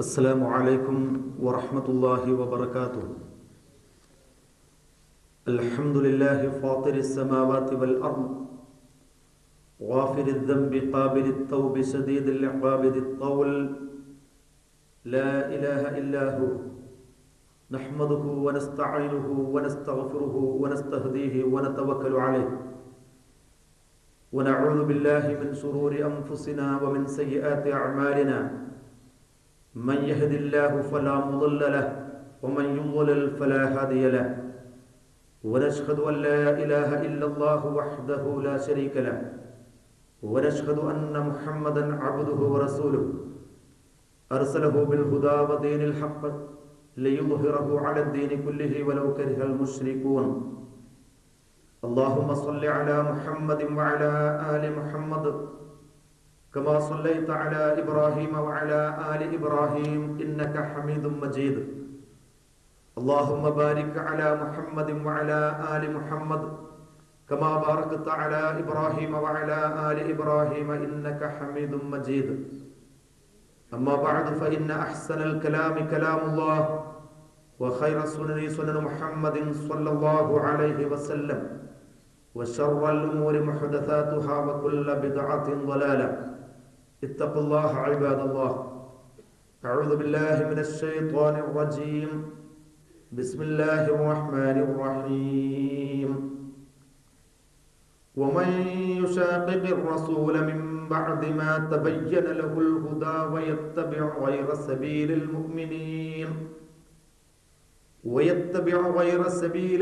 السلام عليكم ورحمة الله وبركاته. الحمد لله فاطر السماوات والأرض غافر الذنب قابل التوب شديد العقاب ذي الطول لا إله إلا هو نحمده ونستعينه ونستغفره ونستهديه ونتوكل عليه ونعوذ بالله من شرور أنفسنا ومن سيئات أعمالنا من يهد الله فلا مضل له ومن يضلل فلا هادي له ونشهد أن لا إله إلا الله وحده لا شريك له ونشهد أن محمدا عبده ورسوله أرسله بالهدى ودين الحق ليظهره على الدين كله ولو كره المشركون. اللهم صل على محمد وعلى آل محمد كما صليت على إبراهيم وعلى آل إبراهيم إنك حميد مجيد. اللهم بارك على محمد وعلى آل محمد كما باركت على إبراهيم وعلى آل إبراهيم إنك حميد مجيد. أما بعد فإن أحسن الكلام كلام الله وخير السنن سنن محمد صلى الله عليه وسلم وشر الأمور محدثاتها وكل بدعة ضلالة. اتقوا الله عباد الله. أعوذ بالله من الشيطان الرجيم. بسم الله الرحمن الرحيم. ومن يشاقق الرسول من بعد ما تبين له الهدى ويتبع غير سبيل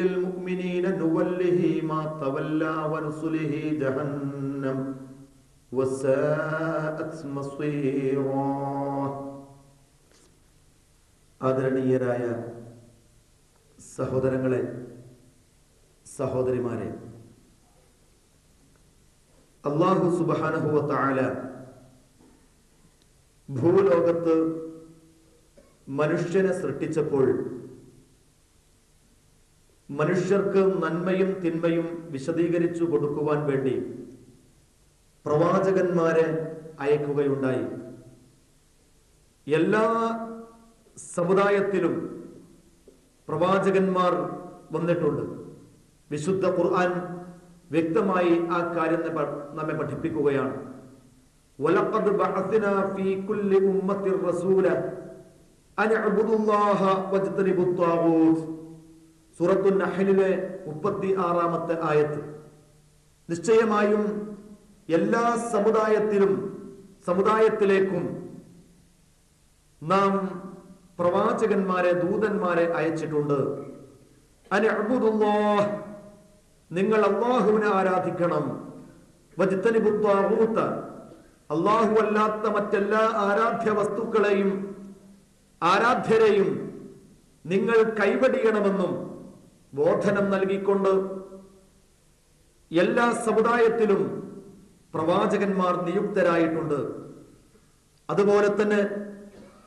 المؤمنين نوله ما تولى ونصله جهنم وساءت مصيرا. ആദരണീയരായ സഹോദരങ്ങളെ, സഹോദരിമാരെ, അല്ലാഹു സുബ്ഹാനഹു വ തആല ഭൂലോകത്ത് മനുഷ്യനെ സൃഷ്ടിച്ചപ്പോൾ മനുഷ്യർക്ക് നന്മയും തിന്മയും വിശദീകരിച്ചു കൊടുക്കുവാൻ വേണ്ടി പ്രവാചകന്മാരെ അയക്കുകയുണ്ടായി. എല്ലാ സമുദായത്തിലും പ്രവാചകന്മാർ വന്നിട്ടുണ്ട്. വിശുദ്ധ ഖുർആൻ വ്യക്തമായി ആ കാര്യം നമ്മെ പഠിപ്പിക്കുകയാണ്. വലഖദ് ബഅസ്നാ ഫീ കുല്ലി ഉമ്മത്തിർ റസൂല അൻ അബ്ദുല്ലാഹ വജ്തനിബുത് ത്വാഗൂത്ത്. സൂറത്തുൻ നഹ്ലിലെ 36-ാമത്തെ ആയത്ത്. നിശ്ചയമായും എല്ലാ സമുദായത്തിലേക്കും നാം പ്രവാചകന്മാരെ, ദൂതന്മാരെ അയച്ചിട്ടുണ്ട്. അൻ അബ്ദുല്ലാഹ്, നിങ്ങൾ അല്ലാഹുവിനെ ആരാധിക്കണം. വജ്തനിബുത് ത്വാഗൂത്ത്, അല്ലാഹു അല്ലാത്ത മറ്റെല്ലാ ആരാധ്യ വസ്തുക്കളെയും ആരാധ്യരെയും നിങ്ങൾ കൈവടിയണമെന്നും ബോധനം നൽകിക്കൊണ്ട് എല്ലാ സമുദായത്തിലും പ്രവാചകന്മാർ നിയുക്തരായിട്ടുണ്ട്. അതുപോലെ തന്നെ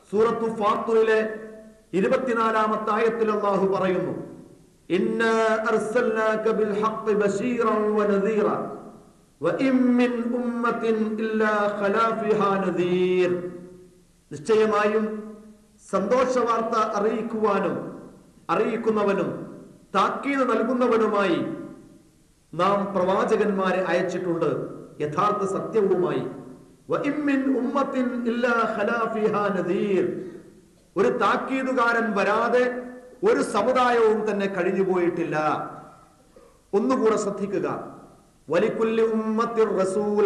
സൂറത്തു ഫാത്തിറിലെ 24-ാമത്തെ ആയത്തിൽ അല്ലാഹു പറയുന്നു, ഇന്നാ അർസൽനാക ബിൽ ഹഖ് ബശീറൻ വനദീറ വഇൻ മിൻ ഉമ്മത്തിൻ ഇല്ലാ ഖലാ ഫിഹാ നദീർ. നിശ്ചയമായും സന്തോഷവാർത്ത അറിയിക്കുന്നവനും താക്കീത് നൽകുന്നവനുമായി നാം പ്രവാചകന്മാരെ അയച്ചിട്ടുണ്ട്, യഥാർത്ഥ സത്യവുമായി. വഇൻ മിൻ ഉമ്മത്തിൻ ഇല്ലാ ഖലാ ഫിഹാ നദീർ. ഒരു താക്കീതുകാരൻ വരാതെ ഒരു സമുദായവും തന്നെ കഴിഞ്ഞു പോയിട്ടില്ല. ഒന്നുകൂടെ ശ്രദ്ധിക്കുക. വലികുല്ലി ഉമ്മത്തിർ റസൂൽ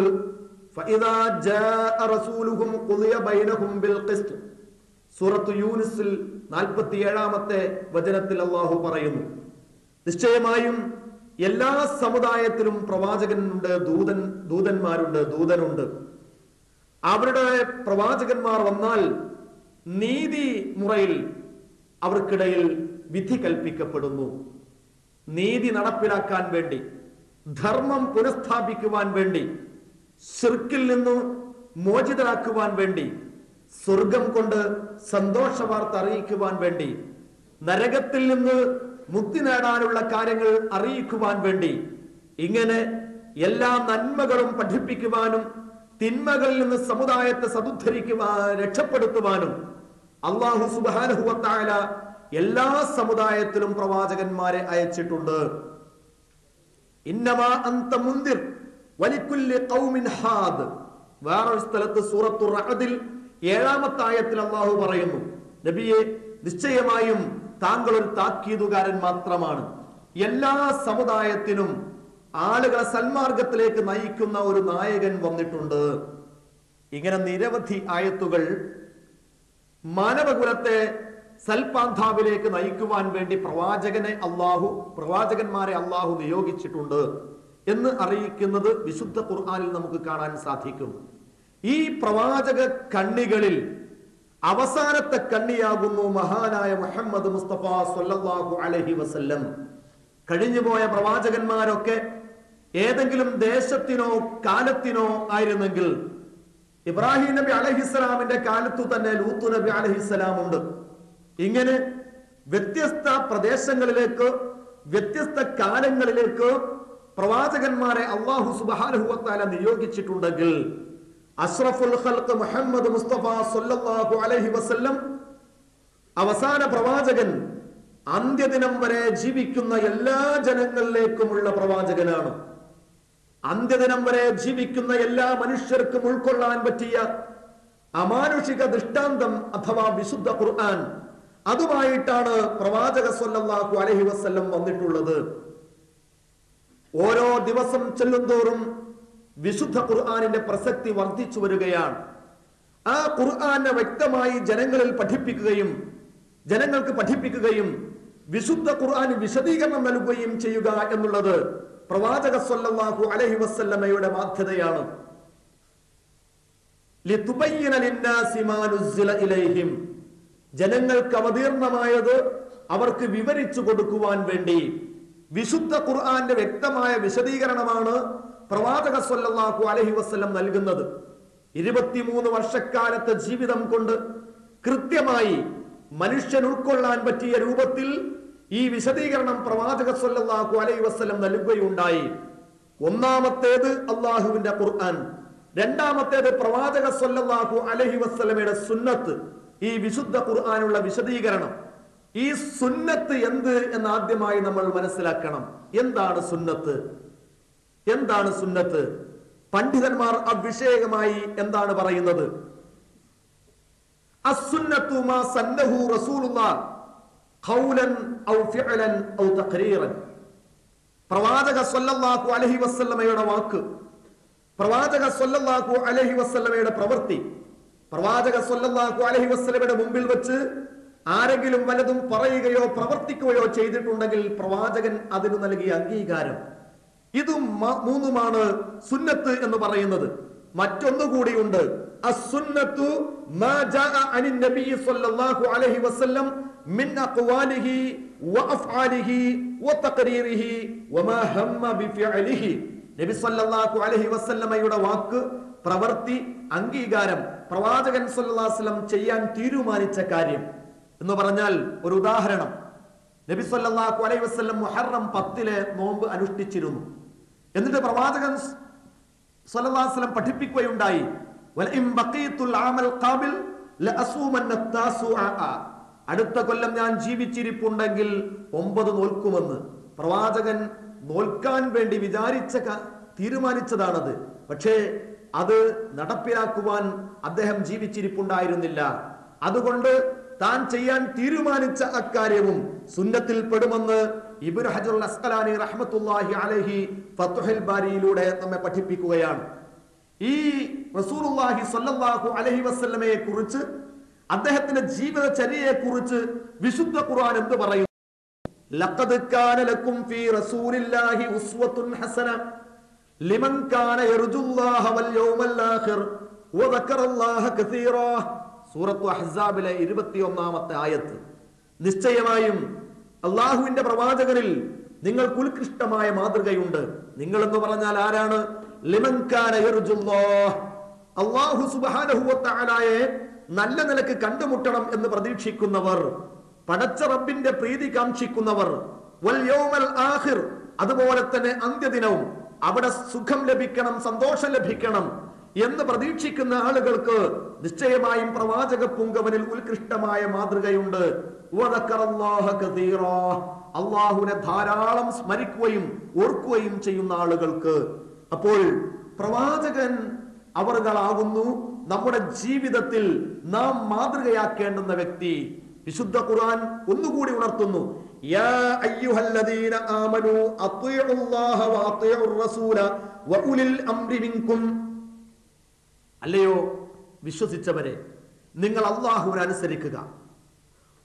ഫഇദാ ജാഅ റസൂലുഹും ഖുദിയ ബൈനഹും ബിൽ ഖിസ്ത്. സൂറത്തു യൂനുസിൽ 47-ാമത്തെ വചനത്തിൽ അല്ലാഹു പറയുന്നു, നിശ്ചയമായും എല്ലാ സമുദായത്തിലും പ്രവാചകനുണ്ട്, ദൂതനുണ്ട്. അവരുടെ പ്രവാചകന്മാർ വന്നാൽ നീതി മുറയിൽ അവർക്കിടയിൽ വിധി കൽപ്പിക്കപ്പെടുന്നു. നീതി നടപ്പിലാക്കാൻ വേണ്ടി, ധർമ്മം പുനഃസ്ഥാപിക്കുവാൻ വേണ്ടി, ശിർക്കിൽ നിന്ന് മോചിതരാക്കുവാൻ വേണ്ടി, സ്വർഗം കൊണ്ട് സന്തോഷവാർത്ത അറിയിക്കുവാൻ വേണ്ടി, നരകത്തിൽ നിന്ന് മുക്തി നേടാനുള്ള കാര്യങ്ങൾ അറിയിക്കുവാൻ വേണ്ടി, ഇങ്ങനെ എല്ലാ നന്മകളും പഠിപ്പിക്കുവാനും തിന്മകളിൽ നിന്ന് സമുദായത്തെ രക്ഷപ്പെടുത്തുവാനും അല്ലാഹു സുബ്ഹാനഹു വ തആല എല്ലാ സമുദായത്തിലും പ്രവാചകന്മാരെ അയച്ചിട്ടുണ്ട്. ഇന്നമാ അന്ത മുൻദിർ വലിക്കുല്ലി ഖൗമിൻ ഹാദ്. വേറൊരു സ്ഥലത്ത് സൂറത്തുർ റഅദിൽ 7-ാമത്തെ ആയത്തിൽ അല്ലാഹു പറയുന്നു, നബിയെ നിശ്ചയമായും താങ്കൾ ഒരു താക്കീതുകാരൻ മാത്രമാണ്. എല്ലാ സമുദായത്തിനും ആളുകളെ സന്മാർഗത്തിലേക്ക് നയിക്കുന്ന ഒരു നായകൻ വന്നിട്ടുണ്ട്. ഇങ്ങനെ നിരവധി ആയത്തുകൾ മാനവകുലത്തെ സൽപാന്താവിലേക്ക് നയിക്കുവാൻ വേണ്ടി പ്രവാചകന്മാരെ അള്ളാഹു നിയോഗിച്ചിട്ടുണ്ട് എന്ന് അറിയിക്കുന്നത് വിശുദ്ധ ഖുർആനിൽ നമുക്ക് കാണാൻ സാധിക്കും. ഈ പ്രവാചക കണ്ണികളിൽ അവസാനത്തെ കണ്ണിയാകുന്നു മഹാനായ മുഹമ്മദ് മുസ്തഫ സ്വല്ലല്ലാഹു അലൈഹി വസല്ലം. കഴിഞ്ഞുപോയ പ്രവാചകന്മാരൊക്കെ ഏതെങ്കിലും ദേശത്തിനോ കാലത്തിനോ ആയിരുന്നെങ്കിൽ ഇബ്രാഹിം നബി അലൈഹിസ്സലാമിന്റെ കാലത്തു തന്നെ ലൂത്ത് നബി അലൈഹിസ്സലാം ഉണ്ട്. ഇങ്ങനെ വ്യത്യസ്ത പ്രദേശങ്ങളിലേക്ക് വ്യത്യസ്ത കാലങ്ങളിലേക്ക് പ്രവാചകന്മാരെ അല്ലാഹു സുബ്ഹാനഹു വ തആല നിയോഗിച്ചിട്ടുണ്ടെങ്കിൽ അഷ്റഫുൽ ഖൽഖ് മുഹമ്മദ് മുസ്തഫ സ്വല്ലല്ലാഹു അലൈഹി വസല്ലം അവസാന പ്രവാചകൻ, അന്ത്യദിനം വരെ ജീവിക്കുന്ന എല്ലാ ജനങ്ങളിലേക്കുമുള്ള പ്രവാചകനാണ്. അന്ത്യദിനം വരെ ജീവിക്കുന്ന എല്ലാ മനുഷ്യർക്കും ഉൾക്കൊള്ളാൻ പറ്റിയ അമാനുഷിക ദൃഷ്ടാന്തം അഥവാ വിശുദ്ധ ഖുർആൻ, അതുമായിട്ടാണ് പ്രവാചക സ്വല്ലല്ലാഹു അലൈഹി വസല്ലം വന്നിട്ടുള്ളത്. ഓരോ ദിവസം ചെല്ലുന്തോറും വിശുദ്ധ ഖുർആനിന്റെ പ്രസക്തി വർദ്ധിച്ചു വരികയാണ്. ആ ഖുർആനെ വ്യക്തമായി ജനങ്ങൾക്ക് പഠിപ്പിക്കുകയും വിശുദ്ധ ഖുർആന് വിശദീകരണം നൽകുകയും ചെയ്യുക എന്നുള്ളത് പ്രവാചക സ്വല്ലല്ലാഹു അലൈഹി വസല്ലമയുടെ ബാധ്യതയാണ്. ലിതുബയ്യിന ലിന്നാസി മാ നുസ്സില ഇലൈഹിം, ജനങ്ങൾക്ക് അവതീർണമായത് അവർക്ക് വിവരിച്ചു കൊടുക്കുവാൻ വേണ്ടി വിശുദ്ധ ഖുർആന്റെ വ്യക്തമായ വിശദീകരണമാണ് പ്രവാചക സ്വല്ലല്ലാഹു അലൈഹി വസല്ലം നൽകുന്നത്. 23 വർഷക്കാലത്തെ ജീവിതം കൊണ്ട് കൃത്യമായി മനുഷ്യൻ ഉൾക്കൊള്ളാൻ പറ്റിയ രൂപത്തിൽ ഈ വിശദീകരണം പ്രവാചക സ്വല്ലല്ലാഹു അലൈഹി വസല്ലം നൽകുകയുണ്ടായി. ഒന്നാമത്തേത് അള്ളാഹുവിന്റെ ഖുർആൻ, രണ്ടാമത്തേത് പ്രവാചക സ്വല്ലല്ലാഹു അലൈഹി വസല്ലമയുടെ സുന്നത്ത്, ഈ വിശുദ്ധ ഖുർആനുള്ള വിശദീകരണം. ഈ സുന്നത്ത് എന്ത് എന്ന് ആദ്യമായി നമ്മൾ മനസ്സിലാക്കണം. എന്താണ് സുന്നത്ത്? എന്താണ് സുന്നത്ത്? പണ്ഡിതന്മാർ അവിഷയകമായി എന്താണ് പറയുന്നത്? അസ്സുന്നത്തു മാ സന്നഹു റസൂലുള്ളാഹ് ഖൗലൻ ഔ ഫിഅലൻ ഔ തഖ്രീറൻ. പ്രവാചക സ്വല്ലല്ലാഹു അലൈഹി വസല്ലമയുടെ വാക്ക്, പ്രവാചക സ്വല്ലല്ലാഹു അലൈഹി വസല്ലമയുടെ പ്രവൃത്തി, പ്രവാചക സ്വല്ലല്ലാഹു അലൈഹി വസല്ലമയുടെ മുമ്പിൽ വെച്ച് ആരെങ്കിലും വല്ലതും പറയുകയോ പ്രവർത്തിക്കുകയോ ചെയ്തിട്ടുണ്ടെങ്കിൽ പ്രവാചകൻ അതിന് നൽകിയ അംഗീകാരം, ഇതും മൂന്നുമാണ് സുന്നത്ത് എന്ന് പറയുന്നത്. മറ്റൊന്നുകൂടിയുണ്ട്, അസ്സുന്നത്തു മാ ജാഅ അനിൻ നബി സ്വല്ലല്ലാഹു അലൈഹി വസല്ലം മിൻ അഖ്വാലിഹി വഅഫ്ആലിഹി വതഖരീരിഹി വമാ ഹമ്മ ബിഫിഅലിഹി. നബി സ്വല്ലല്ലാഹു അലൈഹി വസല്ലമയുടെ വാക്ക്, പ്രവൃത്തി, അംഗീകാരം, പ്രവാചകൻ സ്വല്ലല്ലാഹു അലൈഹി വസല്ലം ചെയ്യാൻ തീരുമാനിച്ച കാര്യം എന്ന് പറഞ്ഞാൽ, ഒരു ഉദാഹരണം, നബി സല്ലല്ലാഹു അലൈഹി വസല്ലം മുഹറം 10 നോമ്പ് അനുഷ്ഠിച്ചിരുന്നു. എന്നിട്ട് പ്രവാചകൻ സല്ലല്ലാഹു അലൈഹി വസല്ലം പഠിപ്പിക്കുകയുണ്ടായി, വലഇൻ ബഖീതുൽ ആമൽ ഖാബിൽ ലഅസൂമന്ന താസുഅ, അടുത്ത കൊല്ലം ഞാൻ ജീവിച്ചിരിപ്പുണ്ടെങ്കിൽ 9 നോൽക്കുമെന്ന്. പ്രവാചകൻ നോൽക്കാൻ വേണ്ടി തീരുമാനിച്ചതാണത്. പക്ഷേ അത് നടപ്പിലാക്കുവാൻ അദ്ദേഹം ജീവിച്ചിരിപ്പുണ്ടായിരുന്നില്ല. അതുകൊണ്ട് താൻ ചെയ്യാൻ തീരുമാനിച്ച അക്കാര്യവും സുന്നത്തിൽ പെടുമെന്ന് ഇബ്നു ഹജറുൽ അസ്ഖലാനി റഹ്മത്തുള്ളാഹി അലൈഹി ഫത്ഹുൽ ബാരിയിലൂടെ നമ്മെ പഠിപ്പിക്കുകയാണ്. ഈ റസൂലുള്ളാഹി സ്വല്ലല്ലാഹു അലൈഹി വസല്ലമയെ കുറിച്ച്, അദ്ദേഹത്തിന്റെ ജീവിതചര്യയെ കുറിച്ച് വിശുദ്ധ ഖുർആൻ എന്ത് പറയുന്നു? ലഖദ് കാന ലക്കും ഫീ റസൂലില്ലാഹി ഉസ്വത്തുൻ ഹസന ലിമൻ കാന യർജുല്ലാഹ വൽ യൗമൽ ആഖിർ വദക്കറല്ലാഹ കസീറാ. സൂറത്തു അഹ്സാബിലെ 21-ാമത്തെ ആയത്ത്. നിശ്ചയമായും അള്ളാഹുവിന്റെ പ്രവാചകരിൽ നിങ്ങൾക്ക് ഉത്കൃഷ്ടമായ മാതൃകയുണ്ട്. നിങ്ങൾ എന്ന് പറഞ്ഞാൽ ആരാണ്? ലിമൻ കാന യർജുല്ലാഹ്, അല്ലാഹു സുബ്ഹാനഹു വ തആലയെ നല്ല നിലക്ക് കണ്ടുമുട്ടണം എന്ന് പ്രതീക്ഷിക്കുന്നവർ, പടച്ച റബ്ബിന്റെ പ്രീതി കാംക്ഷിക്കുന്നവർ, വൽ യൗമൽ ആഖിർ, അതുപോലെ തന്നെ അന്ത്യദിനവും അവിടെ സുഖം ലഭിക്കണം, സന്തോഷം ലഭിക്കണം എന്ന് പ്രതീക്ഷിക്കുന്ന ആളുകൾക്ക് നിശ്ചയമായും പ്രവാചക പുങ്കവനിൽ ഉത്കൃഷ്ടമായ മാതൃകയുണ്ട്. അള്ളാഹുവിനെ ധാരാളം സ്മരിക്കുകയും ഓർക്കുകയും ചെയ്യുന്ന ആളുകൾക്ക്. അപ്പോൾ പ്രവാചകൻ അവർകളാകുന്നു നമ്മുടെ ജീവിതത്തിൽ നാം മാതൃകയാക്കേണ്ടുന്ന വ്യക്തി. വിശുദ്ധ ഖുർആൻ ഒന്നുകൂടി ഉണർത്തുന്നു, യാ അയ്യുഹല്ലദീന ആമനൂ അത്വീഉല്ലാഹ വഅത്വീഉർ റസൂല വഉലിൽ അംരി മിൻകും. അല്ലയോ വിശ്വസിച്ചവരെ, നിങ്ങൾ അല്ലാഹുവിനെ അനുസരിക്കുക,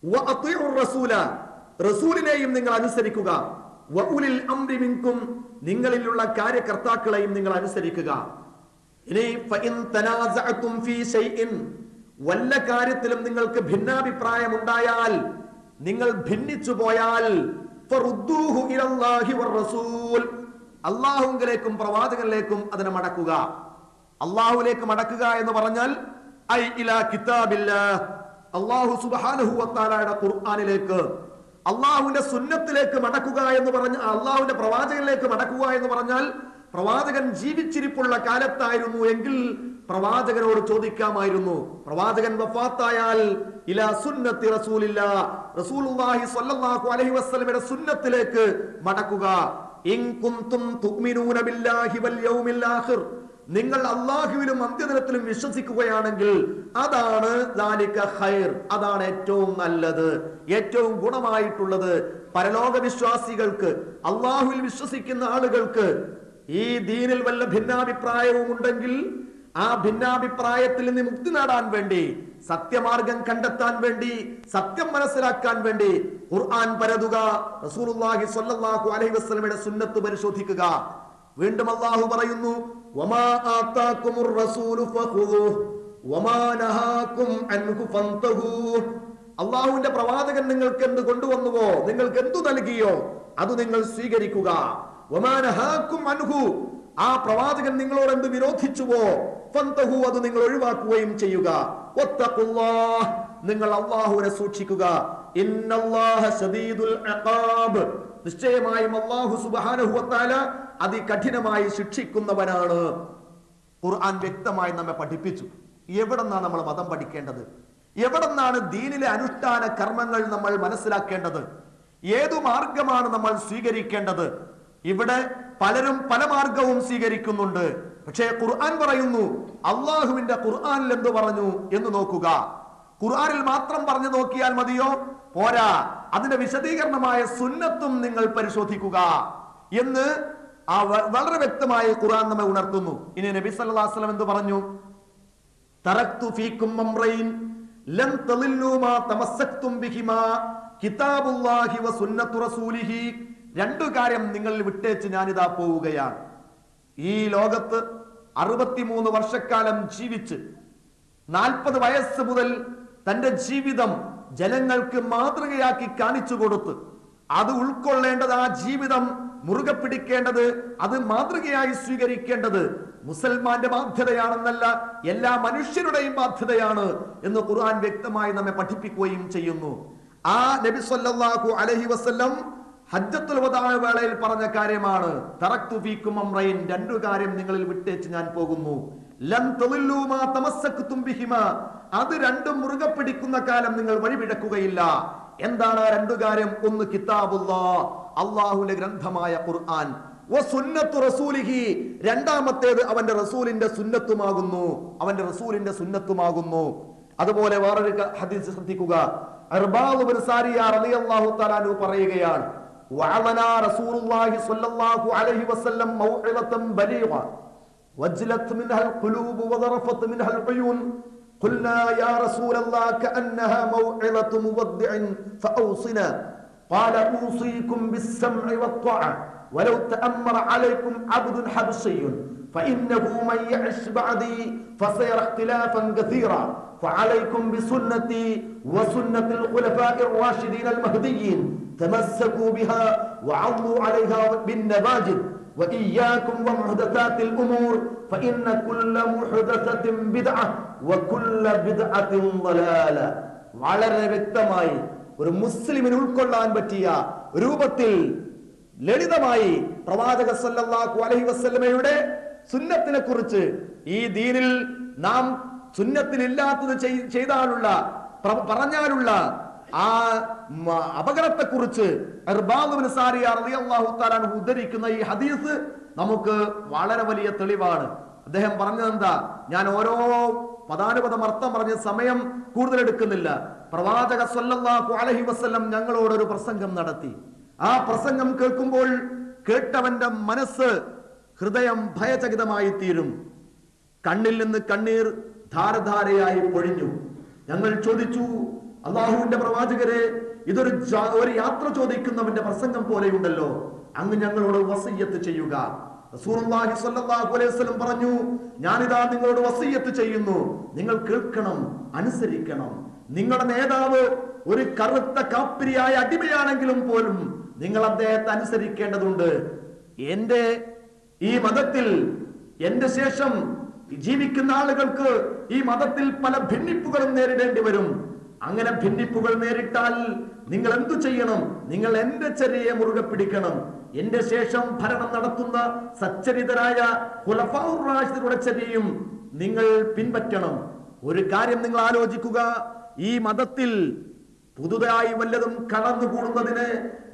വഅത്വീഉർ റസൂല, റസൂലിനെയും നിങ്ങൾ അനുസരിക്കുക, വഉലിൽ അംരി മിൻകും, നിങ്ങളിലുള്ള കാര്യകർത്താക്കളെയും നിങ്ങൾ അനുസരിക്കുക. ഇനി ഫഇൻ തനാസഅതും ഫീ ശൈഇൻ, വല്ല കാര്യത്തിലും നിങ്ങൾക്ക് ഭിന്നാഭിപ്രായം ഉണ്ടായാൽ, നിങ്ങൾ ഭിന്നിച്ചു പോയാൽ, ഫറുദ്ദൂഹു ഇലല്ലാഹി വറസൂൽ, അല്ലാഹുവിലേക്കും പ്രവാചകനിലേക്കും അതിനെ മടക്കുക. അല്ലാഹുവിലേക്ക് മടക്കുക എന്ന് പറഞ്ഞാൽ ഐ ഇലാ കിതാബില്ലാഹ്, അല്ലാഹു സുബ്ഹാനഹു വ തആലയുടെ ഖുർആനിലേക്ക്, അല്ലാഹുവിന്റെ സുന്നത്തിലേക്ക് മടക്കുക എന്ന് പറഞ്ഞാൽ, അല്ലാഹുവിന്റെ പ്രവാചകനിലേക്ക് മടക്കുക എന്ന് പറഞ്ഞാൽ, പ്രവാചകൻ ജീവിച്ചിരിപ്പുള്ള കാലത്തായിരുന്നു എങ്കിൽ പ്രവാചകനോട് ചോദിക്കാമായിരുന്നു. പ്രവാചകൻ വഫാത്തായാൽ ഇലാ സുന്നത്തി റസൂലില്ലാ, റസൂലുള്ളാഹി സ്വല്ലല്ലാഹു അലൈഹി വസല്ലമയുടെ സുന്നത്തിലേക്ക് മടക്കുക. ഇൻ കുൻതും തുഅ്മിനൂന ബില്ലാഹി വൽ യൗമിൽ ആഖിർ, നിങ്ങൾ അല്ലാഹുവിലും അന്ത്യദിനത്തിലും വിശ്വസിക്കുകയാണെങ്കിൽ അതാണ് ദാലിക ഖൈർ, അതാണ് ഏറ്റവും നല്ലത്, ഏറ്റവും ഗുണമായിട്ടുള്ളത്. പരലോക വിശ്വാസികൾക്ക്, അല്ലാഹുവിൽ വിശ്വസിക്കുന്ന ആളുകൾക്ക് ഈ ദീനിൽ വല്ല ഭിന്നാഭിപ്രായവും ഉണ്ടെങ്കിൽ ആ ഭിന്നാഭിപ്രായത്തിൽ നിന്ന് മുക്തി നേടാൻ വേണ്ടി, സത്യമാർഗം കണ്ടെത്താൻ വേണ്ടി, സത്യം മനസ്സിലാക്കാൻ വേണ്ടി ഖുർആൻ പരതുക, റസൂലുള്ളാഹി സ്വല്ലല്ലാഹു അലൈഹി വസല്ലമയുടെ സുന്നത്ത് പരിശോധിക്കുക. വീണ്ടും അല്ലാഹു പറയുന്നു, വമാ ആതാകുമുർ റസൂലു ഫഖുദൂഹു വമാ നഹാകും അൻഹു ഫന്തഹൂ. അല്ലാഹുവിന്റെ പ്രവാചകൻ നിങ്ങൾക്ക് എന്ത് കൊണ്ടുവന്നുവോ, നിങ്ങൾക്ക് എന്തു നൽകിയോ അത് നിങ്ങൾ സ്വീകരിക്കുക. വമാ നഹാകും അൻഹു, ആ പ്രവാചകൻ നിങ്ങളോട് എന്ത് വിരോധിച്ചുവോ ഫന്തഹൂ, അത് നിങ്ങൾ ഒഴിവാക്കുകയും ചെയ്യുക. വത്തഖുല്ലാഹ്, നിങ്ങൾ അല്ലാഹുവിനെ സൂക്ഷിക്കുക. ഇന്നല്ലാഹ ശദീദുൽ ഇഖാബ്, നിശ്ചയമായും അല്ലാഹു സുബ്ഹാനഹു വ തആല അതികഠിനമായി ശിക്ഷിക്കുന്നവനാണ്. ഖുർആൻ വ്യക്തമായി നമ്മെ പഠിപ്പിച്ചു എവിടെന്നാണ് നമ്മൾ മതം പഠിക്കേണ്ടത്, എവിടെന്നാണ് ദീനിലെ അനുഷ്ഠാന കർമ്മങ്ങൾ നമ്മൾ മനസ്സിലാക്കേണ്ടത്, ഏതു മാർഗമാണ് നമ്മൾ സ്വീകരിക്കേണ്ടത്. ഇവിടെ പലരും പല മാർഗവും സ്വീകരിക്കുന്നുണ്ട്. പക്ഷേ ഖുർആൻ പറയുന്നു, അള്ളാഹുവിന്റെ ഖുർആനിൽ എന്ത് പറഞ്ഞു എന്ന് നോക്കുക. ഖുർആനിൽ മാത്രം പറഞ്ഞു നോക്കിയാൽ മതിയോ? പോരാ, അതിന്റെ വിശദീകരണമായ സുന്നത്തും നിങ്ങൾ പരിശോധിക്കുക എന്ന് വളരെ വ്യക്തമായി ഖുർആൻ നമ്മെ ഉണർത്തുന്നു. ഇനി നബി സല്ലല്ലാഹു അലൈഹി വസല്ലം എന്ത് പറഞ്ഞു? തറക്തു ഫീകും അംറൈൻ ലൻ തളില്ലു മാ തമസ്സക്തും ബിഹിമാ കിതാബുല്ലാഹി വ സുന്നത്തു റസൂലിഹി. രണ്ടു കാര്യം നിങ്ങൾ വിട്ടേച്ച് ഞാനിതാ പോവുകയാണ്. ഈ ലോകത്ത് 63 വർഷക്കാലം ജീവിച്ച് 40 വയസ്സ് മുതൽ തന്റെ ജീവിതം ജനങ്ങൾക്ക് മാതൃകയാക്കി കാണിച്ചു കൊടുത്ത് അത് ഉൾക്കൊള്ളേണ്ടത്, ആ ജീവിതം മുറുകെ പിടിക്കേണ്ടത്, അത് മാതൃകയായി സ്വീകരിക്കേണ്ടത് മുസൽമാന്റെ ബാധ്യതയാണെന്നല്ല, എല്ലാ മനുഷ്യരുടെയും ബാധ്യതയാണ് എന്ന് ഖുർആൻ വ്യക്തമായി നമ്മെ പഠിപ്പിക്കുകയും ചെയ്യുന്നു. ആ നബി സല്ലല്ലാഹു അലൈഹി വസല്ലം ഹജ്ജത്തുൽ വദാ വേളയിൽ പറഞ്ഞ കാര്യമാണ്, തറക്തു ഫീകും അംറൈൻ, രണ്ടു കാര്യം നിങ്ങളിൽ വിട്ടേച്ച് ഞാൻ പോകുന്നു. ലൻ തളില്ലു മാ തമസ്സക്തും ബിഹിമാ, അത് രണ്ടും മുറുകെ പിടിക്കുന്ന കാലം നിങ്ങൾ വഴിപിഴക്കുകയില്ല. എന്താണ് ആ രണ്ടു കാര്യം? ഒന്ന് കിതാബുല്ലാഹ്, അല്ലാഹുവിന്റെ ഗ്രന്ഥമായ ഖുർആൻ, വ സുന്നത്തു റസൂലിഹി, രണ്ടാമത്തേത് അവന്റെ റസൂലിന്റെ സുന്നത്തുമാകുന്നു, അവന്റെ റസൂലിന്റെ സുന്നത്തുമാകുന്നു. അതുപോലെ വേറൊരു ഹദീസ് ശ്രദ്ധിക്കുക. ഇർബാദ് ബിൻ സാരിയ റളിയല്ലാഹു തആല അൻഹു പറയുകയാണ്, വഅലനാ റസൂലുള്ളാഹി സ്വല്ലല്ലാഹു അലൈഹി വസല്ലം മൗഇദതൻ ബലീഗ വജ്ലത് മിൻഹൽ ഖുലൂബ് വദറഫത് മിൻഹൽ ഉയൂൻ ഖുൽനാ യാ റസൂലല്ലാഹ് കഅന്നഹാ മൗഇദതു മുവദ്ദിഇൻ ഫഔസിനാ ഖാല ഊസീകും ബിസ്സംഇ വത്ത്വഅ വലൗ തഅമ്മറ അലൈക്കും അബ്ദുൻ ഹബ്ശിയ്യുൻ فإنه من يعش بعدي فسيرى اختلافا كثيرا فعليكم بسنتي وسنة الخلفاء الراشدين المهديين تمسكوا بها وعضوا عليها بالنواجذ وإياكم ومحدثات الأمور فإن كل محدثة بدعة وكل بدعة ضلالة. വളരെ വ്യക്തമായി ഒരു മുസ്ലിമിന് ഉൾക്കൊള്ളാൻ പറ്റിയ രൂപത്തിൽ ലളിതമായി പ്രവാചക സല്ലല്ലാഹു അലൈഹി വസല്ലമയുടെ സുന്നത്തിനെ കുറിച്ച്, ഈ ദീനിൽ നാം സുന്നത്തിലില്ലാത്തത് ചെയ്താലുള്ള പറഞ്ഞാലുള്ള ആ അപകടത്തെ കുറിച്ച് ഉദ്ധരിക്കുന്ന ഈ ഹദീസ് നമുക്ക് വളരെ വലിയ തെളിവാണ്. അദ്ദേഹം പറഞ്ഞതെന്താ? ഞാൻ ഓരോ പദാനുപദം അർത്ഥം പറഞ്ഞ സമയം കൂടുതൽ എടുക്കുന്നില്ല. പ്രവാചക സല്ലല്ലാഹു അലൈഹി വസല്ലം ഞങ്ങളോട് ഒരു പ്രസംഗം നടത്തി. ആ പ്രസംഗം കേൾക്കുമ്പോൾ കേട്ടവന്റെ മനസ്സ്, ഹൃദയം ഭയചകിതമായി തീരും. കണ്ണിൽ നിന്ന് കണ്ണീർ ധാരധാരയായി പൊഴിഞ്ഞു. ഞങ്ങൾ ചോദിച്ചു, അള്ളാഹുവിന്റെ പ്രവാചകരെ, ഇതൊരു യാത്ര ചോദിക്കുന്നവന്റെ പ്രസംഗം പോലെയുണ്ടല്ലോ, അങ്ങ് ഞങ്ങളോട് വസിയ്യത്ത് ചെയ്യുക. റസൂലുള്ളാഹി സ്വല്ലല്ലാഹു അലൈഹി വസല്ലം പറഞ്ഞു, ഞാനിതാ നിങ്ങളോട് വസിയ്യത്ത് ചെയ്യുന്നു, നിങ്ങൾ കേൾക്കണം, അനുസരിക്കണം. നിങ്ങളുടെ നേതാവ് ഒരു കറുത്ത കാപ്പിരിയായ അടിമയാണെങ്കിലും പോലും നിങ്ങൾ അദ്ദേഹത്തെ അനുസരിക്കേണ്ടതുണ്ട്. എന്റെ ഈ മതത്തിൽ എന്റെ ശേഷം ജീവിക്കുന്ന ആളുകൾക്ക് ഈ മതത്തിൽ പല ഭിന്നിപ്പുകളും നേരിടേണ്ടി വരും. അങ്ങനെ ഭിന്നിപ്പുകൾ നേരിട്ടാൽ നിങ്ങൾ എന്തു ചെയ്യണം? നിങ്ങൾ എന്റെ ചര്യയെ മുറുകെ പിടിക്കണം. എന്റെ ശേഷം ഭരണം നടത്തുന്ന സച്ചരിതരായ ഖുലഫാഉർ റാഷിദുകളുടെ ചര്യയും നിങ്ങൾ പിൻപറ്റണം. ഒരു കാര്യം നിങ്ങൾ ആലോചിക്കുക, ഈ മതത്തിൽ പുതുതായി വല്ലതും കടന്നുകൂടുന്നതിന്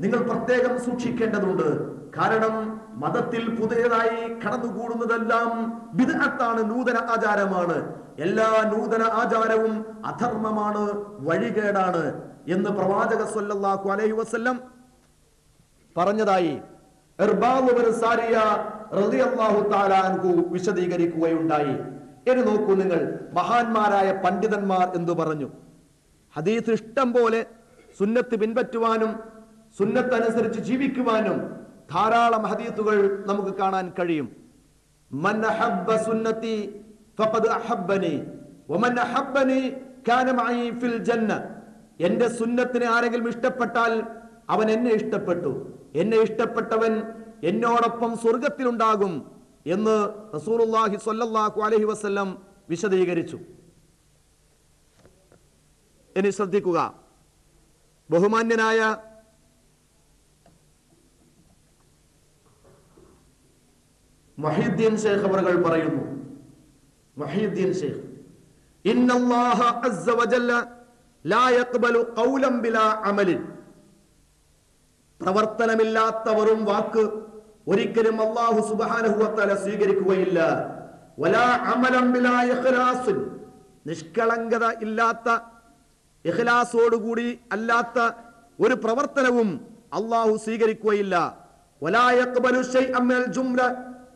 നിങ്ങൾ പ്രത്യേകം സൂക്ഷിക്കേണ്ടതുണ്ട്. കാരണം മതത്തിൽ പുതിയതായി കടന്നുകൂടുന്നതെല്ലാം ബിദ്അത്താണ്, നൂതന ആചാരമാണ്. എല്ലാ നൂതന ആചാരവും അധർമ്മമാണ്, വഴികേടാണ് എന്ന് പ്രവാചക സല്ലല്ലാഹു അലൈഹി വസല്ലം പറഞ്ഞതായി ഇർബാദ് ഇബ്നു സാരിയ റളിയല്ലാഹു തആല അൻഹു വിശദീകരിക്കുകയുണ്ടായി. ഇനി നോക്കൂ നിങ്ങൾ, മഹാന്മാരായ പണ്ഡിതന്മാർ എന്തു പറഞ്ഞു. ഹദീസ് ഇഷ്ടം പോലെ സുന്നത്ത് പിൻപറ്റുവാനും സുന്നത്ത് അനുസരിച്ച് ജീവിക്കുവാനും ധാരാളം ഹദീസുകൾ നമുക്ക് കാണാൻ കഴിയും. മൻ അഹബ്ബ സുന്നതി ഫഖദ് അഹബ്ബനി വമൻ അഹബ്ബനി കാന മഈ ഫിൽ ജന്ന. എന്റെ സുന്നത്തിനെ ആരെങ്കിലും ഇഷ്ടപ്പെട്ടാൽ അവൻ എന്നെ ഇഷ്ടപ്പെട്ടു, എന്നെ ഇഷ്ടപ്പെട്ടവൻ എന്നോടൊപ്പം സ്വർഗത്തിലുണ്ടാകും എന്ന് റസൂലുള്ളാഹി സ്വല്ലല്ലാഹു അലൈഹി വസല്ലം വിശദീകരിച്ചു. ഇനി ശ്രദ്ധിക്കുക, ബഹുമാന്യനായ മുഹീദ്ദീൻ ശൈഖ് അവர்கள் പറയുന്നു, മുഹീദ്ദീൻ ശൈഖ്, ഇന്നല്ലാഹ അസ്സ വജല്ല ലാ യഖ്ബലു ഖൗലൻ ബിലാ അമലിൻ. പ്രവർത്തനമില്ലാത്ത വെറും വാക്ക് ഒരിക്കലും അല്ലാഹു സുബ്ഹാനഹു വ തആല സ്വീകരിക്കുകയില്ല. വലാ അമലൻ ബിലാ ഇഖ്ലാസ്, നിഷ്കളങ്കത ഇല്ലാത്ത, ഇഖ്ലാസോടുകൂടി അല്ലാത്ത ഒരു പ്രവർത്തനവും അല്ലാഹു സ്വീകരിക്കുകയില്ല. വലാ യഖ്ബലു ശൈഅൻ മിനൽ ജുംല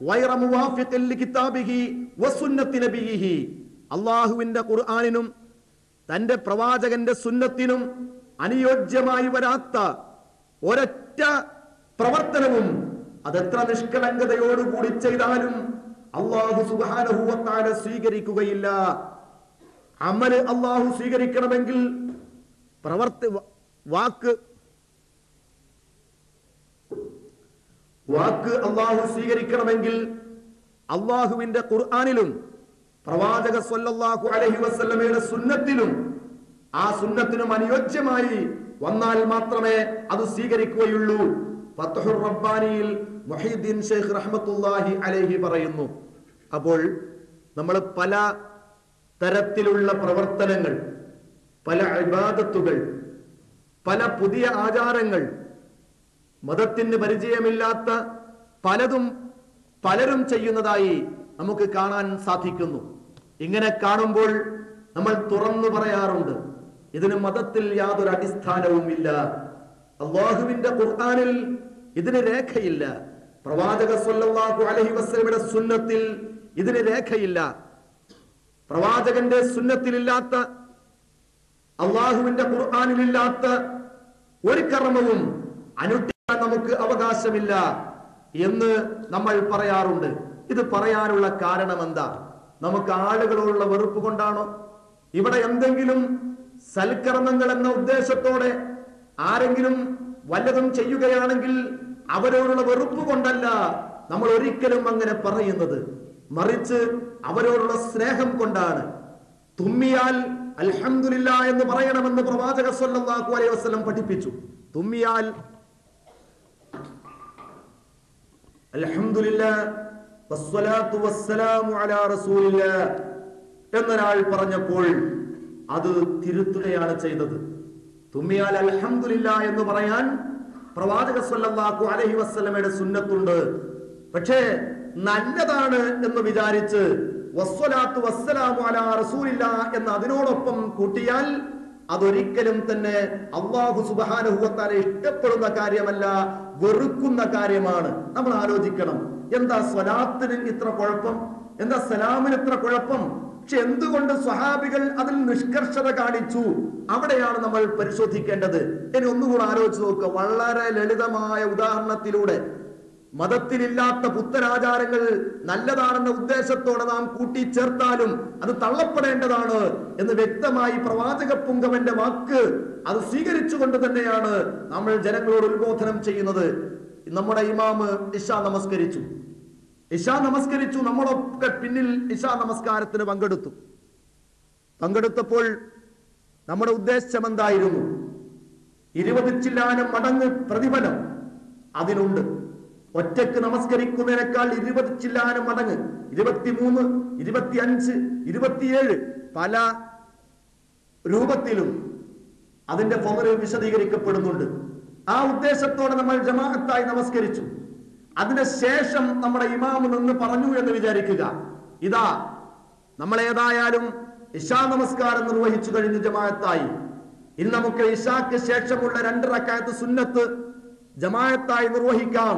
ഗൈറ മുവാഫിഖൻ ലികിതാബിഹി വസുന്നത്തി നബിയിഹി. അല്ലാഹുവിന്റെ ഖുർആനിനും തന്റെ പ്രവാചകന്റെ സുന്നത്തിനും അനുയോജ്യമായി വരാത്ത ഒരൊറ്റ പ്രവർത്തനവും അതെത്ര നിഷ്കളങ്കതയോടുകൂടി ചെയ്താലും അല്ലാഹു സുബ്ഹാനഹു വ തആല സ്വീകരിക്കുകയില്ല. അമല് അല്ലാഹു സ്വീകരിക്കണമെങ്കിൽ വാക്ക് അല്ലാഹു സ്വീകരിക്കണമെങ്കിൽ അല്ലാഹുവിന്റെ ഖുർആനിലും പ്രവാചക സ്വല്ലല്ലാഹു അലൈഹി വസല്ലമയുടെ സുന്നത്തിലും ആ സുന്നത്തിനും അനുയോജ്യമായി വന്നാൽ മാത്രമേ അത് സ്വീകരിക്കുകയുള്ളൂ. ഫത്ഹുർ റബ്ബാനിയിൽ മുഹീദ്ദീൻ ശൈഖ് റഹ്മത്തുള്ളാഹി അലൈഹി പറയുന്നു. അപ്പോൾ നമ്മൾ പല തരത്തിലുള്ള പ്രവർത്തനങ്ങൾ, പല ഇബാദത്തുകൾ, പല പുതിയ ആചാരങ്ങൾ, മതത്തിന് പരിചയമില്ലാത്ത പലരും ചെയ്യുന്നതായി നമുക്ക് കാണാൻ സാധിക്കുന്നു. ഇങ്ങനെ കാണുമ്പോൾ നമ്മൾ തുറന്നു പറയാറുണ്ട്, ഇതിന് മതത്തിൽ യാതൊരു അടിസ്ഥാനവും ഇല്ല. അല്ലാഹുവിന്റെ ഖുർആനിൽ ഇതിന് രേഖയില്ല. പ്രവാചക സ്വല്ലല്ലാഹു അലൈഹി വസല്ലമയുടെ സുന്നത്തിൽ ഇതിന് രേഖയില്ല. പ്രവാചകന്റെ സുന്നത്തിലില്ലാത്ത, അല്ലാഹുവിന്റെ ഖുർആനിലില്ലാത്ത ഒരു കർമ്മവും അനുഷ്ഠിക്കാൻ നമുക്ക് അവകാശമില്ല എന്ന് നമ്മൾ പറയാറുണ്ട്. ഇത് പറയാനുള്ള കാരണം എന്താ? നമുക്ക് ആളുകളോടുള്ള വെറുപ്പ് കൊണ്ടാണോ? ഇവിടെ എന്തെങ്കിലും സൽക്കർമ്മങ്ങൾ എന്ന ഉദ്ദേശത്തോടെ ആരെങ്കിലും വല്ലതും ചെയ്യുകയാണെങ്കിൽ അവരോടുള്ള വെറുപ്പ് കൊണ്ടല്ല നമ്മൾ ഒരിക്കലും അങ്ങനെ പറയുന്നത്, മറിച്ച് അവരോടുള്ള സ്നേഹം കൊണ്ടാണ്. തുമ്മിയാൽ അൽഹംദുലില്ലാ എന്ന് പറയണമെന്ന് പ്രവാചക സ്വല്ലല്ലാഹു അലൈഹി വസല്ലം പഠിപ്പിച്ചു. തുമ്മിയാൽ അൽഹംദുലില്ലാ വസ്സലാത്തു വസ്സലാമു അലാ റസൂലില്ലാഹ് എന്നൊരാൾ പറഞ്ഞപ്പോൾ അത് തിരുത്തുകയാണ് ചെയ്തത്. തുമ്മിയാൽ അൽഹംദുലില്ലാഹ് എന്ന് പറയാൻ പ്രവാചക സ്വല്ലല്ലാഹു അലൈഹി വസല്ലമയുടെ സുന്നത്തുണ്ട്. പക്ഷേ നല്ലതാണ് എന്ന് വിചാരിച്ച് വസ്സലാത്തു വസ്സലാമു അലാ റസൂലില്ലാഹ് എന്ന് അതിനോടൊപ്പം കൂട്ടിയാൽ അതൊരിക്കലും തന്നെ അല്ലാഹു സുബ്ഹാനഹു വ തആല ഇഷ്ടപ്പെടുന്ന കാര്യമല്ല, വെറുക്കുന്ന കാര്യമാണ്. നമ്മൾ ആലോചിക്കണം, എന്താ സ്വലാത്തിന് ഇത്ര കുഴപ്പം, എന്താ സലാമിന് ഇത്ര കുഴപ്പം? പക്ഷെ എന്തുകൊണ്ട് സ്വഹാബികൾ അതിൽ നിഷ്കർഷത കാണിച്ചു? അവിടെയാണ് നമ്മൾ പരിശോധിക്കേണ്ടത്. ഇനി ഒന്നുകൂടെ ആലോചിച്ച് നോക്കുക. വളരെ ലളിതമായ ഉദാഹരണത്തിലൂടെ മതത്തിലില്ലാത്ത പുത്തനാചാരങ്ങൾ നല്ലതാണെന്ന ഉദ്ദേശത്തോടെ നാം കൂട്ടിച്ചേർത്താലും അത് തള്ളപ്പെടേണ്ടതാണ് എന്ന് വ്യക്തമായി പ്രവാചക പുങ്കവന്റെ വാക്ക് അത് സ്വീകരിച്ചുകൊണ്ട് തന്നെയാണ് നമ്മൾ ജനങ്ങളോട് ഉത്ബോധനം ചെയ്യുന്നത്. നമ്മുടെ ഇമാമ് ഇശാ നമസ്കരിച്ചു, നമ്മളൊക്കെ പിന്നിൽ ഇശാ നമസ്കാരത്തിന് പങ്കെടുത്തപ്പോൾ നമ്മുടെ ഉദ്ദേശം എന്തായിരുന്നു? 20 ചില്ലാനം മടങ്ങ് പ്രതിഫലം അതിനുണ്ട്. ഒറ്റക്ക് നമസ്കരിക്കുന്നതിനേക്കാൾ 20 ചില്ലാനം മടങ്ങ്, 23, 25, 27 പല രൂപത്തിലും അതിന്റെ ഫള് വിശദീകരിക്കപ്പെടുന്നുണ്ട്. ആ ഉദ്ദേശത്തോടെ നമ്മൾ ജമാഅത്തായി നമസ്കരിച്ചു. അതിനുശേഷം നമ്മുടെ ഇമാമ് നിന്ന് പറഞ്ഞു എന്ന് വിചാരിക്കുക, ഇതാ നമ്മൾ ഏതായാലും ഇശാ നമസ്കാരം നിർവഹിച്ചു കഴിഞ്ഞു ജമാഅത്തായി, ഇനി നമുക്ക് ഇശാക്ക് ശേഷമുള്ള 2 റക്അത്ത് സുന്നത്ത് ജമാഅത്തായി നിർവഹിക്കാം.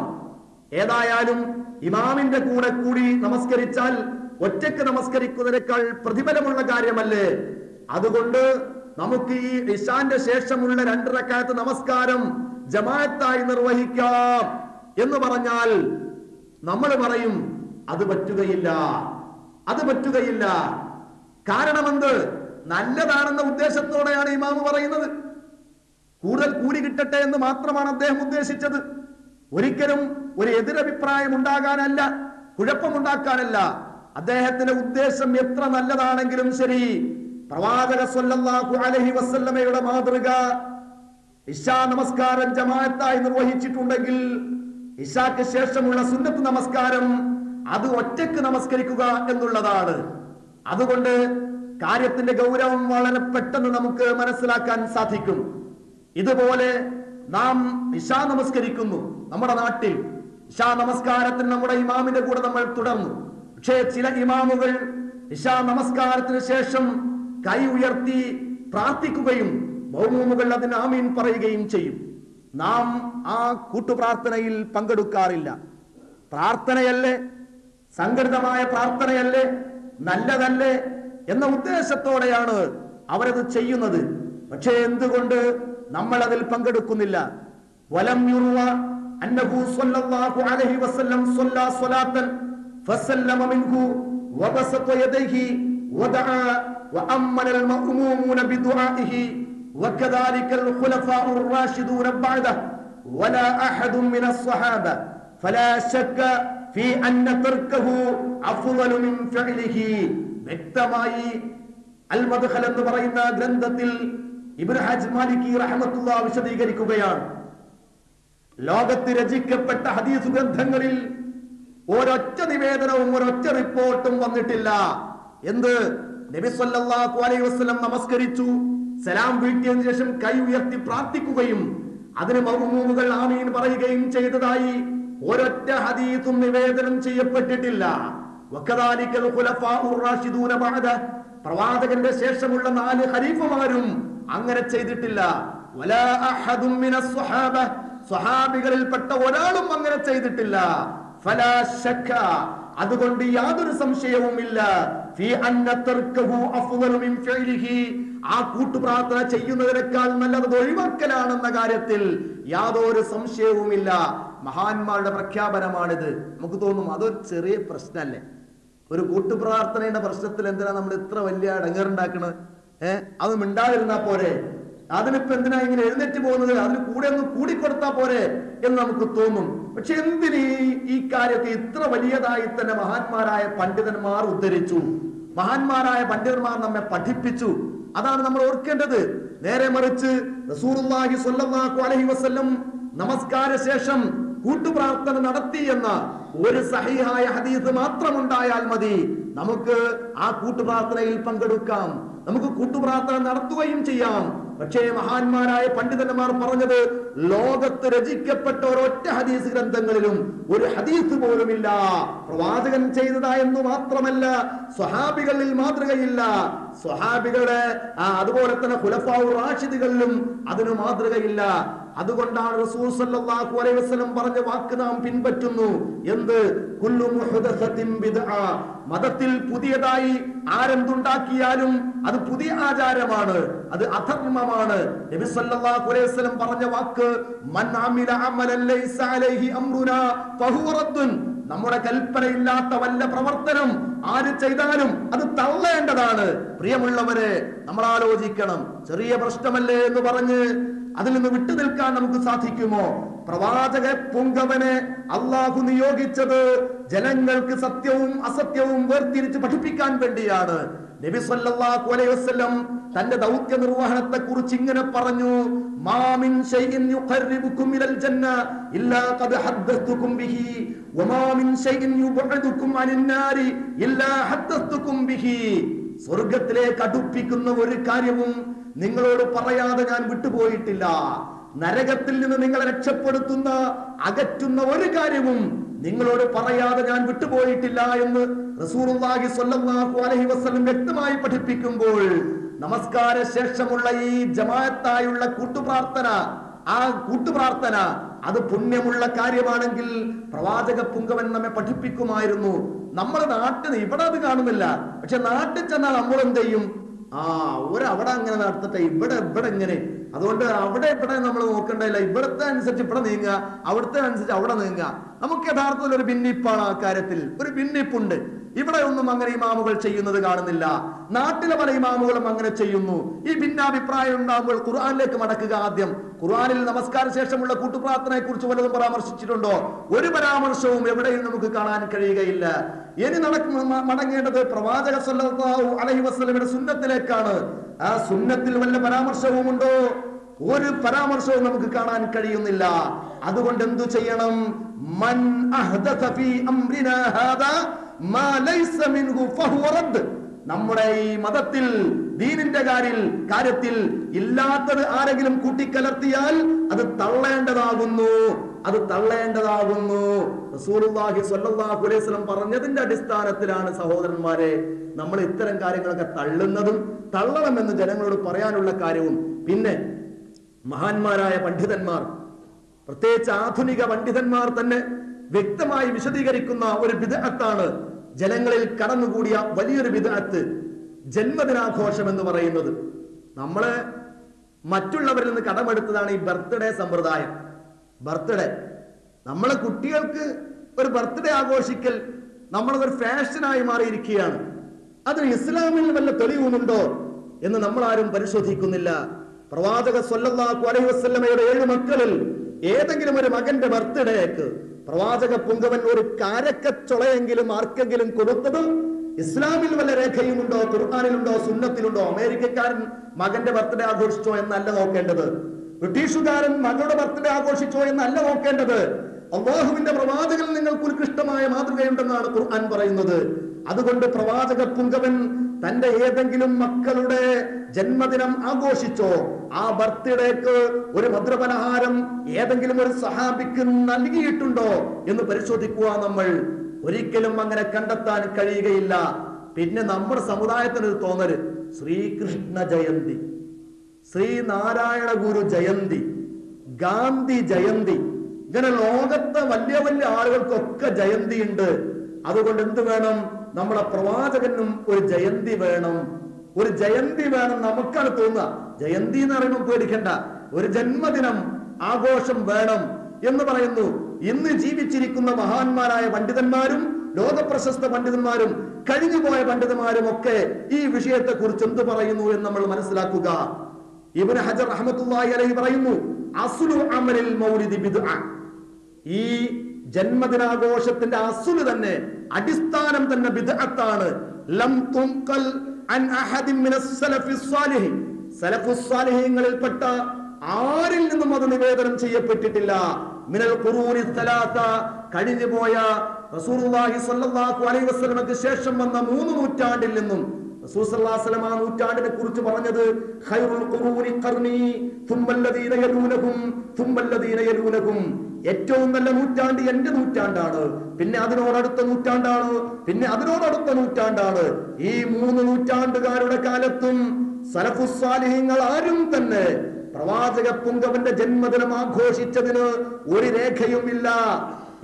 ഏതായാലും ഇമാമിന്റെ കൂടെ കൂടി നമസ്കരിച്ചാൽ ഒറ്റക്ക് നമസ്കരിക്കുന്നതിനേക്കാൾ പ്രതിഫലമുള്ള കാര്യമല്ലേ? അതുകൊണ്ട് നമുക്ക് ഈ ഇശാന്റെ ശേഷമുള്ള 2 റക്അത്ത് നമസ്കാരം ജമാഅത്തായി നിർവഹിക്കാം എന്ന് പറഞ്ഞാൽ നമ്മൾ പറയും അത് പറ്റുകയില്ല. കാരണം എന്ത്? നല്ലതാണെന്ന ഉദ്ദേശത്തോടെയാണ് ഇമാമ് പറയുന്നത്. കൂടുതൽ കൂലി കിട്ടട്ടെ എന്ന് മാത്രമാണ് അദ്ദേഹം ഉദ്ദേശിച്ചത്. ഒരിക്കലും ഒരു എതിരഭിപ്രായം ഉണ്ടാകാനല്ല, കുഴപ്പമുണ്ടാക്കാനല്ല. അദ്ദേഹത്തിന്റെ ഉദ്ദേശം എത്ര നല്ലതാണെങ്കിലും ശരി, പ്രവാചക സ്വല്ലല്ലാഹു അലൈഹി വസല്ലമയുടെ മാതൃക ഇശാ നമസ്കാരം ജമാഅത്തായി നിർവഹിച്ചിട്ടുണ്ടെങ്കിൽ ഇശാക്ക് ശേഷമുള്ള സുന്നത്ത് നമസ്കാരം അത് ഒറ്റക്ക് നമസ്കരിക്കുക എന്നുള്ളതാണ്. അതുകൊണ്ട് കാര്യത്തിന്റെ ഗൗരവം വളരെ പെട്ടെന്ന് നമുക്ക് മനസ്സിലാക്കാൻ സാധിക്കും. ഇതുപോലെ നാം ഇശാ നമസ്കരിക്കുന്നു. നമ്മുടെ നാട്ടിൽ ഇശാ നമസ്കാരത്തിന് നമ്മുടെ ഇമാമിന്റെ കൂടെ നമ്മൾ തുടർന്നു. പക്ഷേ ചില ഇമാമുകൾ ഇശാ നമസ്കാരത്തിന് ശേഷം കൈ ഉയർത്തി പ്രാർത്ഥിക്കുകയും മൗമൂമുകൾ അതിന് ആമീൻ പറയുകയും ചെയ്യും. നാം ആ കൂട്ടുപ്രാർത്ഥനയിൽ പങ്കെടുക്കാറില്ല. പ്രാർത്ഥനയല്ലേ, സംഘടിതമായ പ്രാർത്ഥനയല്ലേ, നല്ലതല്ലേ എന്ന ഉദ്ദേശത്തോടെയാണ് അവരത് ചെയ്യുന്നത്. പക്ഷേ എന്തുകൊണ്ട് നമ്മൾ അതിൽ പങ്കെടുക്കുന്നില്ല? വലം യുർവ അന്നഹു സ്വല്ലല്ലാഹു അലൈഹി വസല്ലം സ്വല്ലാ സ്വലാത്തൻ ഫസല്ലമ മിൻഹു വബസത യദൈഹി വദഅ വഅമ്മന അൽമഅ്മൂമുന ബിദുആഇഹി وكذلك الخلفاء الراشدون بعده ولا أحد من الصحابة فلا شك في أن تركه أفضل من فعله. വ്യക്തമായി അൽ മദ്ഖൽ എന്ന് പറയുന്ന ഗ്രന്ഥത്തിൽ ഇബ്നു ഹജ്ജ് മാലിക്കി റഹ്മത്തുള്ളാഹി വിശദീകരിക്കുകയാണ്. ലോകത്ത് രചിക്കപ്പെട്ട ഹദീസ് ഗ്രന്ഥങ്ങളിൽ ഒരൊറ്റ നിവേദനവും ഒരൊറ്റ റിപ്പോർട്ടും വന്നിട്ടില്ല. എന്ത്? നബി സല്ലല്ലാഹു അലൈഹി വസല്ലം നമസ്കരിച്ചു, സലാം വീട്ടിയതിനു ശേഷം കൈ ഉയർത്തി പ്രാർത്ഥിക്കുകയും അതിന് മഅ്മൂമുകൾ ആമീൻ പറയുകയും ചെയ്തതായി ഒരൊറ്റ ഹദീസും നിവേദനം ചെയ്യപ്പെട്ടിട്ടില്ല. വകദാലികൽ ഖുലഫാഉർ റാഷിദൂന ബഅദ, പ്രവാചകന്റെ ശേഷമുള്ള 4 ഖലീഫമാരും അങ്ങനെ ചെയ്തിട്ടില്ല. വലാ അഹദും മിനസ് സ്വഹാബ, സ്വഹാബികളിൽപ്പെട്ട ഒരാളും അങ്ങനെ ചെയ്തിട്ടില്ല. ഫലാ ശക്ക, അതുകൊണ്ട് യാതൊരു സംശയവുമില്ല, ഫീ അന്ന തർക്കഹു അഫ്ളലു മിൻ ഫിഅലിഹി, ആ കൂട്ടുപ്രാർത്ഥന ചെയ്യുന്നതിനേക്കാൾ നല്ലത് ഒഴിവാക്കലാണെന്ന കാര്യത്തിൽ യാതൊരു സംശയവുമില്ല. മഹാന്മാരുടെ പ്രഖ്യാപനമാണിത്. നമുക്ക് തോന്നും അതൊരു ചെറിയ പ്രശ്നമല്ലേ, ഒരു കൂട്ടുപ്രാർത്ഥനയുടെ പ്രശ്നത്തിൽ എന്തിനാ നമ്മൾ ഇത്ര വലിയ ഇടങ്ങേറുണ്ടാക്കണത്? അത് മിണ്ടാതിരുന്നാ പോരെ, അതിനിപ്പോ എന്തിനാ ഇങ്ങനെ എഴുന്നേറ്റ് പോകുന്നത്, അതിന് കൂടെ ഒന്ന് കൂടിക്കൊടുത്താ പോരെ എന്ന് നമുക്ക് തോന്നും. പക്ഷെ എന്തിന് ഈ കാര്യത്തെ ഇത്ര വലിയതായി തന്നെ മഹാന്മാരായ പണ്ഡിതന്മാർ ഉദ്ധരിച്ചു, മഹാന്മാരായ പണ്ഡിതന്മാർ നമ്മെ പഠിപ്പിച്ചു. അതാണ് നമ്മൾ ഓർക്കേണ്ടത്. നേരെ മറിച്ച് റസൂലുള്ളാഹി സ്വല്ലല്ലാഹു അലൈഹി വസല്ലം നമസ്കാര ശേഷം കൂട്ടുപ്രാർത്ഥന നടത്തി എന്ന ഒരു സഹീഹായ ഹദീസ് മാത്രമുണ്ടായാൽ മതി, നമുക്ക് ആ കൂട്ടുപ്രാർത്ഥനയിൽ പങ്കെടുക്കാം, നമുക്ക് കൂട്ടുപ്രാർത്ഥന നടത്തുകയും ചെയ്യാം. പക്ഷേ മഹാന്മാരായ പണ്ഡിതന്മാർ പറഞ്ഞത്, ലോകത്ത് രചിക്കപ്പെട്ട ഒരൊറ്റ ഹദീസ് ഗ്രന്ഥങ്ങളിലും ഒരു ഹദീസ് പോലുമില്ല, പ്രവാചകൻ ചെയ്തതായെന്നു മാത്രമല്ല സ്വഹാബികളിൽ മാതൃകയില്ല, സ്വഹാബികളുടെ അതുപോലെ തന്നെ ഖുലഫാഉർ റാഷിദുകളിലും അതിന് മാതൃകയില്ല. അതുകൊണ്ടാണ് റസൂൽ സല്ലല്ലാഹു അലൈഹി വസല്ലം പറഞ്ഞ വാക്ക് നാം പിൻപറ്റുന്നു. എന്ത്? കുല്ലു മുഹ്ദസത്തിൻ ബിദ്അ. മതത്തിൽ പുതിയതായി ആരെന്തുണ്ടാക്കിയാലും അത് പുതിയ ആചാരമാണ്, അത് അധർമ്മമാണ്. നബി സല്ലല്ലാഹു അലൈഹി വസല്ലം പറഞ്ഞ വാക്ക്, മൻ അമില അമലൻ ലൈസ അലൈഹി അംറുനാ ഫഹുവ റദ്ദുൻ. നമ്മുടെ കൽപ്പനയില്ലാത്ത വല്ല പ്രവർത്തനം ആര് ചെയ്താലും അത് തള്ളേണ്ടതാണ്. പ്രിയമുള്ളവരെ, നമ്മൾ ആലോചിക്കണം, ചെറിയ പ്രശ്നമല്ലേ എന്ന് പറഞ്ഞ് അതിൽ നിന്ന് വിട്ടുനിൽക്കാൻ നമുക്ക് സാധിക്കുമോ? പ്രവാചക പുങ്കവനെ അള്ളാഹു നിയോഗിച്ചത് ജനങ്ങൾക്ക് സത്യവും അസത്യവും വേർതിരിച്ച് പഠിപ്പിക്കാൻ വേണ്ടിയാണ്. നബി സല്ലല്ലാഹു അലൈഹി വസല്ലം തന്റെ ദൗത്യ നിർവഹണത്തെ കുറിച്ച് ഇങ്ങനെ പറഞ്ഞു, മാ മിൻ ശൈഇൻ യുഖർരിബുകും ഇലൽ ജന്ന ഇല്ലാ ഖദ് ഹദ്ദസ്തുകും ബിഹി വമാ മിൻ ശൈഇൻ യുബ്ഇദുകും അനിൻ നാരി ഇല്ലാ ഹദ്ദസ്തുകും ബിഹി. സ്വർഗ്ഗത്തിലേക്ക് അടുപ്പിക്കുന്ന ഒരു കാര്യവും നിങ്ങളോട് പറയാതെ ഞാൻ വിട്ടുപോയിട്ടില്ല. നരകത്തിൽ നിന്ന് നിങ്ങളെ രക്ഷപ്പെടുത്തുന്ന അകറ്റുന്ന ഒരു കാര്യവും നിങ്ങളോട് പറയാതെ ഞാൻ വിട്ടുപോയിട്ടില്ല എന്ന് റസൂലുള്ളാഹി സ്വല്ലല്ലാഹു അലൈഹി വസല്ലം വ്യക്തമായി പഠിപ്പിക്കുമ്പോൾ, നമസ്കാര ശേഷമുള്ള ഈ ജമാഅത്തായുള്ള കൂട്ടുപ്രാർത്ഥന, ആ കൂട്ടുപ്രാർത്ഥന അത് പുണ്യമുള്ള കാര്യമാണെങ്കിൽ പ്രവാചക പുങ്കവൻ നമ്മെ പഠിപ്പിക്കുമായിരുന്നു. നമ്മുടെ നാട്ടിൽ ഇവിടെ അത് കാണുന്നില്ല, പക്ഷെ നാട്ടിൽ ചെന്നാൽ നമ്മൾ എന്ത് ചെയ്യും? അവിടെ അങ്ങനെ നടത്തട്ടെ, ഇവിടെ ഇങ്ങനെ. അതുകൊണ്ട് അവിടെ ഇവിടെ നമ്മൾ നോക്കണ്ടല്ല, ഇവിടത്തെ അനുസരിച്ച് ഇവിടെ നീങ്ങുക, അവിടുത്തെ അനുസരിച്ച് അവിടെ നീങ്ങുക. നമുക്ക് യഥാർത്ഥത്തിൽ ഒരു ഭിന്നിപ്പാണ് ആ കാര്യത്തിൽ, ഒരു ഭിന്നിപ്പുണ്ട്. ഇവിടെ ഒന്നും അങ്ങനെ ഇമാമുകൾ ചെയ്യുന്നത് കാണുന്നില്ല. നാട്ടിലെ പല ഇമാമുകളും അങ്ങനെ ചെയ്യുന്നു. ഈ ഭിന്നാഭിപ്രായം ഉണ്ടാകുമ്പോൾ ഖുർആനിലേക്ക് മടക്കുക. ആദ്യം ഖുർആനിൽ നമസ്കാര ശേഷമുള്ള കൂട്ടുപ്രാർത്ഥനയെ കുറിച്ച് വല്ലതും പരാമർശിച്ചിട്ടുണ്ടോ? ഒരു പരാമർശവും എവിടെയും നമുക്ക് കാണാൻ കഴിയുകയില്ല. ഇനി മടങ്ങേണ്ടത് പ്രവാചക സല്ലല്ലാഹു അലൈഹി വസല്ലമയുടെ സുന്നത്തിലേക്കാണ്. ആ സുന്നത്തിൽ വല്ല പരാമർശവും ഉണ്ടോ? ഒരു പരാമർശവും നമുക്ക് കാണാൻ കഴിയുന്നില്ല. അതുകൊണ്ട് എന്തു ചെയ്യണം? മൻ അഹ്ദസ ഫീ അംരിനാ ഹാദാ മാ ലൈസ മിൻഹു ഫഹുവ റദ്ദ്. നമ്മുടെ ഈ മതത്തിൽ, ദീനിന്റെ കാര്യത്തിൽ ഇല്ലാത്തത് ആരെങ്കിലും കൂട്ടിക്കലർത്തിയാൽ അത് തള്ളേണ്ടതാകുന്നു, അത് തള്ളേണ്ടതാകുന്നു. റസൂലുള്ളാഹി സ്വല്ലല്ലാഹു അലൈഹി വസല്ലം പറഞ്ഞതിന്റെ അടിസ്ഥാനത്തിലാണ് സഹോദരന്മാരെ നമ്മൾ ഇത്തരം കാര്യങ്ങളൊക്കെ തള്ളുന്നതും തള്ളണമെന്ന് ജനങ്ങളോട് പറയാനുള്ള കാര്യവും. പിന്നെ മഹാന്മാരായ പണ്ഡിതന്മാർ, പ്രത്യേകിച്ച് ആധുനിക പണ്ഡിതന്മാർ തന്നെ വ്യക്തമായി വിശദീകരിക്കുന്ന ഒരു ബിദ്അത്താണ് ജനങ്ങളിൽ കടന്നുകൂടിയ വലിയൊരു ബിദ്അത്ത്, ജന്മദിനാഘോഷം എന്ന് പറയുന്നത്. നമ്മള് മറ്റുള്ളവരിൽ നിന്ന് കടമെടുത്തതാണ് ഈ ബർത്ത്ഡേ സമ്പ്രദായം. ബർത്ത്ഡേ, നമ്മളെ കുട്ടികൾക്ക് ഒരു ബർത്ത്ഡേ ആഘോഷിക്കൽ നമ്മളതൊരു ഫാഷനായി മാറിയിരിക്കുകയാണ്. അത് ഇസ്ലാമിൽ വല്ല തെളിവുമുണ്ടോ എന്ന് നമ്മൾ ആരും പരിശോധിക്കുന്നില്ല. പ്രവാചക സ്വല്ലല്ലാഹു അലൈഹി വസല്ലമയുടെ 7 മക്കളിൽ ഏതെങ്കിലും ഒരു മകന്റെ ബർത്ത്ഡേക്ക് പ്രവാചക പുങ്കവൻ ഒരു കാരക്കച്ചൊളയെങ്കിലും ആർക്കെങ്കിലും കൊടുത്തത് ഇസ്ലാമിൽ വല്ല രേഖയുമുണ്ടോ? ഖുർആനിലുണ്ടോ? സുന്നത്തിലുണ്ടോ? അമേരിക്കക്കാരൻ മകന്റെ ബർത്ത്ഡേ ആഘോഷിച്ചോ എന്നല്ല നോക്കേണ്ടത്. ബ്രിട്ടീഷുകാരൻ മകളുടെ ബർത്ത്ഡേ ആഘോഷിച്ചോ എന്നല്ല നോക്കേണ്ടത്. അല്ലാഹുവിന്റെ പ്രവാചകൻ നിങ്ങൾക്ക് ഉത്കൃഷ്ടമായ മാതൃകയുണ്ടെന്നാണ് ഖുർആൻ പറയുന്നത്. അതുകൊണ്ട് പ്രവാചക പുങ്കവൻ തന്റെ ഏതെങ്കിലും മക്കളുടെ ജന്മദിനം ആഘോഷിച്ചോ, ആ ബർത്ത്ഡേക്ക് ഒരു മധുരപലഹാരം ഏതെങ്കിലും ഒരു സഹാബിക്ക് നൽകിയിട്ടുണ്ടോ എന്ന് പരിശോധിക്കുക. നമ്മൾ ഒരിക്കലും അങ്ങനെ കണ്ടെത്താൻ കഴിയുകയില്ല. പിന്നെ നമ്മുടെ സമുദായത്തിന് തോന്നല് ശ്രീകൃഷ്ണ ജയന്തി, ശ്രീനാരായണ ഗുരു ജയന്തി, ഗാന്ധി ജയന്തി, ഇങ്ങനെ ലോകത്തെ വലിയ വലിയ ആളുകൾക്കൊക്കെ ജയന്തി ഉണ്ട്. അതുകൊണ്ട് എന്ത് വേണം? നമ്മളെ പ്രവാചകനും ഒരു ജയന്തി വേണം, ഒരു ജയന്തി വേണം. നമുക്കാണ് തോന്നുക ജയന്തി എന്ന് പറയുമ്പോൾ പേടിക്കണ്ട, ഒരു ജന്മദിനം ആഘോഷം വേണം എന്ന് പറയുന്നു. ഇന്ന് ജീവിച്ചിരിക്കുന്ന മഹാന്മാരായ പണ്ഡിതന്മാരും ലോകപ്രശസ്ത പണ്ഡിതന്മാരും കഴിഞ്ഞുപോയ പണ്ഡിതന്മാരും ഒക്കെ ഈ വിഷയത്തെ കുറിച്ച് എന്ത് പറയുന്നു എന്ന് നമ്മൾ മനസ്സിലാക്കുക. ഇബ്നു ഹജർ റഹ്മത്തുള്ളാഹി അലൈഹി പറയുന്നു, അസ്ലു അമലിൽ മൗലിദി ബിദ്അ. ഈ ജന്മദിനാഘോഷത്തിന്റെ അസ്ലു തന്നെ, അടിസ്ഥാനം തന്നെ ബിദ്അത്താണ്. ലം തുൻഖൽ അൻ അഹദിൻ മിനസ് സലഫിസ് സാലിഹ്. സലഫുസ് സാലിഹീങ്ങളിൽപ്പെട്ട ആരിൽ നിന്നും അത് നിവേദനം ചെയ്യപ്പെട്ടിട്ടില്ല. മിനൽ ഖുറൂനി സലാസ, കഴിഞ്ഞുപോയ റസൂലുള്ളാഹി സ്വല്ലല്ലാഹു അലൈഹി വസല്ലമക്ക് ശേഷം വന്ന 3 നൂറ്റാണ്ടിൽ നിന്നും റസൂൽ സല്ലല്ലാഹു അലൈഹി വസല്ലം ആ നൂറ്റാണ്ടിനെ കുറിച്ച് പറഞ്ഞത് ഖൈറുൽ ഖുറൂനി ഖർനി തുമ്മല്ലദീന യലൂനഹും തുമ്മല്ലദീന യലൂനഹും, ഏറ്റവും നല്ല നൂറ്റാണ്ട് എന്റെ നൂറ്റാണ്ടാണ്, പിന്നെ അതിനോടടുത്ത നൂറ്റാണ്ടാണ്, പിന്നെ അതിനോടടുത്ത നൂറ്റാണ്ടാണ്. ഈ 3 നൂറ്റാണ്ടുകാരുടെ കാലത്തും സലഫുസ് സാലിഹീങ്ങൾ ആരും തന്നെ പ്രവാചക പുങ്കവന്റെ ജന്മദിനം ആഘോഷിച്ചതിന് ഒരു രേഖയുമില്ല.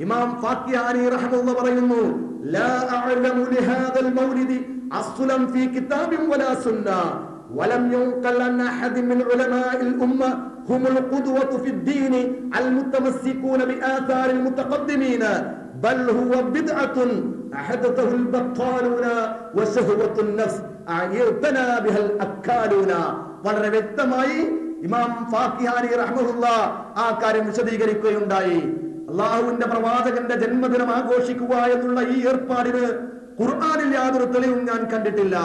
ഇമാം ഫാക്കിഹാനി റഹ്മത്തുള്ളാഹി പറയുന്നു, ലാ അഅലമു ലിഹാദൽ മൗലിദി അസ്ലം ഫീ കിതാബിൻ വലാ സുന്ന വലം യുൻഖൽ അൻ അഹദ് മിൻ ഉലമാഇൽ ഉമ്മ ഹുമുൽ ഖുദ്വതു ഫിദ്ദീൻ അൽമുതമസ്സികൂന ബിആഥാരിൽ മുതഖദ്ദിമീന ബൽ ഹുവ ബിദ്അത്തുൻ അഹദതഹുൽ ബത്താലൂന വശഹവത്തുൻ നഫ്സ് അയതനാ ബിഹൽ അക്കാലൂന. വളരെ വ്യക്തമായി ഇമാം ഫാക്കിഹാനി റഹ്മത്തുള്ളാഹി ആ കാര്യം വിശദീകരിക്കുകയുണ്ടായി. അള്ളാഹുവിന്റെ പ്രവാചകന്റെ ജന്മദിനം ആഘോഷിക്കുക എന്നുള്ള ഈ ഏർപ്പാടിന് ഖുർആനിൽ യാതൊരു തെളിവും ഞാൻ കണ്ടിട്ടില്ല.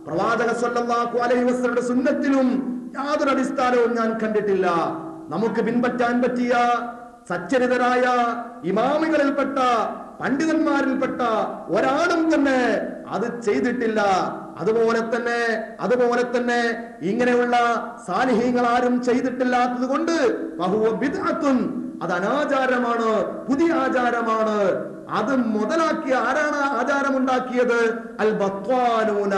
പ്രവാചക സ്വല്ലല്ലാഹു അലൈഹി വസല്ലമയുടെ സുന്നത്തിലും യാതൊരു അടിസ്ഥാനവും ഞാൻ കണ്ടിട്ടില്ല. നമുക്ക് പിൻപറ്റാൻ പറ്റിയ സച്ചരിതരായ ഇമാമികളിൽപ്പെട്ട പണ്ഡിതന്മാരിൽപ്പെട്ട ഒരാളും തന്നെ അത് ചെയ്തിട്ടില്ല. അതുപോലെ തന്നെ ഇങ്ങനെയുള്ള സാലിഹീങ്ങൾ ആരും ചെയ്തിട്ടില്ലാത്തത് കൊണ്ട് അത് അനാചാരമാണ്, പുതിയ ആചാരമാണ്. അത് മുതലാക്കിയ ആരാണ് ആചാരം ഉണ്ടാക്കിയത്? അൽ ബത്വാനൂന,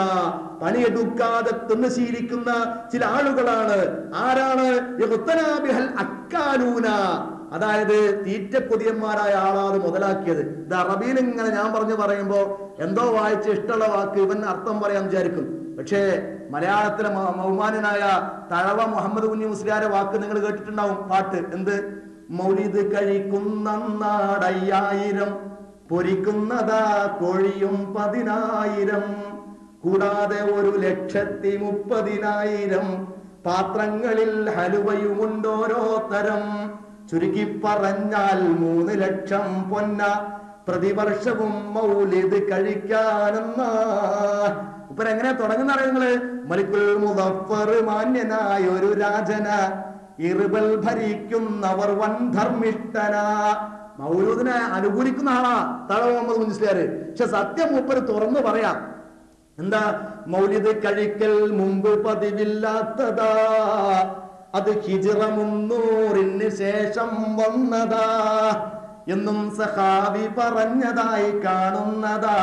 പണിയെടുക്കാതെ തിന്ന് ശീലിക്കുന്ന ചില ആളുകളാണ്. ആരാണ്? അക്കാലൂന, അതായത് തീറ്റക്കൊതിയന്മാരായ ആളാണ് മുതലാക്കിയത്. ഇത് അറബിയിൽ ഇങ്ങനെ ഞാൻ പറയുമ്പോ എന്തോ വായിച്ച് ഇഷ്ടമുള്ള വാക്ക് ഇവൻ അർത്ഥം പറയാൻ വിചാരിക്കും. പക്ഷേ മലയാളത്തിലെ ബഹുമാനനായ തഴവ മുഹമ്മദ് കുഞ്ഞി മുസ്ലിയാരെ വാക്ക് നിങ്ങൾ കേട്ടിട്ടുണ്ടാവും. പാട്ട് എന്ത്? മൗലിദ് കഴിക്കുന്ന നാടയ്യായിരം, പൊരിക്കുന്നതാ കോഴിയും 10,000, കൂടാതെ 1,30,000 പാത്രങ്ങളിൽ ഹലുവയുമുണ്ടോരോ തരം. ചുരുക്കി പറഞ്ഞാൽ 3 ലക്ഷം പൊന്ന പ്രതിവർഷവും മൗലിദ് കഴിക്കാനെന്ന. ഇപ്പൊ എങ്ങനെ തുടങ്ങുന്ന അറിയങ്ങള്? മലിക്കുൽ മുദഫർ മാന്യനായ ഒരു രാജന, ഇർബൽ ഭരിക്കുന്നവർ വൻ ധർമ്മിഷ്ഠന. മൗലൂദിനെ അനുകൂലിക്കുന്ന ആളാ തഴവ മുഹമ്മദ് മുസ്ലിയാർ. പക്ഷെ സത്യം മൂപ്പര് തുറന്നു പറയാം. എന്താ? മൗലിദ് കഴിക്കൽ മുമ്പ് പതിവില്ലാത്തതാ, അത് ഹിജ്റ 300 ശേഷം വന്നതാ എന്നും സഹാബി പറഞ്ഞതായി കാണുന്നതാ,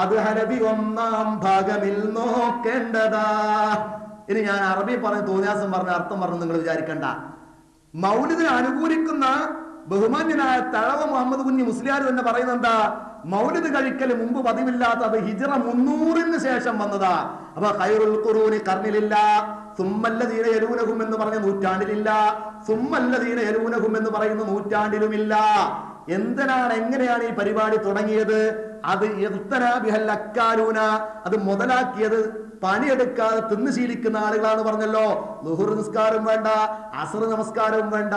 അത് ഹനബി 1-ാം ഭാഗമിൽ നോക്കേണ്ടതാ. ഇനി ഞാൻ അറബി പറഞ്ഞ് തോന്നിയാസം പറഞ്ഞ അർത്ഥം പറഞ്ഞു നിങ്ങൾ വിചാരിക്കണ്ട. മൗലിദിനെ അനുകൂലിക്കുന്ന ബഹുമാന്യനായ തഴവ മുഹമ്മദ് കുഞ്ഞി മുസ്ലിയാർ തന്നെ പറയുന്നത് എന്താ? മൗലിദ് കഴിക്കൽ മുമ്പ് പതിവില്ലാത്ത, അത് ഹിജ്റ 300 ശേഷം വന്നതാ. അപ്പൊ ഖൈറുൽ ഖുറൂനി ഖർനിലില്ല, സുമ്മല്ലദീന യലൂനഹും എന്ന് പറഞ്ഞ നൂറ്റാണ്ടിലില്ല, സുമ്മല്ലദീന യലൂനഹും എന്ന് പറയുന്ന നൂറ്റാണ്ടിലുമില്ല. എങ്ങനെയാണ് ഈ പരിപാടി തുടങ്ങിയത്? അത് അക്കാലൂന, അത് മുതലാക്കിയത് പണിയെടുക്കാതെ തിന്നു ശീലിക്കുന്ന ആളുകളാണ് പറഞ്ഞല്ലോ. ളുഹുർ നിസ്കാരം വേണ്ട, അസ്ർ നമസ്കാരവും വേണ്ട,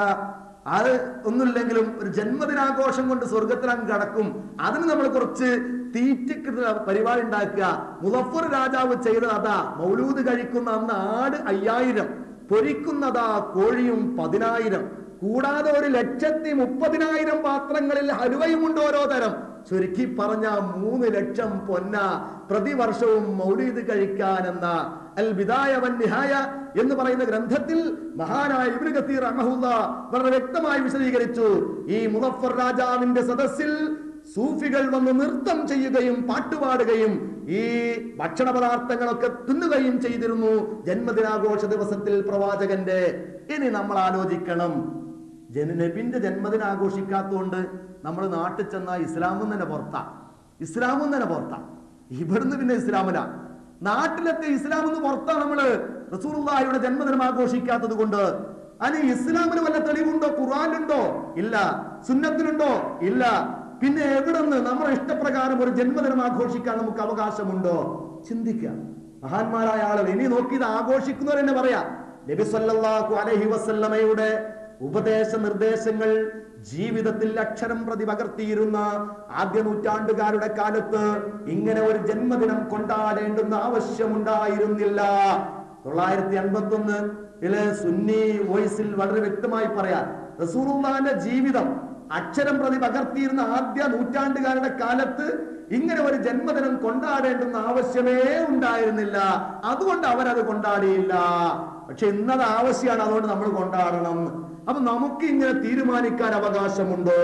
അത് ഒന്നുമില്ലെങ്കിലും ഒരു ജന്മദിനാഘോഷം കൊണ്ട് സ്വർഗത്തിൽ അങ്ങ് കടക്കും. അതിന് നമ്മൾ കുറച്ച് തീറ്റക്ക് പരിപാടി ഉണ്ടാക്കുക. മുദഫർ രാജാവ് ചെയ്തത് അതാ. മൗലൂദ് കഴിക്കുന്ന അന്ന് ആട് 5000, പൊരിക്കുന്നതാ കോഴിയും 10,000, കൂടാതെ 1,30,000 പാത്രങ്ങളിൽ ഹലുവയുമുണ്ട് ഓരോ തരം. ചുരുക്കി പറഞ്ഞ 3 ലക്ഷം പൊന്ന പ്രതിവർഷവും മൗലീദ് കഴിക്കാനെന്ന അൽ ബിദായ വൻ നിഹായ എന്ന് പറയുന്ന ഗ്രന്ഥത്തിൽ മഹാനായ ഇബ്നു കസീർ റഹ്മഹുല്ലാഹ് വളരെ വ്യക്തമായി വിശദീകരിച്ചു. ഈ മുദഫർ രാജാവിന്റെ സദസ്സിൽ സൂഫികൾ വന്ന് നൃത്തം ചെയ്യുകയും പാട്ടുപാടുകയും ഈ ഭക്ഷണ പദാർത്ഥങ്ങളൊക്കെ തിന്നുകയും ചെയ്തിരുന്നു ജന്മദിനാഘോഷ ദിവസത്തിൽ പ്രവാചകന്റെ. ഇനി നമ്മൾ ആലോചിക്കണം, നബിന്റെ ജന്മദിനം ആഘോഷിക്കാത്തതുകൊണ്ട് നമ്മൾ നാട്ടിൽ ചെന്ന ഇസ്ലാമും തന്നെ പുറത്താ. ഇവിടുന്ന് പിന്നെ ഇസ്ലാമില, നാട്ടിലൊക്കെ ഇസ്ലാമെന്ന് പുറത്താ. നമ്മള് റസൂലുള്ളാഹിയുടെ ജന്മദിനം ആഘോഷിക്കാത്തത് കൊണ്ട്. അതിന് ഇസ്ലാമിന് വല്ല തെളിവുണ്ടോ? ഖുർആനിലുണ്ടോ? ഇല്ല. സുന്നത്തിലുണ്ടോ? ഇല്ല. പിന്നെ എവിടെന്ന് നമ്മുടെ ഇഷ്ടപ്രകാരം ഒരു ജന്മദിനം ആഘോഷിക്കാൻ നമുക്ക് അവകാശമുണ്ടോ? ചിന്തിക്കുക. മഹാന്മാരായ ആളുകൾ ഇനി നോക്കിയത് ആഘോഷിക്കുന്നവർ തന്നെ പറയാ. നബി സല്ലല്ലാഹു അലൈഹി വസല്ലമയുടെ ഉപദേശ നിർദ്ദേശങ്ങൾ ജീവിതത്തിൽ അക്ഷരം പ്രതി പകർത്തിയിരുന്ന ആദ്യ നൂറ്റാണ്ടുകാരുടെ കാലത്ത് ഇങ്ങനെ ഒരു ജന്മദിനം കൊണ്ടാടേണ്ടുന്ന ആവശ്യമുണ്ടായിരുന്നില്ല. 951 സുന്നി വോയിസിൽ വളരെ വ്യക്തമായി പറയാൻ റസൂലുള്ളാഹിന്റെ ജീവിതം അക്ഷരം പ്രതി പകർത്തിയിരുന്ന ആദ്യ നൂറ്റാണ്ടുകാരുടെ കാലത്ത് ഇങ്ങനെ ഒരു ജന്മദിനം കൊണ്ടാടേണ്ടുന്ന ആവശ്യമേ ഉണ്ടായിരുന്നില്ല. അതുകൊണ്ട് അവരത് കൊണ്ടാടിയില്ല. പക്ഷെ ഇന്നത് ആവശ്യമാണ്, അതുകൊണ്ട് നമ്മൾ കൊണ്ടാടണം. അപ്പൊ നമുക്ക് ഇങ്ങനെ തീരുമാനിക്കാൻ അവകാശമുണ്ടോ?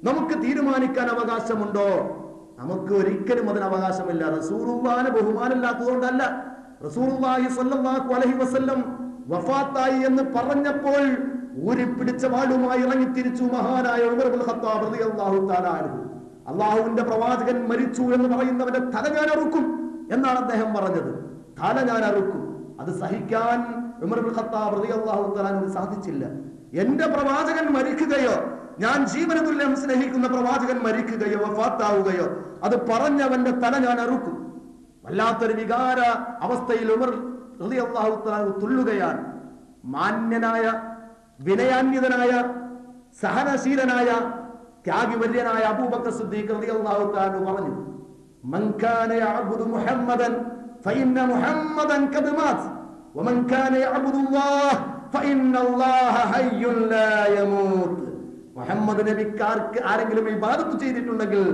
നമുക്ക് തീരുമാനിക്കാൻ അവകാശമുണ്ടോ? നമുക്ക് ഒരിക്കലും അതിന് അവകാശമില്ല. റസൂലുള്ളാഹിനെ ബഹുമാനമില്ലാത്തതുകൊണ്ടല്ല. റസൂലുള്ളാഹി സ്വല്ലല്ലാഹു അലൈഹി വസല്ലം വഫാത്തായി എന്ന് പറഞ്ഞപ്പോൾ ഊരിപ്പിടിച്ച വാളുമായി ഇറങ്ങി തിരിച്ചു മഹാനായ ഉമർ ഇബ്നുൽ ഖത്താബ് റളിയല്ലാഹു തആല അൻഹു. അള്ളാഹുവിന്റെ പ്രവാചകൻ മരിച്ചു എന്ന് പറയുന്നവന്റെ തല ഞാൻ അറുക്കും എന്നാണ് അദ്ദേഹം പറഞ്ഞത്. തല ഞാൻ അറുക്കും. അത് സഹിക്കാൻ ഉമർ ഇബ്നുൽ ഖത്താബ് റളിയല്ലാഹു തആല അൻഹു സാധിച്ചില്ല. എന്റെ പ്രവാചകൻ മരിക്കുകയോ, ഞാൻ ജീവന തുല്യം സ്നേഹിക്കുന്ന പ്രവാചകൻ മരിക്കുകയോ വഫാത്താവുകയോ, അത് പറഞ്ഞവന്റെ തല ഞാൻ അറുക്കും. വല്ലാത്തൊരു വികാര അവസ്ഥയിൽ ഉമർ റളിയല്ലാഹു തആല അൻഹു തുള്ളുകയാണ്. മാന്യനായ, വിനയാന്വിതനായ, സഹനശീലനായ, ത്യാഗിവര്യനായ അബൂബക്കർ സിദ്ദീഖ് റളിയല്ലാഹു തആല അൻഹു പറഞ്ഞു, മൻ കാന യഅബുദു മുഹമ്മദൻ ഫഇന്ന മുഹമ്മദൻ ഖദ് മാത് വമൻ കാന യഅബുദുല്ലാഹ് ഫഇന്നല്ലാഹ ഹയ്യുൻ ലാ യമൂത്. മുഹമ്മദ് നബിക്കാർക്ക് ആരെങ്കിലും ഇബാദത്ത് ചെയ്തിട്ടുണ്ടെങ്കിൽ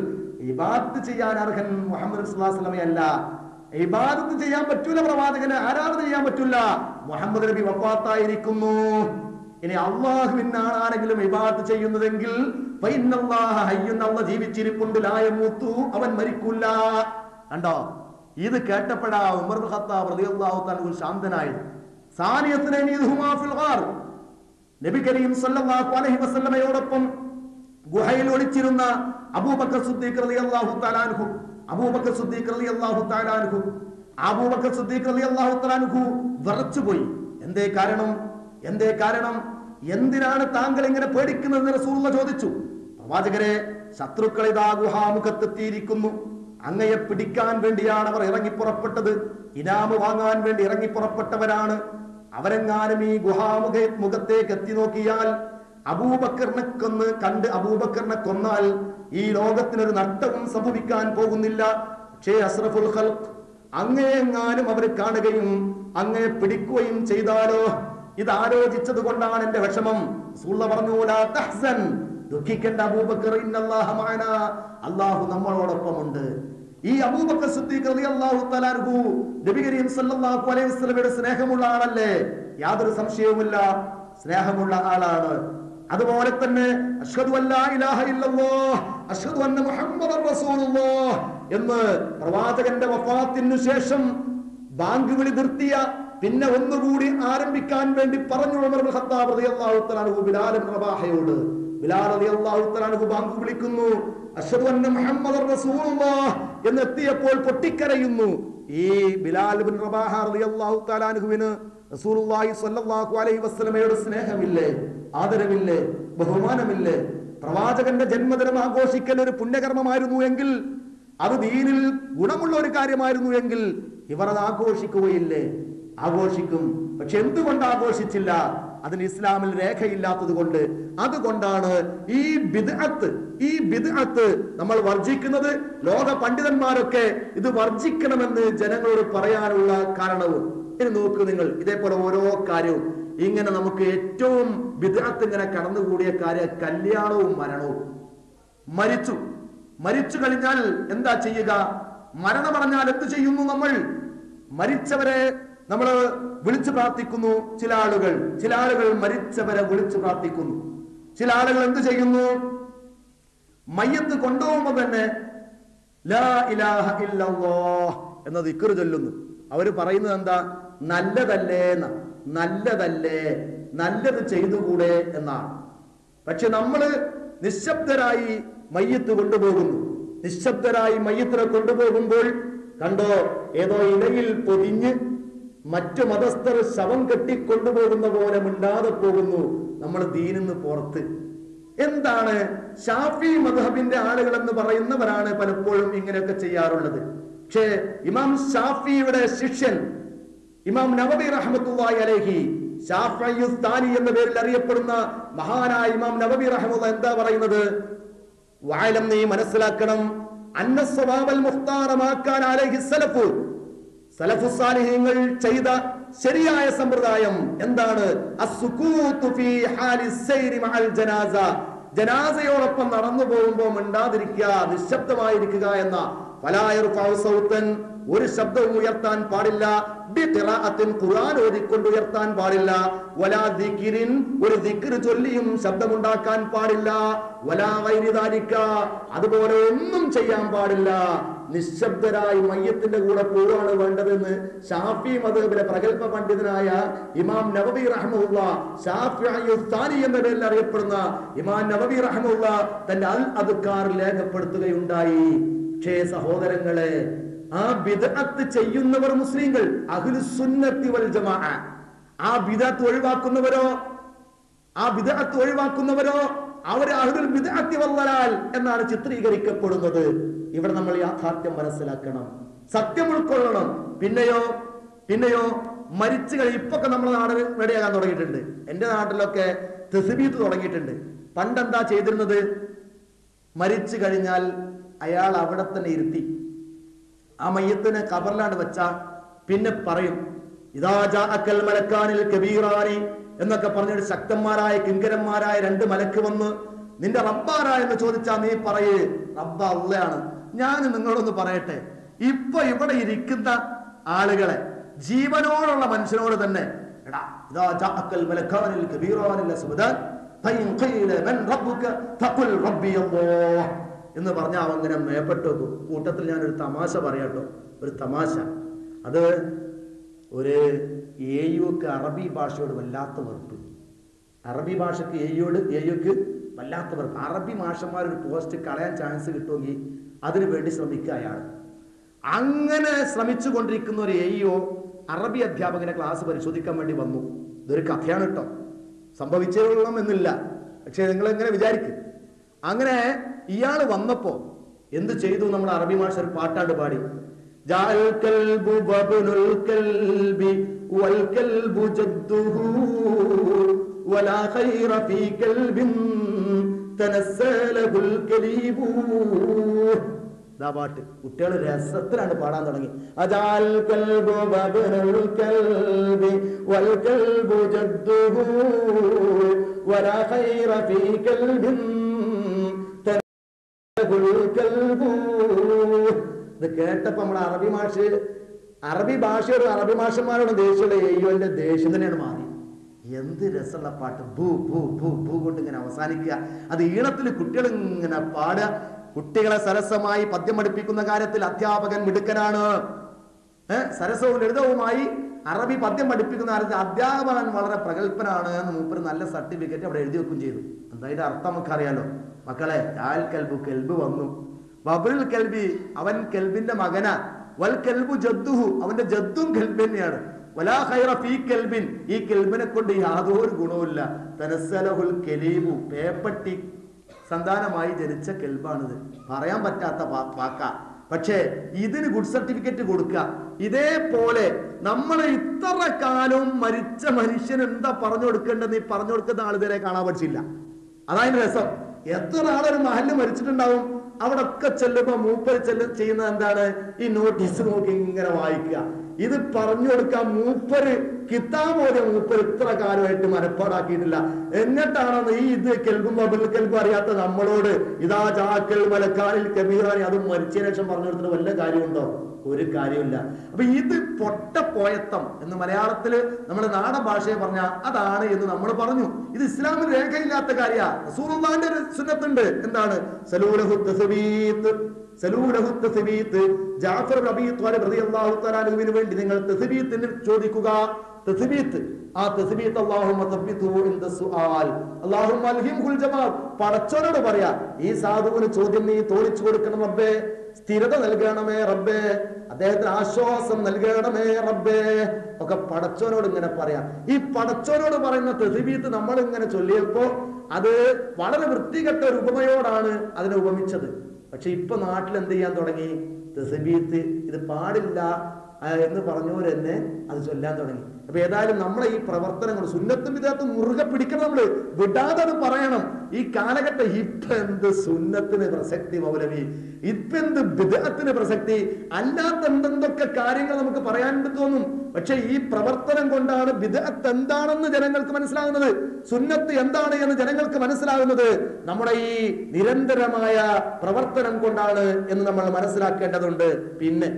ഇബാദത്ത് ചെയ്യാൻ അർഹൻ മുഹമ്മദ് സ്വല്ലല്ലാഹു അലൈഹി വസല്ലം അല്ല. ഇബാദത്ത് ചെയ്യാൻ പറ്റൂല, പ്രവാചകന് ആരാധന ചെയ്യാൻ പറ്റൂല. മുഹമ്മദ് നബി വഫാത്തായിരിക്കുന്നു. ഇനി അള്ളാഹുവിനാണ് ആരെങ്കിലും ഇബാദത്ത് ചെയ്യുന്നതെങ്കിൽ ഫഇന്നല്ലാഹ ഹയ്യുൻ, അല്ലാഹ് ജീവിച്ചിരിപ്പുണ്ട്, ലാ യമൂതു, അവൻ മരിക്കൂല. കണ്ടോ? ഇത് കേട്ടപ്പോഴാ ഉമർ ഇബ്നുൽ ഖത്താബ് റളിയല്ലാഹു തആല അൻഹു ശാന്തനായത്. സാനിയത്തുനൈനി ഇദ്ഹുമാ ഫിൽ ഗാർ, നബി കരീം സല്ലല്ലാഹു അലൈഹി വസല്ലമയോടൊപ്പം ഗുഹയിൽ ഒളിച്ചിരുന്ന അബൂബക്കർ സിദ്ദീഖ് റളിയല്ലാഹു തആല അൻഹു, അബൂബക്കർ സിദ്ദീഖ് റളിയല്ലാഹു തആല അൻഹു, അബൂബക്കർ സിദ്ദീഖ് റളിയല്ലാഹു തആല അൻഹു വിറച്ചുപോയി. എന്തേ കാരണം? എന്തേ കാരണം? എന്തിനാണ് താങ്കൾ ഇങ്ങനെ പേടിക്കുന്നതെന്ന് റസൂലുള്ളാഹി ചോദിച്ചു. പ്രവാചകരെ, ശത്രുക്കൾ ഇതാ ഗുഹാമുഖത്തെത്തിയിരിക്കുന്നു. അങ്ങയെ പിടിക്കാൻ വേണ്ടിയാണ് അവർ ഇറങ്ങി പുറപ്പെട്ടത്. ഇനാമ് വാങ്ങാൻ വേണ്ടി ഇറങ്ങി പുറപ്പെട്ടവരാണ്. അവരെങ്ങാനും ഈ മുഖത്തേക്ക് എത്തി നോക്കിയാൽ അബൂബക്കറിനെ അബൂബക്കറിനെ കൊന്നാൽ ഈ ലോകത്തിനൊരു നഷ്ടവും സംഭവിക്കാൻ പോകുന്നില്ല. പക്ഷേ അസ്റഫുൽ ഖൽഖ്, അങ്ങയെങ്ങാനും അവർ കാണുകയും അങ്ങയെ പിടിക്കുകയും ചെയ്താലോ? ഇത് ആലോചിച്ചത് കൊണ്ടാണ് എന്റെ വിഷമം. റസൂലുള്ളാഹി പറഞ്ഞു, ലാ തഹ്സൻ, ദുഃഖിക്കേണ്ട അബൂബക്കർ, ഇന്നല്ലാഹ മഅനാ, അല്ലാഹു നമ്മളോടൊപ്പമുണ്ട്. ഈ അബൂബക്കർ സിദ്ദീഖ് റളിയല്ലാഹു തആല അൻഹു നബി കരീം സല്ലല്ലാഹു അലൈഹി വസല്ലമയുടെ സ്നേഹമുള്ള ആളല്ലേ? യാതൊരു സംശയവുമില്ല, സ്നേഹമുള്ള ആളാണ്. അതുപോലെ തന്നെ അഷ്ഹദു അല്ലാ ഇലാഹ ഇല്ലല്ലാഹ് അഷ്ഹദു അന്ന മുഹമ്മദർ റസൂലുള്ളാഹ് എന്ന് പ്രവാചകന്റെ വഫാത്തിനു ശേഷം ബാങ്ക് വിളി നിർത്തിയ പിന്നെ ഒന്നുകൂടി ആരംഭിക്കാൻ വേണ്ടി പറഞ്ഞു ഉമർ ഇബ്നുൽ ഖത്താബ് റളിയല്ലാഹു തആല അൻഹു ബിലാൽ ഇബ്നു റബാഹയോട്. ബിലാൽ റളിയല്ലാഹു തആല അൻഹു ബാങ്ക് വിളിക്കുന്നു, അഷ്ഹദു അന്ന മുഹമ്മദർ റസൂലുള്ളാഹ് എന്ന് എത്തിയപ്പോൾ പൊട്ടിക്കരയുന്നു. ഈ ബിലാൽ ഇബ്നു റബാഹ റളിയല്ലാഹു തആല അൻഹുവിന് റസൂലുള്ളാഹി സ്വല്ലല്ലാഹു അലൈഹി വസല്ലമയുടെ സ്നേഹമില്ലേ, ആദരവില്ലേ, ബഹുമാനമില്ലേ? പ്രവാചകന്റെ ജന്മദിനം ആഘോഷിക്കൽ ഒരു പുണ്യകർമ്മമായിരുന്നു എങ്കിൽ, അത് ദീനിൽ ഗുണമുള്ള ഒരു കാര്യമായിരുന്നു എങ്കിൽ ഇവർ അത് ആഘോഷിക്കുകയില്ലേ? ആഘോഷിക്കും. പക്ഷെ എന്തുകൊണ്ട് ആഘോഷിച്ചില്ല? അതിന് ഇസ്ലാമിൽ രേഖയില്ലാത്തത് കൊണ്ട്. അതുകൊണ്ടാണ് ഈ ബിദ്അത്ത് നമ്മൾ വർജിക്കുന്നത്. ലോക പണ്ഡിതന്മാരൊക്കെ ഇത് വർജിക്കണമെന്ന് ജനങ്ങളോട് പറയാനുള്ള കാരണവും. ഇനി നോക്കൂ നിങ്ങൾ, ഇതേപോലെ ഓരോ കാര്യവും ഇങ്ങനെ നമുക്ക് ഏറ്റവും ബിദ്അത്ത് ഇങ്ങനെ കടന്നുകൂടിയ കാര്യം കല്യാണവും മരണവും. മരിച്ചു കഴിഞ്ഞാൽ എന്താ ചെയ്യുക? മരണമടഞ്ഞാൽ എന്ത് ചെയ്യുന്നു? നമ്മൾ മരിച്ചവരെ നമ്മൾ വിളിച്ചു പ്രാർത്ഥിക്കുന്നു. ചില ആളുകൾ മരിച്ചവരെ വിളിച്ചു പ്രാർത്ഥിക്കുന്നു. ചില ആളുകൾ എന്ത് ചെയ്യുന്നു? മയ്യത്ത് കൊണ്ടുപോകുമ്പോ തന്നെ ലാ ഇലാഹ ഇല്ലല്ലാഹ് എന്ന ദിക്ർ ചൊല്ലുന്നു. അവര് പറയുന്നത് എന്താ? നല്ലതല്ലേ, നല്ലത് ചെയ്തുകൂടെ എന്നാണ്. പക്ഷെ നമ്മള് നിശബ്ദരായി മയ്യത്ത് കൊണ്ടുപോകുന്നു. നിശബ്ദരായി മയ്യത്തിനെ കൊണ്ടുപോകുമ്പോൾ കണ്ടോ, ഏതോ ഇലയിൽ പൊതിഞ്ഞ് മറ്റു മതസ്ഥർ ശവം കെട്ടിക്കൊണ്ടുപോകുന്ന പോലെ മിണ്ടാതെ പോകുന്നു. നമ്മൾ ദീനിന്ന് പുറത്ത്. എന്താണ്? ഷാഫി മദ്ഹബിന്റെ ആളുകൾ എന്ന് പറയുന്നവരാണ് പലപ്പോഴും ഇങ്ങനെയൊക്കെ ചെയ്യാറുള്ളത്. പക്ഷേ ഇമാം ഷാഫിയുടെ ശിഷ്യൻ ഇമാം നവവി റഹ്മത്തുള്ളാഹി അലൈഹി, ഷാഫിഉ സ്ഥാനി എന്ന പേരിൽ അറിയപ്പെടുന്ന മഹാനായ ഇമാം നവവി റഹ്മത്തുള്ളാഹി എന്താ പറയുന്നത്? വഅലം, നീ മനസ്സിലാക്കണം, അന്ന സ്വവാബൽ മുഖ്താറ മാ കാന അലൈഹി സലഫു, സലഫു സാലിഹീങ്ങൾ ചെയ്ത ശരിയായ സമ്പ്രദായം എന്താണ്? അസ്സുകൂതു ഫീ ഹാലി സൈരി മഅൽ ജനാസ, ജനാസയോടൊപ്പം നടന്നു പോകുമ്പോൾ മിണ്ടാതിരിക്കുക, നിശബ്ദമായിരിക്കുക എന്ന. ഫലാ യർഫഉ സൗതൻ, ഒരു ശബ്ദവും ഉയർത്താൻ പാടില്ല. ബിഖിറാഅത്തിൻ, ഖുർആൻ ഓതിക്കൊണ്ട് ഉയർത്താൻ പാടില്ല. വലാ ദിക്രിൻ, ഒരു ദിക്ർ ചൊല്ലിയും ശബ്ദമുണ്ടാക്കാൻ പാടില്ല. വലാ ഗൈരി ദാലിക, അതുപോലെ ഒന്നും ചെയ്യാൻ പാടില്ല. നിശബ്ദരായി മയ്യത്തിന്റെ കൂടെ പോവാണ് വേണ്ടതെന്ന് ഷാഫി മദ്ഹബിലെ പ്രഗൽഭ പണ്ഡിതനായ ഇമാം നവവി റഹ്മത്തുള്ളാഹ്, ഷാഫിഈ സാനി എന്ന പേരിൽ അറിയപ്പെടുന്ന ഇമാം നവവി റഹ്മത്തുള്ളാഹ് തന്റെ അൽ അദ്കാർ രേഖപ്പെടുത്തുകയുണ്ടായി. പക്ഷേ സഹോദരങ്ങളെ, ആ ബിദ്അത്ത് ചെയ്യുന്നവർ മുസ്ലിങ്ങൾ, അഹ്ലുസ് സുന്നത്തി വൽ ജമാഅ. ആ ബിദ്അത്ത് ഒഴിവാക്കുന്നവരോ അവർ അഹ്ലുൽ ബിദ്അത്തി വൽ ദലാൽ എന്നാണ് ചിത്രീകരിക്കപ്പെടുന്നത്. ഇവിടെ നമ്മൾ യാഥാർത്ഥ്യം മനസ്സിലാക്കണം, സത്യം ഉൾക്കൊള്ളണം. പിന്നെയോ മരിച്ചു കഴിഞ്ഞ് ഇപ്പൊക്കെ നമ്മുടെ നാട് റെഡിയാകാൻ തുടങ്ങിയിട്ടുണ്ട്. എന്റെ നാട്ടിലൊക്കെ തസ്ബീഹ് തുടങ്ങിയിട്ടുണ്ട്. പണ്ടെന്താ ചെയ്തിരുന്നത്? മരിച്ചു കഴിഞ്ഞാൽ അയാൾ അവിടെ തന്നെ ഇരുത്തി ആ മയ്യത്തിനെ ഖബറിലാണ്ട് വെച്ച പിന്നെ പറയും ഇദാ ജാഅക്കൽ മലക്കാനിൽ കബീറാനി എന്നൊക്കെ പറഞ്ഞിട്ട് ശക്തന്മാരായ കിങ്കരന്മാരായ രണ്ട് മലക്ക് വന്ന് നിന്റെ റബ്ബാരാ എന്ന് ചോദിച്ചാൽ നീ പറയേ റബ്ബ അള്ളയാണ്. ഞാൻ നിങ്ങളോടൊന്ന് പറയട്ടെ, ഇപ്പൊ ഇവിടെ ഇരിക്കുന്ന ആളുകളെ, ജീവനോടുള്ള മനുഷ്യനോട് തന്നെ എടാ ഇദാ ജാഅക്കൽ മലക്കാനിൽ കബീറാനിൽ അസ്മദാൻ ഫൈൻ ഖീല മൻ റബ്ബുക ഫഖുൽ റബ്ബി അല്ലാഹ് എന്ന് പറഞ്ഞാൽ അവങ്ങനെ മേപ്പെട്ടു. കൂട്ടത്തിൽ ഞാനൊരു തമാശ പറയാട്ടോ, ഒരു തമാശ. അത് ഒരു ഏയുക്ക് അറബി ഭാഷയോട് വല്ലാത്ത വെറുപ്പ്. അറബി ഭാഷക്ക് ഏയുക്ക് വല്ലാത്ത വെറുപ്പ്. അറബി മാഷന്മാരൊരു പോസ്റ്റ് കളയാൻ ചാൻസ് കിട്ടുമെങ്കിൽ അതിനു വേണ്ടി ശ്രമിക്കുക അയാൾ. അങ്ങനെ ശ്രമിച്ചു കൊണ്ടിരിക്കുന്ന ഒരു ഏയോ അറബി അധ്യാപകനെ ക്ലാസ് പരിശോധിക്കാൻ വേണ്ടി വന്നു. ഇതൊരു കഥയാണ് കേട്ടോ, സംഭവിച്ചോളണം എന്നില്ല, പക്ഷെ നിങ്ങൾ എങ്ങനെ വിചാരിക്കും. അങ്ങനെ ഇയാള് വന്നപ്പോ എന്ത് ചെയ്തു? നമ്മൾ അറബി ഭാഷ ഒരു പാട്ടാണ്ട് പാടി. ജാഅൽ കൽബു വബ്നുൽ കൽബി വൽ കൽബു ജദ്ദുഹു വലാ ഖൈറ ഫീ കൽബിൻ തനസ്സലഹുൽ കലീബു. ദാ പാട്ട് കുട്ടികൾ രസത്തിലാണ് പാടാൻ തുടങ്ങി. അജാൽ കൽബു വബ്നുൽ കൽബി വൽ കൽബു ജദ്ദുഹു വലാ ഖൈറ ഫീ കൽബിൻ. ഇത് കേട്ടപ്പോ നമ്മുടെ അറബി ഭാഷയോട് അറബി ഭാഷന്മാരോട് ദേഷ്യമുള്ള എയ്യോന്റെ ദേഷ്യം തന്നെയാണ് മാറി. എന്ത് രസമുള്ള പാട്ട്, ഭൂ ഭൂ ഭൂ ഭൂ കൊണ്ട് ഇങ്ങനെ അവസാനിക്കുക. അത് ഈണത്തിൽ കുട്ടികൾ ഇങ്ങനെ പാടുക. കുട്ടികളെ സരസമായി പദ്യം പഠിപ്പിക്കുന്ന കാര്യത്തിൽ അധ്യാപകൻ മിടുക്കനാണ്. സരസവും ലളിതവുമായി അറബി പദ്യം പഠിപ്പിക്കുന്ന കാര്യത്തിൽ അധ്യാപകൻ വളരെ പ്രഗത്ഭനാണ് എന്ന് മൂപ്പര് നല്ല സർട്ടിഫിക്കറ്റ് അവിടെ എഴുതി വെക്കുകയും ചെയ്തു. എന്തായാലും അർത്ഥം നമുക്ക് അറിയാലോ മക്കളെ. ജാൽ കൽബു, കെൽബ് വന്നു. വബ്റുൽ കൽബി, അവൻ കെൽബിന്റെ മകനാ. വൽ കൽബു ജദ്ദുഹു, അവന്റെ ജദ്ദും കെൽബ് തന്നെയാണ്. വലാ ഖൈറ ഫീ കെൽബിൻ, ഈ കെൽബിനെ കൊണ്ട് യാതൊരു ഗുണവുമില്ല. തനസ്സലഹുൽ കലീബു, പേപ്പട്ടി സന്താനമായി ജനിച്ച കെൽബാണിത്. പറയാൻ പറ്റാത്ത വാക്ക. പക്ഷേ ഇതിന് ഗുഡ് സർട്ടിഫിക്കറ്റ് കൊടുക്കുക. ഇതേപോലെ നമ്മൾ ഇത്ര കാലം മരിച്ച മനുഷ്യൻ എന്താ പറഞ്ഞു കൊടുക്കേണ്ടത്, ഈ പറഞ്ഞു കൊടുക്കുന്ന ആളിതുവരെ കാണാൻ പഠിച്ചില്ല. അതായത് രസം. എത്ര ആളൊരു മഹല്ല് മരിച്ചിട്ടുണ്ടാവും, അവിടെ ഒക്കെ ചെല്ലുമ്പോ മൂപ്പര് ചെയ്യുന്നത് എന്താണ്? ഈ നോട്ടീസ് നോക്കി ഇങ്ങനെ വായിക്കുക. ഇത് പറഞ്ഞു കൊടുക്കാൻ മൂപ്പര് കിതാബോധം മൂപ്പര് ഇത്ര കാലമായിട്ട് മനപ്പാടാക്കിയിട്ടില്ല. എന്നിട്ടാണ് ഈ ഇത് കെൽബും ബബുൽ കെൽബും അറിയാത്ത നമ്മളോട് ഇതാ ജാക്കൽ മലക്കാനിൽ കബീറാനി അതും മരിച്ചതിന് ശേഷം പറഞ്ഞു കൊടുത്തിട്ട് വല്ല കാര്യമുണ്ടോ? ഒരു കാര്യമില്ല. അപ്പൊ ഇത് പൊട്ടപ്പോയത്തം എന്ന് മലയാളത്തില് നമ്മുടെ നാടൻ ഭാഷയെ പറഞ്ഞ അതാണ് എന്ന് നമ്മൾ പറഞ്ഞു. ഇത് ഇസ്ലാമിൽ രേഖയില്ലാത്ത കാര്യമാണ്. റസൂലുള്ളാഹിന്റെ ഒരു സുന്നത്തുണ്ട്. എന്താണ്? സലൂലഹു തസ്ബീത്ത്, സലൂലഹു തസ്ബീത്ത്. ജാഫർ അബീ ത്വാലിബ് റളിയല്ലാഹു തആല അൻഹുവിന് വേണ്ടി നിങ്ങൾ തസ്ബീത്തിന് ചോദിക്കുക. തസ്ബീത്ത്, ആ തസ്ബീത്ത് അല്ലാഹുമ്മ തബ്ബിതുഹു ഇൻദ സുആൽ അല്ലാഹുമ്മ അൽഹിംഹുൽ ജവാബ്. പടച്ചവനോട് പറയാ, ഈ സാധുവിന് ചോദ്യം നീ തോളിച്ചു കൊടുക്കണം റബ്ബേ, സ്ഥിരത നൽകണമേ റബ്ബേ, അദ്ദേഹത്തിന് ആശ്വാസം നൽകണമേ റബ്ബേ ഒക്കെ പടച്ചവനോട് ഇങ്ങനെ പറയാം. ഈ പടച്ചവനോട് പറയുന്ന തസ്ബീത്ത് നമ്മൾ ഇങ്ങനെ ചൊല്ലിയപ്പോ അത് വളരെ വൃത്തികെട്ട ഒരു ഉപമയോടാണ് അതിനെ ഉപമിച്ചത്. പക്ഷെ ഇപ്പൊ നാട്ടിൽ എന്ത് ചെയ്യാൻ തുടങ്ങി? തസ്ബീത്ത് ഇത് പാടില്ല എന്ന് പറഞ്ഞവർ തന്നെ അത് ചൊല്ലാൻ തുടങ്ങി. അപ്പൊ ഏതായാലും നമ്മളെ ഈ പ്രവർത്തനങ്ങൾ സുന്നത്തും ബിദ്അത്തും മുറുകെ പിടിക്കണം, നമ്മള് വിടാതെ അത് പറയണം. ഈ കാലഘട്ടം ഇപ്പൊ എന്ത് സുന്നത്തിന് പ്രസക്തി മൗലവി, ഇപ്പൊ എന്ത് ബിദ്അത്തിന് പ്രസക്തി, അല്ലാത്ത എന്തെന്തൊക്കെ കാര്യങ്ങൾ നമുക്ക് പറയാനുണ്ട് തോന്നും. പക്ഷെ ഈ പ്രവർത്തനം കൊണ്ടാണ് ബിദ്അത്ത് എന്താണെന്ന് ജനങ്ങൾക്ക് മനസ്സിലാകുന്നത്, സുന്നത്ത് എന്താണ് എന്ന് ജനങ്ങൾക്ക് മനസ്സിലാകുന്നത് നമ്മുടെ ഈ നിരന്തരമായ പ്രവർത്തനം കൊണ്ടാണ് എന്ന് നമ്മൾ മനസ്സിലാക്കേണ്ടതുണ്ട്. പിന്നെ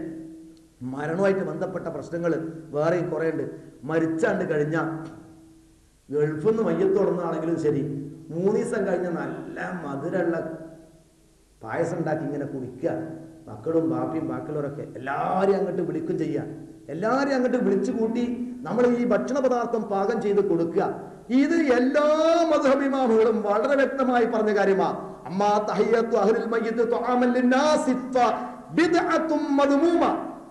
മരണവുമായിട്ട് ബന്ധപ്പെട്ട പ്രശ്നങ്ങൾ വേറെയും കുറെ ഉണ്ട്. മരിച്ചാണ്ട് കഴിഞ്ഞ ഗൾഫിൽ നിന്ന് മയ്യത്ത് തുടർന്നാണെങ്കിലും ശരി, 3 ദിവസം കഴിഞ്ഞ നല്ല മധുരമുള്ള പായസം ഉണ്ടാക്കി ഇങ്ങനെ കുടിക്കുക, മക്കളും ബാപ്പിയും ബാക്കിയുള്ളവരൊക്കെ എല്ലാവരെയും അങ്ങോട്ട് വിളിക്കും ചെയ്യുക, എല്ലാവരെയും അങ്ങോട്ട് വിളിച്ചു കൂട്ടി നമ്മൾ ഈ ഭക്ഷണ പദാർത്ഥം പാകം ചെയ്ത് കൊടുക്കുക. ഇത് എല്ലാ മദ്ഹബ് ഇമാമുകളും വളരെ വ്യക്തമായി പറഞ്ഞ കാര്യമാണ്. അമ്മാ തഹിയ്യത്തു അഹ്ലിൽ മയ്യിത്ത് തുആമൻ ലിന്നാസി ബിദ്അത്തും മദ്മൂമ,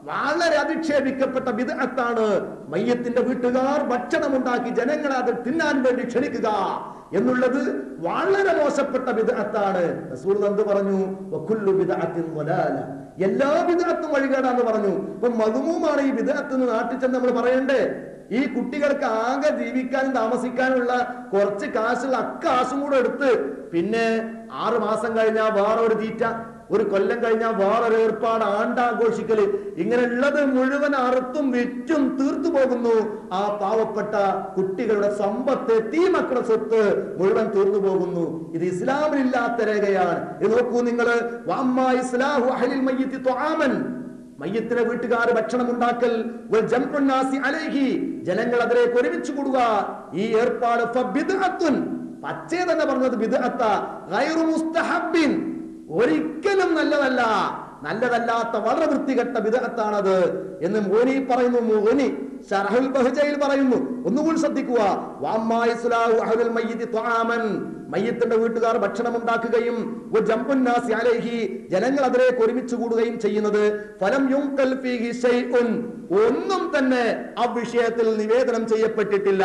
വളരെ അധിക്ഷേപിക്കപ്പെട്ട ബിദ്അത്താണ് മയ്യത്തിന്റെ വീട്ടുകാർ ഭക്ഷണം ഉണ്ടാക്കി ജനങ്ങളെ അത് തിന്നാൻ വേണ്ടി ക്ഷണിക്കുക എന്നുള്ളത് വളരെ മോശപ്പെട്ട ബിദ്അത്താണ്. റസൂൽ എന്ത് പറഞ്ഞു? വകുല്ലു ബിദ്അത്തിൻ ളലാല, എല്ലാ ബിദ്അത്തും വഴികേടാന്ന് പറഞ്ഞു. ഇപ്പൊ മദ്മൂമാണ് ഈ ബിദ്അത്ത് എന്ന് നാട്ടിൽ ചെന്ന് നമ്മൾ പറയണ്ടേ? ഈ കുട്ടികൾക്ക് ആകെ ജീവിക്കാനും താമസിക്കാനുള്ള കുറച്ച് കാശുള്ള അക്കാശും കൂടെ എടുത്ത് പിന്നെ 6 മാസം കഴിഞ്ഞാൽ വേറെ ഒരു തീറ്റ, 1 കൊല്ലം കഴിഞ്ഞാൽ വേറൊരു ഏർപ്പാട്, ആണ്ടാഘോഷിക്കല്, ഇങ്ങനെയുള്ളത് മുഴുവൻ അറുത്തും വിറ്റും തീർത്തു പോകുന്നു. ആ പാവപ്പെട്ട കുട്ടികളുടെ സമ്പത്ത്, മക്കളുടെ സ്വത്ത് മുഴുവൻ തീർന്നു പോകുന്നു. ഇത് ഇസ്ലാമിലില്ലാത്ത രേഖയാണ്. ഇത് നോക്കൂ നിങ്ങൾ. മയ്യത്തിനെ വീട്ടുകാർ ഭക്ഷണം ഉണ്ടാക്കൽ, ജനങ്ങൾ അതിലേക്ക് ഒരുമിച്ച് കൂടുക, ഈ ഏർപ്പാട് പച്ചേ തന്നെ പറഞ്ഞത് ബിദ്അത്ത ഗൈറു മുസ്തഹബ്ബിൻ, ഒരിക്കലും നല്ലതല്ല, നല്ലതല്ലാത്ത വളരെ വൃത്തികെട്ട ബിദ്അത്താണത് എന്ന് മുഗനി പറയുന്നു. മുഗനി ശറഹുൽ ബഹ്ജയിൽ പറയുന്നു. ഒന്നുകൂടി ശ്രദ്ധിക്കുക. വഅമ്മാ ഇസ്ലാഹു അഹ്ലുൽ മയ്യിത്തി തുആമൻ, മയ്യത്തിന്റെ വീട്ടുകാർ ഭക്ഷണം ഉണ്ടാക്കുകയും വജംഉൻ നാസി അലൈഹി, ജനങ്ങൾ അതിലേക്ക് ഒരുമിച്ച് കൂടുകയും ചെയ്യുന്നത്, ഫലം യുൻകൽ ഫീഹി ശൈഉൻ, ഒന്നും തന്നെ ആ വിഷയത്തിൽ നിവേദനം ചെയ്യപ്പെട്ടിട്ടില്ല.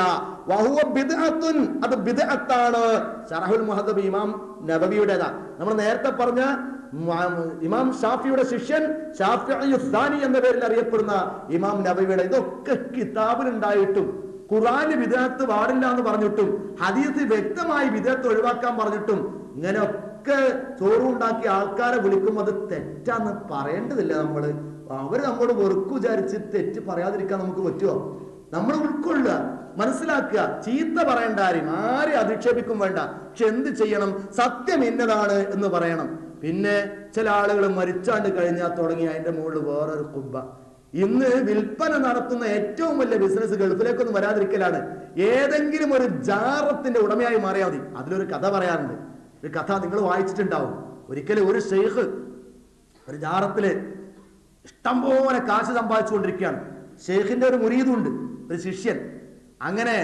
വഹുവ ബിദ്അത്തുൻ, അത് ബിദ്അത്താണ്. ശറഹുൽ മുഹദ്ദബ് ഇമാം നബവിയുടേതാ. നമ്മൾ നേരത്തെ പറഞ്ഞ ഇമാം ഷാഫിയുടെ ശിഷ്യൻ ഷാഫിഈ സാനി എന്ന പേരിൽ അറിയപ്പെടുന്ന ഇമാം നബവിയുടെ ഇതൊക്കെ കിതാബിലുണ്ടായിട്ടും ഖുർആനിൽ ബിദ്അത്ത് പാടില്ല എന്ന് പറഞ്ഞിട്ടും ഹദീസ് വ്യക്തമായി ബിദ്അത്ത് ഒഴിവാക്കാൻ പറഞ്ഞിട്ടും ഇങ്ങനെയൊക്കെ ചോറുണ്ടാക്കി ആൾക്കാരെ വിളിക്കും അത് തെറ്റാന്ന് പറയേണ്ടതില്ല. അവര് നമ്മോട് വെറുക്കു വിചാരിച്ച് തെറ്റ് പറയാതിരിക്കാൻ നമുക്ക് പറ്റുമോ? നമ്മൾ ഉൾക്കൊള്ളുക, മനസ്സിലാക്കുക, ചീത്ത പറയേണ്ട ആരെ അധിക്ഷേപിക്കും വേണ്ട. പക്ഷെ എന്ത് ചെയ്യണം? സത്യം ഇന്നതാണ് എന്ന് പറയണം. പിന്നെ ചില ആളുകൾ മരിച്ചാണ്ട് കഴിഞ്ഞാൽ തുടങ്ങി അതിന്റെ മുകളിൽ വേറൊരു കുബ്ബ. ഇന്ന് വിൽപ്പന നടത്തുന്ന ഏറ്റവും വലിയ ബിസിനസ് ഗൾഫിലേക്കൊന്നും വരാതിരിക്കലാണ്. ഏതെങ്കിലും ഒരു ജാറത്തിന്റെ ഉടമയായി മാറിയാൽ മതി. അതിലൊരു കഥ പറയാറുണ്ട്. ഒരു കഥ നിങ്ങൾ വായിച്ചിട്ടുണ്ടാവും. ഒരിക്കലും ഒരു ഷെയ്ഖ് ഒരു ജാറത്തില് ഇഷ്ടംപോലെ കാശ് സമ്പാദിച്ചുകൊണ്ടിരിക്കുകയാണ്. ഷെയ്ഖിന്റെ ഒരു മുരീദുണ്ട്, ഒരു ശിഷ്യൻ. അങ്ങനെ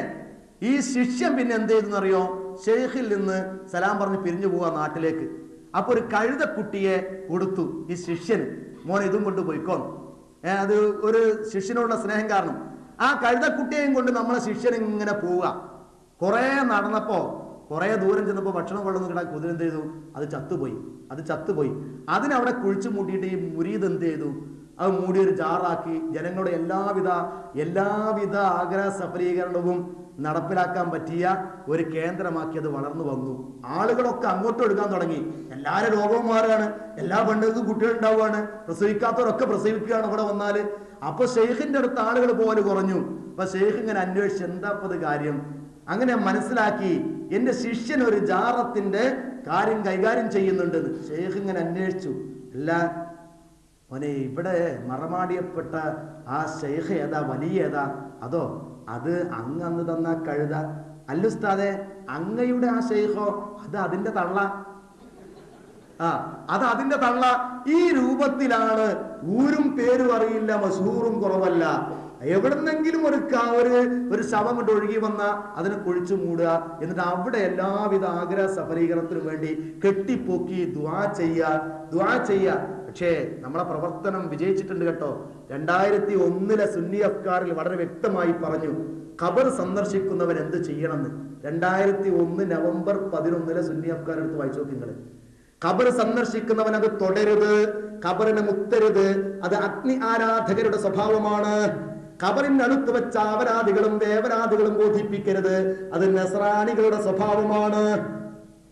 ഈ ശിഷ്യൻ പിന്നെ എന്ത് ചെയ്തെന്നറിയോ? ഷെയ്ഖിൽ നിന്ന് സലാം പറഞ്ഞ് പിരിഞ്ഞു പോവാ നാട്ടിലേക്ക്. അപ്പൊ ഒരു കഴുതക്കുട്ടിയെ കൊടുത്തു ഈ ശിഷ്യന്. മോനെ ഇതും കൊണ്ട് പോയിക്കോ. അത് ഒരു ശിഷ്യനോടുള്ള സ്നേഹം കാരണം ആ കഴുതക്കുട്ടിയെയും കൊണ്ട് നമ്മളെ ശിഷ്യൻ ഇങ്ങനെ പോവുക. കുറെ നടന്നപ്പോ കുറെ ദൂരം ചെന്നപ്പോ ഭക്ഷണം കൊള്ളുന്ന കിടാൻ കുതിര എന്ത് ചെയ്തു? അത് ചത്തുപോയി. അതിനവിടെ കുഴിച്ചു മൂട്ടിയിട്ട് ഈ മുരീദ് എന്ത് ചെയ്തു? അത് മൂടി ഒരു ജാറാക്കി ജനങ്ങളുടെ എല്ലാവിധ ആഗ്രഹ സഫലീകരണവും നടപ്പിലാക്കാൻ പറ്റിയ ഒരു കേന്ദ്രമാക്കി അത് വളർന്നു വന്നു. ആളുകളൊക്കെ അങ്ങോട്ടും എടുക്കാൻ തുടങ്ങി. എല്ലാവരും രോഗവും മാറുകയാണ്, എല്ലാ പെണ്ണുകൾക്കും കുട്ടികൾ ഉണ്ടാവുകയാണ്, പ്രസവിക്കാത്തവരൊക്കെ പ്രസവിക്കുകയാണ് ഇവിടെ വന്നാല്. അപ്പൊ ഷെയ്ഖിന്റെ അടുത്ത് ആളുകൾ പോലെ കുറഞ്ഞു. അപ്പൊ ഷെയ്ഖ് ഇങ്ങനെ അന്വേഷിച്ച് എന്താപ്പത് കാര്യം. അങ്ങനെ മനസ്സിലാക്കി എന്റെ ശിഷ്യൻ ഒരു ജാറത്തിന്റെ കാര്യം കൈകാര്യം ചെയ്യുന്നുണ്ടെന്ന്. ഷെയ്ഖ് ഇങ്ങനെ അന്വേഷിച്ചു. അല്ല മോനെ, ഇവിടെ മറമാടിയപ്പെട്ട ആ ഷെയ്ഖ് ഏതാ, വലിയ ഏതാ? അതോ അത് അങ്ങ് തന്ന കഴുത? അല്ലുസ്താദെ, അങ്ങയുടെ ആ ഷെയ്ഖോ? അത് അതിന്റെ തള്ള. അത് അതിന്റെ തള്ള. ഈ രൂപത്തിലാണ്. ഊരും പേരും അറിയില്ല, മശൂറും കുറവല്ല. എവിടെന്നെങ്കിലും ഒരു ശവം കൊണ്ട് ഒഴുകി വന്ന അതിനെ കുഴിച്ചു മൂടുക, എന്നിട്ട് അവിടെ എല്ലാവിധ ആഗ്രഹ സഫലീകരണത്തിനും വേണ്ടി കെട്ടിപ്പൊക്കി ദുആ ചെയ്യുക. പക്ഷേ നമ്മളെ പ്രവർത്തനം വിജയിച്ചിട്ടുണ്ട് കേട്ടോ. 2001 സുന്നി അഫ്കാറിൽ വളരെ വ്യക്തമായി പറഞ്ഞു ഖബർ സന്ദർശിക്കുന്നവൻ എന്ത് ചെയ്യണമെന്ന്. 2001 നവംബർ 11 സുന്നി അഫ്കാർ എടുത്ത് വായിച്ചു നോക്കി നിങ്ങൾ. ഖബർ സന്ദർശിക്കുന്നവൻ അത് തൊടരുത്, ഖബറിനെ മുത്തരുത്. അത് അഗ്നി ആരാധകരുടെ സ്വഭാവമാണ്. ഖബറിന്റെ അടുത്ത് വെച്ച അപരാധികളും വേവരാധികളും ബോധിപ്പിക്കരുത്. അത് നസ്രാണികളുടെ സ്വഭാവമാണ്.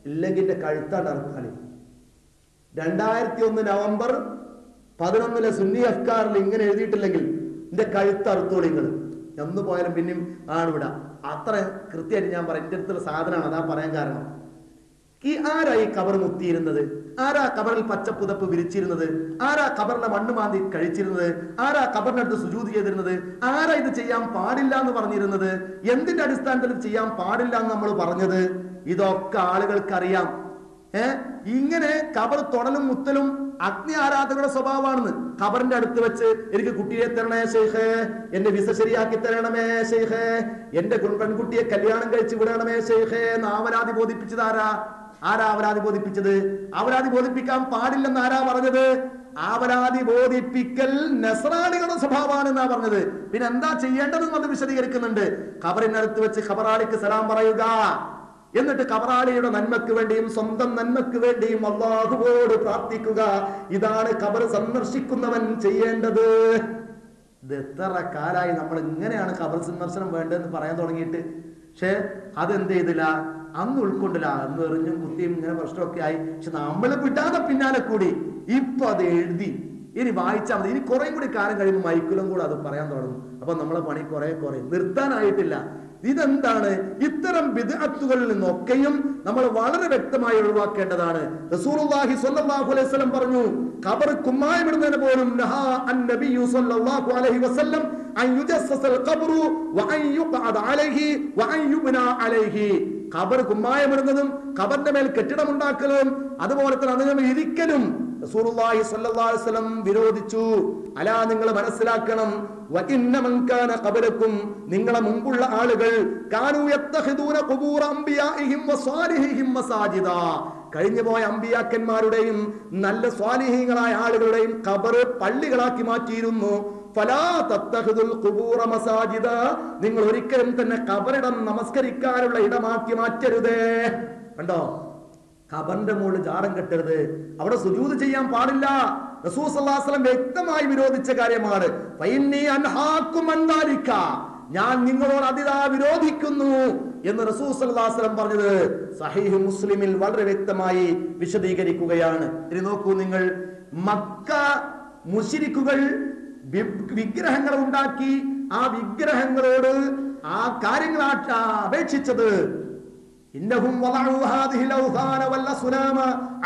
ഇല്ലെങ്കിൽ എന്റെ കഴുത്താണ് അറുത്താളി. 2001 നവംബർ 11 സുന്നി അഫ്കാറിൽ ഇങ്ങനെ എഴുതിയിട്ടില്ലെങ്കിൽ എന്റെ കഴുത്ത് അറുത്തോളിങ്ങൾ എന്ന് പോയാലും പിന്നെയും ആണിവിടാ. അത്ര കൃത്യമായിട്ട് ഞാൻ പറയാം. എന്റെ അടുത്തുള്ള സാധനമാണ്, അതാ പറയാൻ കാരണം. ആരാ ഈ ഖബർ മുത്തിയിരുന്നത്? ആരാ ഖബറിൽ പച്ചപ്പുതപ്പ് വിരിച്ചിരുന്നത്? ആരാ ഖബറിലെ മണ്ണ് മാന്തി കഴിച്ചിരുന്നത്? ആരാ ഖബറിന്റെ അടുത്ത് സുജൂദ് ചെയ്തിരുന്നത്? ആരാ ഇത് ചെയ്യാൻ പാടില്ല എന്ന് പറഞ്ഞിരുന്നത്? എന്തിന്റെ അടിസ്ഥാനത്തിൽ ചെയ്യാൻ പാടില്ല എന്ന് നമ്മൾ പറഞ്ഞത്? ഇതൊക്കെ ആളുകൾക്കറിയാം. ഇങ്ങനെ ഖബർ തൊടലും മുത്തലും അഗ്നി ആരാധകരുടെ സ്വഭാവമാണെന്ന്. ഖബറിന്റെ അടുത്ത് വെച്ച് എനിക്ക് കുട്ടിയെ തരണേ ശൈഖേ, എന്റെ വിസ ശരിയാക്കി തരണമേ ശൈഖേ, എന്റെ പെൺകുട്ടിയെ കല്യാണം കഴിച്ച് വിടണമേ ശൈഖേ എന്ന് ആവരാതി ബോധിപ്പിച്ചത് ആരാ? അപരാധി ബോധിപ്പിച്ചത്? അപരാധി ബോധിപ്പിക്കാൻ പാടില്ലെന്ന് ആരാ പറഞ്ഞത്? അപരാധി ബോധിപ്പിക്കൽ നസ്രാണികളുടെ സ്വഭാവമാണെന്നാ പറഞ്ഞത്. പിന്നെ എന്താ ചെയ്യേണ്ടതെന്ന് അത് വിശദീകരിക്കുന്നുണ്ട്. ഖബറിനടുത്ത് വെച്ച് ഖബറാളിക്ക് സലാം പറയുക, എന്നിട്ട് ഖബറാളിയുടെ നന്മക്ക് വേണ്ടിയും സ്വന്തം നന്മക്ക് വേണ്ടിയും അല്ലാഹുവോട് പ്രാർത്ഥിക്കുക. ഇതാണ് ഖബർ സന്ദർശിക്കുന്നവൻ ചെയ്യേണ്ടത്. ഇത് എത്ര കാലായി നമ്മൾ ഇങ്ങനെയാണ് ഖബർ സന്ദർശനം വേണ്ടതെന്ന് പറയാൻ തുടങ്ങിയിട്ട്. പക്ഷെ അതെന്ത് ചെയ്തില്ല, അന്ന് ഉൾക്കൊണ്ടില്ല. അന്ന് എറിഞ്ഞും കുത്തിയും ഇങ്ങനെ പ്രശ്നമൊക്കെ ആയി. പക്ഷെ നമ്മൾ വിടാതെ പിന്നാലെ കൂടി ഇപ്പൊ അത് എഴുതി ഇനി വായിച്ചാൽ മതി. ഇനി കുറേ കൂടി കാലം കഴിയുമ്പോൾ മൈക്കിലും കൂടെ അത് പറയാൻ തുടങ്ങും. അപ്പൊ നമ്മളെ പണി കുറെ നിർത്താനായിട്ടില്ല. ഇതെന്താണ്? ഇത്തരം ബിദ്അത്തുകളിൽ നിന്നൊക്കെയും നമ്മൾ വളരെ വ്യക്തമായി ഒഴിവാക്കേണ്ടതാണ്. റസൂലുള്ളാഹി സ്വല്ലല്ലാഹു അലൈഹി വസല്ലം പറഞ്ഞു, ഖബർ കുമ്മായമിടുന്നതിന് പോലും നഹാ അൻ നബിയ്യു സ്വല്ലല്ലാഹു അലൈഹി വസല്ലം അൻ യുജസ്സസൽ ഖബ്റു വ അൻ യുഖഅദ അലൈഹി വ അൻ യുബ്നാ അലൈഹി. ഖബർ കുമ്മായമിടുന്നതും ഖബറിന്റെ മേൽ കെട്ടിടമുണ്ടാക്കലും അതുപോലെ തന്നെ അതിനെ ഇരിക്കലും റസൂലുള്ളാഹി സ്വല്ലല്ലാഹു അലൈഹി വസല്ലം വിരോധിച്ചു. അലാ, നിങ്ങൾ മനസ്സിലാക്കണം, വഇന്ന മൻ കാന ഖബലകും, നിങ്ങളെ മുമ്പുള്ള ആളുകൾ കാനൂ യത്തഖിദൂന ഖുബൂറ അംബിയാഇഹിം വസാലിഹിഹിം മസാജിദാ, കഴിഞ്ഞുപോയ അമ്പിയാക്കന്മാരുടെയും നല്ല സ്വാലിഹീങ്ങളായ ആളുകളുടെയും ഖബർ പള്ളികളാക്കി മാറ്റിയിരുന്നു. ഫലാ തത്തഖിദുൽ ഖുബൂറ മസാജിദ, നിങ്ങൾ ഒരിക്കലും തന്നെ ഖബറിടം നമസ്കരിക്കാനുള്ള ഇടമാക്കി മാറ്റരുതേ. കണ്ടോ, ഖബറിന്റെ മുകളിൽ ജാടം കെട്ടരുത്, അവിടെ സുജൂദ് ചെയ്യാൻ പാടില്ല. റസൂൽ സല്ലല്ലാഹു അലൈഹി വസല്ലം വ്യക്തമായി വിരോധിച്ച കാര്യമാണ്. ഫഇന്നി അൻഹാകും അൻ ദാലിക, ഞാൻ നിങ്ങളോട് അതിതാ വിരോധിക്കുന്നു എന്ന് റസൂൽ സല്ലല്ലാഹു അലൈഹി വസല്ലം പറഞ്ഞത് സഹീഹ് മുസ്ലിമിൽ വളരെ വ്യക്തമായി വിശദീകരിക്കുകയാണ്. ഇനി നോക്കൂ നിങ്ങൾ, മക്ക മുശ്രിക്കുകൾ വിഗ്രഹങ്ങൾ ഉണ്ടാക്കി ആ വിഗ്രഹങ്ങളോട് ആ കാര്യങ്ങൾ അപേക്ഷിച്ചത് ഇന്നഹും വദഉ ഹാദിഹിൽ ഔസാന വൽ അസ്നാമ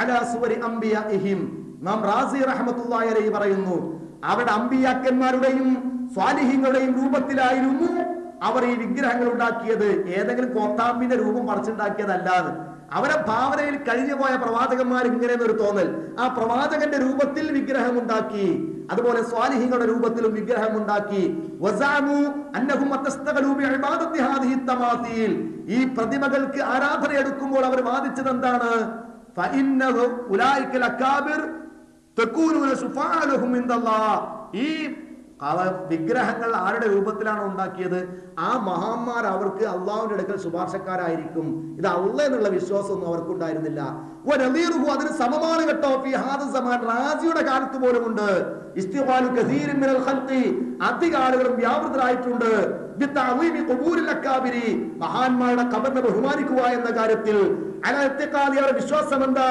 അലാ സുവരി അംബിയാഇഹിം. ഇമാം റാസി റഹ്മത്തുള്ളാഹി അലൈഹി പറയുന്നു, അവരുടെ അമ്പിയാക്കന്മാരുടെയും സ്വാലിഹീങ്ങളുടെയും രൂപത്തിലായിരുന്നു അവർ ഈ വിഗ്രഹങ്ങൾ ഉണ്ടാക്കിയത്. ഏതെങ്കിലും കോത്താമ്പിന്റെ രൂപം പറിച്ചുണ്ടാക്കിയതല്ലാതെ അവരെ ഭാവനയിൽ കഴിഞ്ഞു പോയ പ്രവാചകന്മാർ ഇങ്ങനെയെന്നൊരു തോന്നൽ. ആ പ്രവാചകന്റെ രൂപത്തിൽ വിഗ്രഹം ഉണ്ടാക്കി, അതുപോലെ സ്വാലിഹീങ്ങളുടെ രൂപത്തിലും വിഗ്രഹം ഉണ്ടാക്കി. ഈ പ്രതിമകൾക്ക് ആരാധന എടുക്കുമ്പോൾ അവർ വാദിച്ചത് എന്താണ്? ഈ വിഗ്രഹങ്ങൾ ആരുടെ രൂപത്തിലാണ് ഉണ്ടാക്കിയത്? ആ മഹാന്മാർ അവർക്ക് അള്ളാഹുവിന്റെ അടുക്കൽ ശുപാർശക്കാരായിരിക്കും. ഇത് അള്ളാഹ് എന്നുള്ള വിശ്വാസമൊന്നും അവർക്കുണ്ടായിരുന്നില്ല. അതിന് സമമാണ് കേട്ടോ. റാസിയുടെ കാലത്ത് പോലും ഉണ്ട്. അധിക ആളുകളും വ്യാപൃതരായിട്ടുണ്ട് മഹാന്മാരുടെ ഖബറിനെ ബഹുമാനിക്കുക എന്ന കാര്യത്തിൽ. അവരുടെ വിശ്വാസം എന്താ?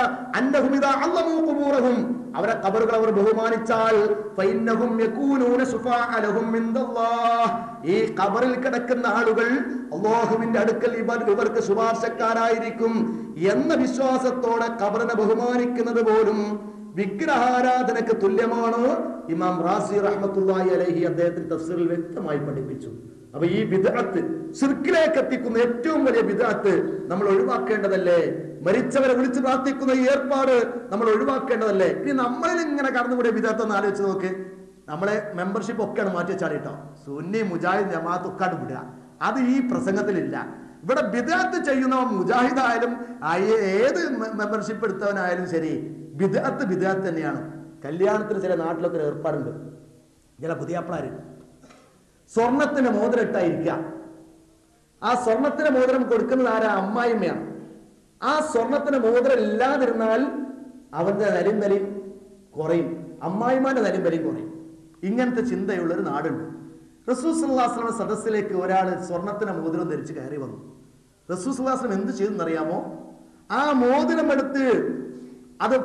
അവരെ ഖബറുകൾ അവർ ബഹുമാനിച്ചാൽ ഈ ഖബറിൽ കിടക്കുന്ന ആളുകൾ അല്ലാഹുവിന്റെ അടുക്കൽ ഇവർക്ക് ശുപാർശക്കാരായിരിക്കും എന്ന വിശ്വാസത്തോടെ ഖബറിനെ ബഹുമാനിക്കുന്നത് പോലും വിഗ്രഹാരാധനക്ക് തുല്യമാണ്. ഇമാം റാസി റഹ്മത്തുള്ളാഹി അലൈഹി അദ്ദേഹത്തിന്റെ തഫ്സീറിൽ വ്യക്തമായി പഠിപ്പിച്ചു. അപ്പൊ ഈ ബിദ്അത്ത് ശിർക്കിലേക്ക് എത്തിക്കുന്ന ഏറ്റവും വലിയ ബിദ്അത്ത് നമ്മൾ ഒഴിവാക്കേണ്ടതല്ലേ? മരിച്ചവരെ വിളിച്ച് പ്രാർത്ഥിക്കുന്ന ഈ ഏർപ്പാട് നമ്മൾ ഒഴിവാക്കേണ്ടതല്ലേ? ഇനി നമ്മളിൽ ഇങ്ങനെ കടന്നുകൂടിയ ബിദ്അത്ത് ഒന്ന് ആലോചിച്ച് നോക്ക്. നമ്മളെ മെമ്പർഷിപ്പ് ഒക്കെയാണ് മാറ്റി വെച്ചാലിട്ടോ, സുന്നി മുജാഹിദ് ജമാഅത്ത് ഒക്കെയാണ് വിടുക. അത് ഈ പ്രസംഗത്തിലില്ല. ഇവിടെ ബിദ്അത്ത് ചെയ്യുന്നവൻ മുജാഹിദായാലും ഏത് മെമ്പർഷിപ്പ് എടുത്തവനായാലും ശരി, ബിദ്അത്ത് ബിദ്അത്ത് തന്നെയാണ്. കല്യാണത്തിന് ചില നാട്ടിലൊക്കെ ഒരു ഏർപ്പാടുണ്ട്. ചില പുതിയാപ്പിളാര് സ്വർണത്തിന്റെ മോതിരം ഇട്ടായിരിക്കുക. ആ സ്വർണത്തിന്റെ മോതിരം കൊടുക്കുന്നത് ആരാ? അമ്മായിമ്മയാണ്. ആ സ്വർണത്തിന്റെ മോതിരം ഇല്ലാതിരുന്നാൽ അവന്റെ നലിം കുറയും. അമ്മായിമാന്റെ തരും വരെയും കുറയും. ഇങ്ങനത്തെ ചിന്തയുള്ള ഒരു നാടുണ്ട്. റസൂൽ സല്ലല്ലാഹു അലൈഹി വസല്ലം സദസ്സിലേക്ക് ഒരാൾ സ്വർണത്തിന് മോതിരം ധരിച്ച് കയറി വന്നു. റസൂൽ സല്ലല്ലാഹു അലൈഹി വസല്ലം എന്ത് ചെയ്തെന്നറിയാമോ? ആ മോതിരം എടുത്ത് അത്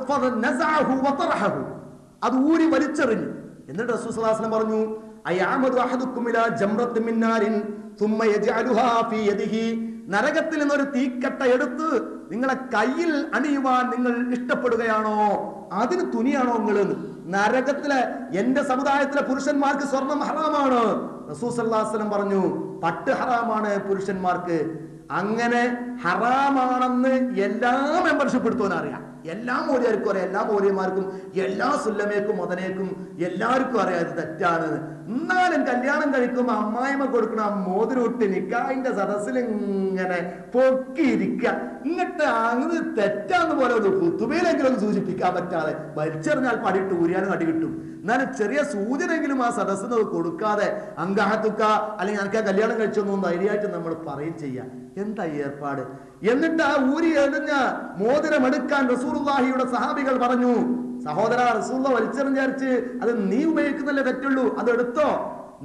അത് ഊരി വലിച്ചെറിഞ്ഞു. എന്നിട്ട് റസൂൽ സല്ലല്ലാഹു അലൈഹി വസല്ലം പറഞ്ഞു, അയഅമദു അഹദുക്കും ഇലാ ജംറത്തിൻ മിൻ നാരിൻ സുമ്മ യജഅലുഹാ ഫീ യദിഹി, നരകത്തിൽ നിന്നൊരു തീക്കട്ട എടുത്ത് നിങ്ങളെ കയ്യിൽ അണിയുവാൻ നിങ്ങൾ ഇഷ്ടപ്പെടുകയാണോ? അതിന് തുനിയാണോ നിങ്ങൾ? നരകത്തിലെ എന്റെ സമുദായത്തിലെ പുരുഷന്മാർക്ക് സ്വർണം ഹറാമാണ്. റസൂൽ സല്ലല്ലാഹു അലൈഹി വസല്ലം പറഞ്ഞു, പട്ട് ഹറാമാണ് പുരുഷന്മാർക്ക്. അങ്ങനെ ഹറാമാണെന്ന് എല്ലാ മെമ്പർഷിപ്പ് എടുത്തോനും അറിയാം, എല്ലാ മൗലിയാർക്കും അറിയാം, എല്ലാ മൗലിയന്മാർക്കും, എല്ലാ സുല്ലമേക്കും മുതനേക്കും എല്ലാവർക്കും അറിയാം ഇത് തെറ്റാണ്. എന്നാലും കല്യാണം കഴിക്കുമ്പോൾ അമ്മായിമ്മ കൊടുക്കണ മോതിരൂട്ടി നിക്കാഹിന്റെ സദസ്സിൽ ഇങ്ങനെ പൊക്കിയിരിക്കുക. ഇങ്ങോട്ട് അങ്ങനെ തെറ്റാന്ന് പോലെ ഒരു ഹുതുബയിലെങ്കിലും ഒന്ന് സൂചിപ്പിക്കാൻ പറ്റാതെ വലിച്ചെറിഞ്ഞാൽ പടിയിട്ട് ഊരിയാലും അടി കിട്ടും. എന്നാലും ചെറിയ സൂചനെങ്കിലും ആ സദസ്സിന് കൊടുക്കാതെ അങ്കാഹത്തുക്ക അല്ലെങ്കിൽ എനിക്ക് ആ കല്യാണം കഴിച്ചൊന്നും ധൈര്യമായിട്ട് നമ്മൾ പറയും ചെയ്യാം. എന്താ ഈ ഏർപ്പാട്? എന്നിട്ട് ആ ഊരി എറിഞ്ഞ മോതിരം എടുക്കാൻ റസൂലുള്ളാഹിയുടെ സഹാബികൾ പറഞ്ഞു, സഹോദര, റസൂലുള്ളാഹി വലിച്ചെറിഞ്ഞാരിച്ച് അത് നീ ഉപയോഗിക്കുന്നല്ലേ തെറ്റുള്ളൂ, അത് എടുത്തോ,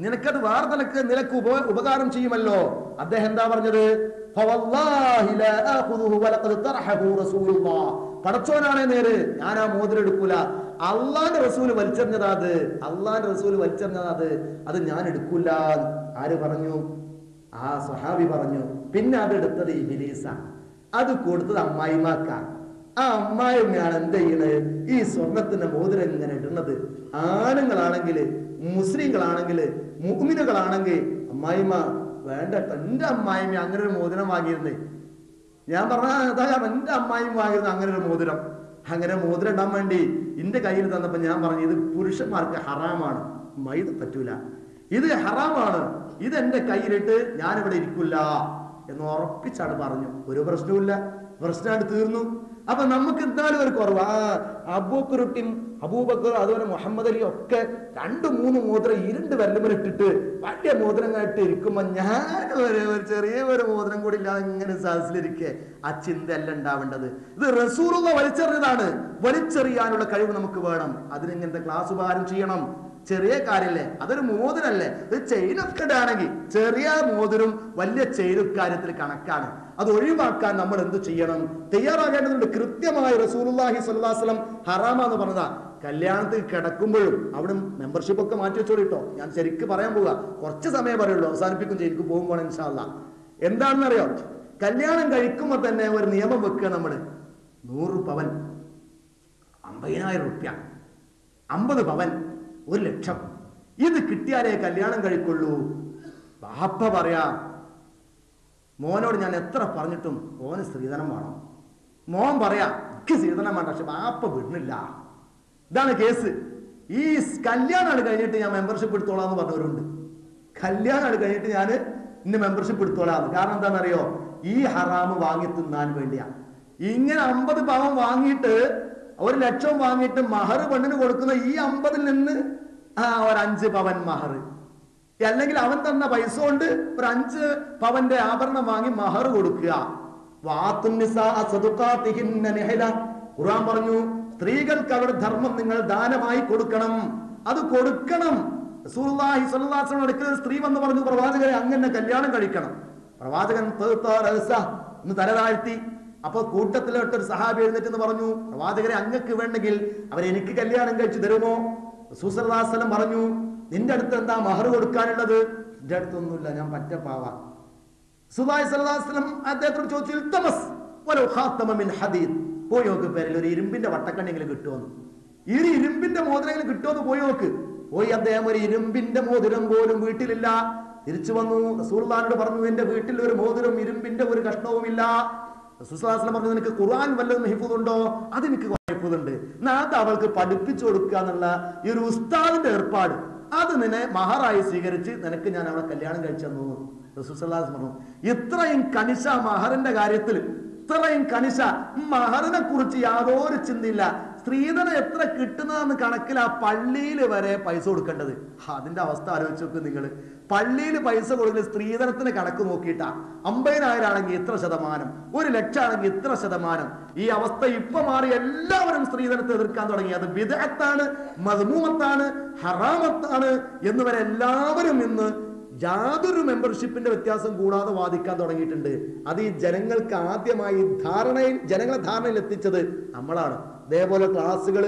നിനക്കത് വേറെ നിലക്ക് ഉപകാരം ചെയ്യുമല്ലോ. അദ്ദേഹം എന്താ പറഞ്ഞത്? പടച്ചോനാണേ നേര്, ഞാൻ ആ മോതിരം എടുക്കൂല. അള്ളാന്റെ റസൂല് വലിച്ചെറിഞ്ഞതാ അത്, അള്ളാന്റെ റസൂല് വലിച്ചെറിഞ്ഞതാ അത് ഞാൻ എടുക്കൂല. ആര് പറഞ്ഞു? ആ സ്വഹാബി പറഞ്ഞു. പിന്നെ അത് എടുത്തത് ഇബ്ലീസ, അത് കൊടുത്തത് അമ്മായിമാക്ക. ആ അമ്മായിമ്മയാണ് എന്ത് ചെയ്യണത്? ഈ സ്വർണത്തിന്റെ മോതിരം ഇങ്ങനെ ഇടുന്നത്. ആണുങ്ങളാണെങ്കിൽ, മുസ്ലിങ്ങളാണെങ്കിൽ, മുഅ്മിനുകളാണെങ്കിൽ അമ്മായിമ്മ വേണ്ട, എന്റെ അമ്മായിമ്മ അങ്ങനെ ഒരു മോതിരം വാങ്ങിയിരുന്നേ. ഞാൻ പറഞ്ഞ എന്റെ അമ്മായിമ്മ വാങ്ങിയിരുന്നു അങ്ങനെ ഒരു മോതിരം. അങ്ങനെ മോതിരം ഇടാൻ വേണ്ടി എന്റെ കയ്യിൽ തന്നപ്പോ ഞാൻ പറഞ്ഞു, ഇത് പുരുഷന്മാർക്ക് ഹറാമാണ്, മൈദ പറ്റൂല, ഇത് ഹറാമാണ്, ഇത് എന്റെ കയ്യിലിട്ട് ഞാനിവിടെ ഇരിക്കില്ല എന്ന് ഉറപ്പിച്ചാണ് പറഞ്ഞു. ഒരു പ്രശ്നവുമില്ല, പ്രശ്നമായിട്ട് തീർന്നു. അപ്പൊ നമുക്ക് എന്തായാലും ഒരു കുറവ്. അബൂബക്കറും അബൂബക്കർ അതുപോലെ മുഹമ്മദ് അലി ഒക്കെ 2-3 മോതിരം ഇരുണ്ട് വെല്ലമിലിട്ടിട്ട് വലിയ മോതിരങ്ങളായിട്ട് ഇരിക്കുമ്പോ ഞാൻ ഒരു ചെറിയ ഒരു മോതിരം കൂടി ഇല്ലാതെ ഇങ്ങനെ സദസ്സിലിരിക്കെ ആ ചിന്തയല്ല ഉണ്ടാവേണ്ടത്. ഇത് റസൂലുള്ളാഹി വലിച്ചെറിഞ്ഞതാണ്. വലിച്ചെറിയാനുള്ള കഴിവ് നമുക്ക് വേണം. അതിനിങ്ങനത്തെ ക്ലാസ് ഉപകാരം ചെയ്യണം. ചെറിയ കാര്യല്ലേ, അതൊരു മോതിരല്ലേ. ഒരു ചെയിനൊക്കെ ഇടാണെങ്കിൽ ചെറിയ മോതിരം വലിയ ചെയിനക്കാര്യത്തിൽ കണക്കാണ്. അത് ഒഴിവാക്കാൻ നമ്മൾ എന്ത് ചെയ്യണം? തയ്യാറാകേണ്ടതുണ്ട്. കൃത്യമായി റസൂലുള്ളാഹി സ്വല്ലല്ലാഹു അലൈഹി വസല്ലം ഹറാമാന്ന് പറഞ്ഞതാ. കല്യാണത്തിൽ കിടക്കുമ്പോഴും അവിടെ മെമ്പർഷിപ്പ് ഒക്കെ മാറ്റി വെച്ചോളിട്ടോ. ഞാൻ ശരിക്കും പറയാൻ പോവുക, കുറച്ച് സമയം പറയുള്ളൂ, അവസാനിപ്പിക്കും ചെയ്യും, എനിക്ക് പോകുമ്പോൾ ഇൻഷാ അല്ലാഹ്. എന്താണെന്നറിയോ? കല്യാണം കഴിക്കുമ്പോൾ തന്നെ ഒരു നിയമം വെക്കുക. നമ്മള് 100 പവൻ 50,000 റുപ്യ, 50 പവൻ 1,00,000, ഇത് കിട്ടിയാലേ കല്യാണം കഴിക്കുള്ളൂ. ബാപ്പ പറയാ, മോനോട് ഞാൻ എത്ര പറഞ്ഞിട്ടും മോന് സ്ത്രീധനം വേണം. മോൻ പറയാ എനിക്ക് സ്ത്രീധനം വേണ്ട, പക്ഷെ ബാപ്പ വിടുന്നില്ല. ഇതാണ് കേസ്. ഈ കല്യാണമാണ് കഴിഞ്ഞിട്ട് ഞാൻ മെമ്പർഷിപ്പ് എടുത്തോളാന്ന് പറഞ്ഞവരുണ്ട്. കല്യാണമാണ് കഴിഞ്ഞിട്ട് ഞാൻ ഇന്ന് മെമ്പർഷിപ്പ് എടുത്തോളാന്ന്. കാരണം എന്താണെന്നറിയോ? ഈ ഹറാമ് വാങ്ങി തിന്നാൻ വേണ്ടിയാ. ഇങ്ങനെ 50 പവൻ വാങ്ങിയിട്ട് 1,00,000 വാങ്ങിയിട്ട് മഹർ പെണ്ണിന് കൊടുക്കുന്ന ഈ 50-ൽ നിന്ന് ഒരു 5 പവൻ മഹർ, അല്ലെങ്കിൽ അവൻ തന്ന പൈസ കൊണ്ട് ഒരു 5 പവന്റെ ആഭരണം വാങ്ങി മഹർ കൊടുക്കുക. ഖുർആൻ പറഞ്ഞു, സ്ത്രീകൾക്ക് അവരുടെ ധർമ്മം നിങ്ങൾ ദാനമായി കൊടുക്കണം. അത് കൊടുക്കണം. റസൂലുള്ളാഹി സ്വല്ലല്ലാഹു അലൈഹി വസല്ലം സ്ത്രീ വന്ന് പറഞ്ഞു, പ്രവാചകരെ അങ്ങനെ കല്യാണം കഴിക്കണം. പ്രവാചകൻ ഒന്ന് തല താഴ്ത്തി. അപ്പൊ കൂട്ടത്തിലോട്ടൊരു സഹാബി എഴുന്നേറ്റ് പറഞ്ഞു, പ്രവാചകരെ അങ്ങക്ക് വേണമെങ്കിൽ അവരെനിക്ക് കല്യാണം കഴിച്ചു തരുമോ? റസൂൽ സല്ലല്ലാഹു അലൈഹി വസല്ലം പറഞ്ഞു, നിന്റെ അടുത്ത് എന്താ മഹർ കൊടുക്കാനുള്ളത്? എന്റെ അടുത്തൊന്നുമില്ല, ഞാൻ പറ്റ പാവ. റസൂലുള്ളാഹി സ്വല്ലല്ലാഹു അലൈഹി വസല്ലം അദ്ദേഹത്തോട് ചോദിച്ചു, ഇൽതമസ് വലൗ ഖാതമ മിൻ ഹദീദ്, പോയി നോക്ക് പേരിൽ ഒരു ഇരുമ്പിന്റെ വട്ടക്കണ്ണെങ്കിലും കിട്ടുമെന്ന്. ഈ ഇരുമ്പിന്റെ മോതിരെങ്കിലും കിട്ടുമെന്ന് പോയി നോക്ക്. പോയി അദ്ദേഹം ഒരു ഇരുമ്പിന്റെ മോതിരം പോലും വീട്ടിലില്ല. തിരിച്ചു വന്നു, റസൂലുള്ളാഹിനോട് പറഞ്ഞു, എന്റെ വീട്ടിൽ ഒരു മോതിരം ഇരുമ്പിന്റെ ഒരു കഷ്ണവുമില്ല. റസൂൽ സല്ലല്ലാഹു അലൈഹി വസല്ലം പറഞ്ഞു, നിനക്ക് ഖുർആൻ വല്ലതും ഹിഫ്ദുണ്ടോ? അതെനിക്ക് ഹിഫ്ദുണ്ട്. അത് അവൾക്ക് പഠിപ്പിച്ചു കൊടുക്കുക എന്നുള്ള ഈ ഒരു ഉസ്താദിന്റെ ഏർപ്പാട്, അത് നിന്നെ മഹറായി സ്വീകരിച്ച് നിനക്ക് ഞാൻ അവളെ കല്യാണം കഴിച്ചെന്നു റസൂൽ സല്ലല്ലാഹു അലൈഹി വസല്ലം പറഞ്ഞു. ഇത്രയും കണിശ മഹറിന്റെ കാര്യത്തിൽ, ഇത്രയും കണിശ. മഹറിനെ കുറിച്ച് യാതൊരു ചിന്തയില്ല. സ്ത്രീധനം എത്ര കിട്ടുന്നതെന്ന് കണക്കിൽ ആ പള്ളിയിൽ വരെ പൈസ കൊടുക്കേണ്ടത്. അതിന്റെ അവസ്ഥ ആലോചിച്ച് നോക്ക് നിങ്ങൾ. പള്ളിയിൽ പൈസ കൊടുക്കുന്ന സ്ത്രീധനത്തിന് കണക്ക് നോക്കിയിട്ടാ 50,000 ആണെങ്കിൽ ഇത്ര ശതമാനം, 1,00,000 ആണെങ്കിൽ ഇത്ര ശതമാനം. ഈ അവസ്ഥ ഇപ്പൊ മാറി എല്ലാവരും സ്ത്രീധനത്തെ എതിർക്കാൻ തുടങ്ങി. അത് ബിദ്അത്താണ്, മദ്മൂമത്താണ്, ഹറാമത്താണ് എന്ന് വരെ എല്ലാവരും ഇന്ന് യാതൊരു മെമ്പർഷിപ്പിന്റെ വ്യത്യാസം കൂടാതെ വാദിക്കാൻ തുടങ്ങിയിട്ടുണ്ട്. അത് ഈ ജനങ്ങൾക്ക് ആദ്യമായി ജനങ്ങളെ ധാരണയിൽ എത്തിച്ചത് നമ്മളാണ്. അതേപോലെ ക്ലാസ്സുകൾ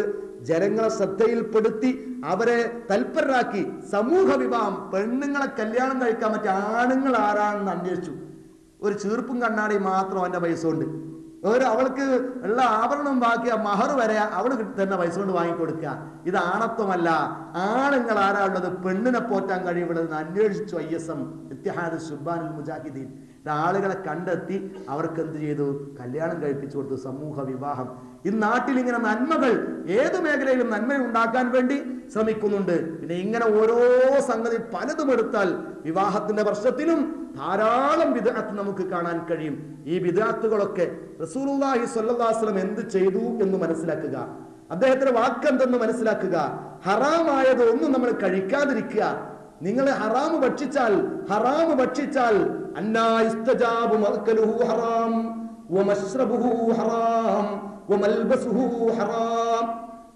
ജനങ്ങളെ ശ്രദ്ധയിൽപ്പെടുത്തി അവരെ തൽപരരാക്കി സമൂഹ വിവാഹം, പെണ്ണുങ്ങളെ കല്യാണം കഴിക്കാൻ പറ്റിയ ആണുങ്ങൾ ആരാണെന്ന് അന്വേഷിച്ചു. ഒരു ചീർപ്പും കണ്ണാടി മാത്രം അവന്റെ പൈസ കൊണ്ട്, അവൾക്ക് ഉള്ള ആഭരണം ബാക്കി മഹർ വരെ അവൾ തന്നെ പൈസ കൊണ്ട് വാങ്ങിക്കൊടുക്കുക. ഇത് ആണത്വമല്ല. ആണുങ്ങൾ ആരാ ഉള്ളത്, പെണ്ണിനെ പോറ്റാൻ കഴിയുമെന്ന് അന്വേഷിച്ചു ISM, ഇത്തിഹാദ് ശുബാനുൽ മുജാഹിദീൻ. ആളുകളെ കണ്ടെത്തി അവർക്ക് എന്ത് ചെയ്തു, കല്യാണം കഴിപ്പിച്ചു കൊടുത്തു, സമൂഹ വിവാഹം. ഈ നാട്ടിൽ ഇങ്ങനെ നന്മകൾ ഏത് മേഖലയിലും നന്മ ഉണ്ടാക്കാൻ വേണ്ടി ശ്രമിക്കുന്നുണ്ട്. പിന്നെ ഇങ്ങനെ ഓരോ സംഗതി പലതും എടുത്താൽ വിവാഹത്തിന്റെ വർഷത്തിലും ധാരാളം ബിദ്അത്ത് നമുക്ക് കാണാൻ കഴിയും. ഈ ബിദ്അത്തുകളൊക്കെ റസൂലുള്ളാഹി സ്വല്ലല്ലാഹു അലൈഹി വസല്ലം എന്ത് ചെയ്തു എന്ന് മനസ്സിലാക്കുക, അദ്ദേഹത്തിന്റെ വാക്കെന്തെന്ന് മനസ്സിലാക്കുക. ഹറാമായത് ഒന്നും നമ്മൾ കഴിക്കാതിരിക്കുക. നിങ്ങൾ ഹറാമ് ഭക്ഷിച്ചാൽ അന്നാ ഇസ്തജാബു മൽകലുഹു ഹറാം വമശ്റബുഹു ഹറാം വമൽബസുഹു ഹറാം.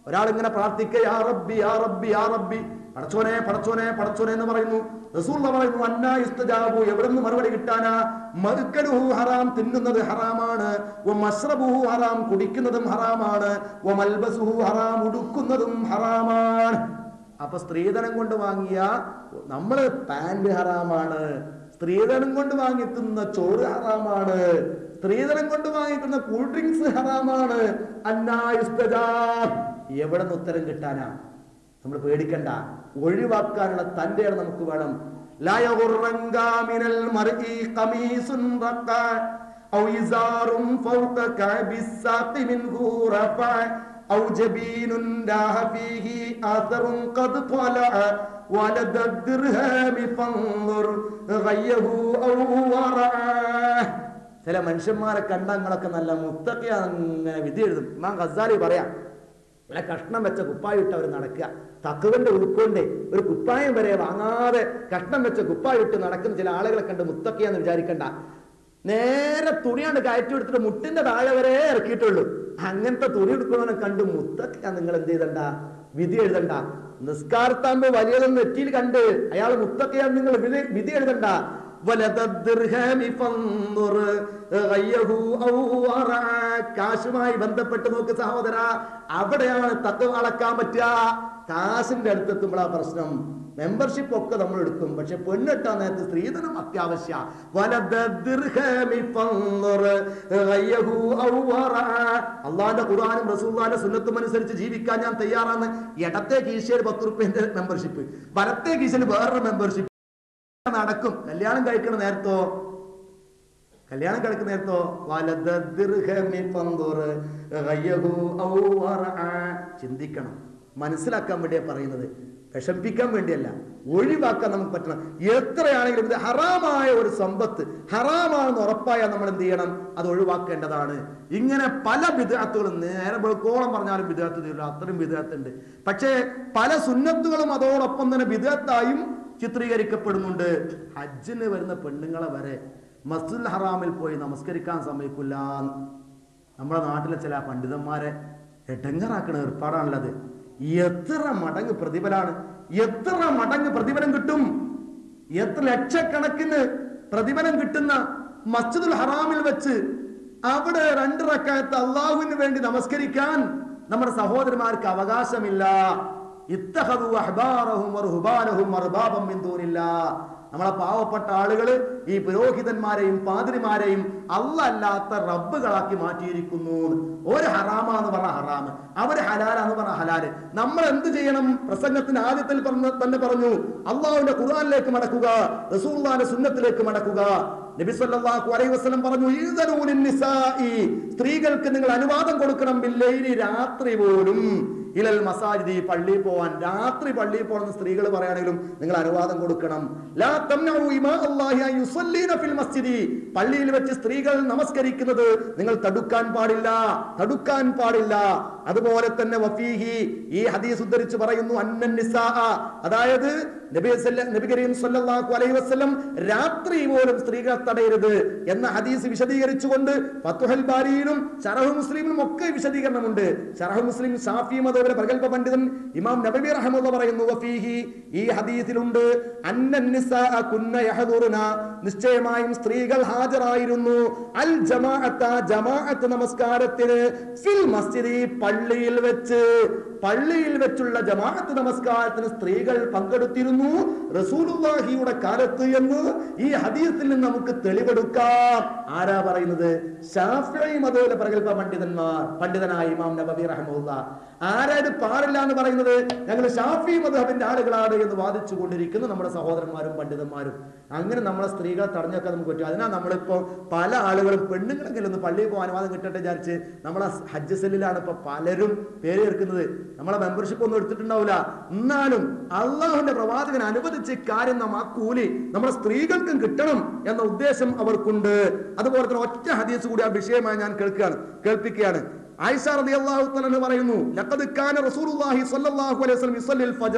ഒരാൾ ഇങ്ങനെ പ്രാർത്ഥിക്കുക, യാ റബ്ബി യാ റബ്ബി യാ റബ്ബി, പടച്ചോനെ പടച്ചോനെ പടച്ചോനെ എന്ന് പറയുന്നു. റസൂലുള്ളാഹി പറയുന്നു, അന്നാ ഇസ്തജാബു, എവിടെന്ന് മറുപടി കിട്ടാനാ? മൽകലുഹു ഹറാം, തിന്നുന്നത് ഹറാമാണ്, വമശ്റബുഹു ഹറാം, കുടിക്കുന്നതും ഹറാമാണ്, വമൽബസുഹു ഹറാം, ഉടുക്കുന്നതും ഹറാമാണ്. അപ്പൊ സ്ത്രീധനം കൊണ്ട് വാങ്ങിയ നമ്മള് പാന്റ് ഹറാമാണ്, സ്ത്രീധനം കൊണ്ട് വാങ്ങിത്തുന്ന ചോറ് ഹറാമാണ്, സ്ത്രീധനം കൊണ്ട് വാങ്ങിക്കുന്ന കൂൾ ഡ്രിങ്ക്സ് ഹറാമാണ്. എവിടെ നിന്ന് ഉത്തരം കിട്ടാനാ? നമ്മൾ പേടിക്കണ്ട, ഒഴിവാക്കാനുള്ള തന്റെ നമുക്ക് വേണം. ചില മനുഷ്യന്മാരെ കണ്ടങ്ങളൊക്കെ നല്ല മുത്തഖിയാങ്ങനെ വിധി എഴുതും. ഇമാം ഗസാലി പറയാം, നല്ല കഷ്ണം വെച്ച കുപ്പായം ഇട്ട് അവർ നടക്കുക. തഖ്വന്റെ ഉൾക്കൊണ്ട് ഒരു കുപ്പായം വരെ വാങ്ങാതെ കഷ്ണം വെച്ച കുപ്പായം ഇട്ട് നടക്കുന്ന ചില ആളുകളെ കണ്ട് മുത്തഖിയാന്ന് വിചാരിക്കണ്ട. നേരെ തുണിയാണ് കയറ്റി എടുത്തിട്ട് മുട്ടിന്റെ താഴെ വരെ ഇറക്കിയിട്ടുള്ളൂ. അങ്ങനത്തെ തുണി എടുക്കുന്നവനെ കണ്ട് മുത്തഖിയാ നിങ്ങൾ എന്ത് ചെയ്തണ്ട, വിധി എഴുതണ്ട. നിസ്കാരത്താകുമ്പോ വലിയതൊന്നും നെറ്റിയിൽ കണ്ട് അയാൾ മുത്തഖിയാ നിങ്ങൾ വിധി എഴുതണ്ട. കാശുമായി ബന്ധപ്പെട്ട് നോക്ക് സഹോദര, അവിടെയാണ് തഖ്വ അളക്കാൻ പറ്റുക. കാശിന്റെ അടുത്തെത്തുമ്പോഴാ പ്രശ്നം. മെമ്പർഷിപ്പ് ഒക്കെ നമ്മൾ എടുക്കും, പക്ഷെ പെണ്ണിട്ടാ നേരത്തെ സ്ത്രീധനം അത്യാവശ്യ. അള്ളാന്റെ ഖുർആനും റസൂലുള്ളാഹിന്റെ സുന്നത്തും അനുസരിച്ച് ജീവിക്കാൻ ഞാൻ തയ്യാറാണ്. ഇടത്തെ കീശയിൽ 10 രൂപന്റെ മെമ്പർഷിപ്പ്, വലത്തെ കീശയിൽ വേറൊരു മെമ്പർഷിപ്പ് നടക്കും. കല്യാണം കഴിക്കുന്ന നേരത്തോ ചിന്തിക്കണം. മനസ്സിലാക്കാൻ വേണ്ടിയാ പറയുന്നത്, വിഷമിപ്പിക്കാൻ വേണ്ടിയല്ല, ഒഴിവാക്കാൻ നമുക്ക് പറ്റണം. എത്രയാണെങ്കിലും ഇത് ഹറാമായ ഒരു സമ്പത്ത്, ഹറാമാണെന്ന് ഉറപ്പായാൽ നമ്മൾ എന്ത് ചെയ്യണം, അത് ഒഴിവാക്കേണ്ടതാണ്. ഇങ്ങനെ പല ബിദ്അത്തുകളും, നേരെ വെളുക്കോളം പറഞ്ഞാലും ബിദ്അത്ത് തീരില്ല, അത്രയും ബിദ്അത്തുണ്ട്. പക്ഷേ പല സുന്നത്തുകളും അതോടൊപ്പം തന്നെ ബിദ്അത്തായും ചിത്രീകരിക്കപ്പെടുന്നുണ്ട്. ഹജ്ജിന് വരുന്ന പെണ്ണുങ്ങളെ വരെ മസ്ജിദുൽ ഹറാമിൽ പോയി നമസ്കരിക്കാൻ സമ്മതിക്കില്ല. നമ്മുടെ നാട്ടിലെ ചില പണ്ഡിതന്മാരെ എടങ്ങറാക്കുന്ന ഏർപ്പാടാണുള്ളത്. എത്ര മടങ്ങ് പ്രതിഫലാണ്, എത്ര മടങ്ങ് പ്രതിഫലം കിട്ടും, എത്ര ലക്ഷക്കണക്കിന് പ്രതിഫലം കിട്ടുന്ന മസ്ജിദുൽ ഹറാമിൽ വെച്ച് അവിടെ 2 റക്അത്ത് അള്ളാഹുവിന് വേണ്ടി നമസ്കരിക്കാൻ നമ്മുടെ സഹോദരന്മാർക്ക് അവകാശമില്ല. ഇത്തഖദു അഹ്ബാറഹും വറുഹ്ബാനഹും അർബാബൻ മിൻ ദൂനില്ലാഹ്. നമ്മളെ പാവപ്പെട്ട ആളുകൾ ഈ പുരോഹിതന്മാരെയും പാതിരിമാരെയും അല്ലാത്ത റബ്ബുകളാക്കി മാറ്റിയിരിക്കുന്നു. ഒരു ഹറാമാന്ന് പറഞ്ഞ ഹറാം, അവര് ഹലാലാന്ന് പറഞ്ഞ ഹലാല്. നമ്മൾ എന്ത് ചെയ്യണം? പ്രസംഗത്തിന് ആദ്യത്തിൽ തന്നെ പറഞ്ഞു, അള്ളാഹുവിന്റെ ഖുർആനിലേക്ക് മടക്കുക, റസൂലുള്ളാഹിന്റെ സുന്നത്തിലേക്ക് മടക്കുക. നബി സല്ലല്ലാഹു അലൈഹി വസല്ലം പറഞ്ഞു, ഇദനൂ ലിന്നിസാഇ, സ്ത്രീകൾക്ക് നിങ്ങൾ അനുവാദം കൊടുക്കണം, ബില്ലൈലി, രാത്രി പോലും, ഇലൽ മസാജിദി, പള്ളിയിൽ പോവാൻ, രാത്രി പള്ളിയിൽ പോകണമെന്ന് സ്ത്രീകൾ പറയുകയാണെങ്കിലും നിങ്ങൾ അനുവാദം കൊടുക്കണം. ലാ തംനഉ ഇമാ അല്ലാഹി അൻ യുസല്ലീന ഫിൽ മസ്ജിദി, പള്ളിയിൽ വെച്ച് സ്ത്രീകൾ നമസ്കരിക്കുന്നത് നിങ്ങൾ തടുക്കാൻ പാടില്ല, തടുക്കാൻ പാടില്ല. അതുപോലെ തന്നെ വഫീഹി, ഈ ഹദീസ് ഉദ്ധരിച്ച് പറയുന്നു, അന്നൻ നിസാ, അതായത് നബി കരീം സല്ലല്ലാഹു അലൈഹി വസല്ലം രാത്രി പോലും സ്ത്രീകളെ തടയരുത് എന്ന ഹദീസ് വിശദീകരിച്ചുകൊണ്ട് ഫത്ഹുൽ ബാരിയിലും ശറഹ് മുസ്ലിമിലും ഒക്കെ വിശദീകരണമുണ്ട്. ശറഹ് മുസ്ലിം ഷാഫി മദ്ഹബിലെ പ്രഗൽഭ പണ്ഡിതൻ ഇമാം നബവി റഹ്മത്തുള്ളാഹി പറയുന്നു, വഫീഹി, ഈ ഹദീസിലുണ്ട്, അന്നൻ നിസാ കുന്ന യഹദുറുന, നിശ്ചയമായും സ്ത്രീകൾ ഹാജരായിരുന്നു, അൽ ജമാഅത്ത, ജമാഅത്ത് നമസ്കാരത്തിന്, ഫിൽ മസ്ജിദി, പള്ളിയിൽ വെച്ച്, പള്ളിയിൽ വെച്ചുള്ള ജമാഅത്ത് നമസ്കാരത്തിന് സ്ത്രീകൾ പങ്കെടുത്തിരുന്നു റസൂലുള്ളാഹിയുടെ കാലത്ത് എന്ന് ഈ ഹദീസിൽ നിന്ന് നമുക്ക് തെളിവെടുക്കാം. ആരാ പറയുന്നത്? ശാഫിഈ മദ്ഹബിലെ പ്രഗൽഭ പണ്ഡിതനായ ഇമാം നബവി റഹ്മത്തുള്ളാഹി. ആരാ ഇത് പാടില്ല എന്ന് പറയുന്നത്? ഞങ്ങൾ ശാഫിഈ മദ്ഹബിന്റെ ആളുകളാണ് എന്ന് വാദിച്ചു കൊണ്ടിരിക്കുന്ന നമ്മുടെ സഹോദരന്മാരും പണ്ഡിതന്മാരും. അങ്ങനെ നമ്മളെ സ്ത്രീകളെ തടഞ്ഞൊക്കെ നമുക്ക് പറ്റും. അതിനാൽ നമ്മളിപ്പോ പല ആളുകളും പെണ്ണുങ്ങളെങ്കിലും ഒന്ന് പള്ളിയിൽ പോകാൻ അനുവാദം കിട്ടട്ടെ വിചാരിച്ച് നമ്മളെ ഹജ്ജ് സെല്ലിലാണ് ഇപ്പൊ പലരും പേര് ചേർക്കുന്നത്. നമ്മളെ മെമ്പർഷിപ്പ് ഒന്നും എടുത്തിട്ടുണ്ടാവില്ല. എന്നാലും അള്ളാഹുവിന്റെ പ്രവാചകൻ അനുവദിച്ച കാര്യം നാം ആ കൂലി നമ്മുടെ സ്ത്രീകൾക്കും കിട്ടണം എന്ന ഉദ്ദേശം അവർക്കുണ്ട്. അതുപോലെ തന്നെ ഒറ്റ ഹദീസ് കൂടി ആ വിഷയമായി ഞാൻ കേൾപ്പിക്കുകയാണ്. ആയിഷ റളിയല്ലാഹു തആല പറയുന്നു, ലഖദ് കാന റസൂലുള്ളാഹി സ്വല്ലല്ലാഹു അലൈഹി വസല്ലം യുസല്ലിൽ ഫജ്റ,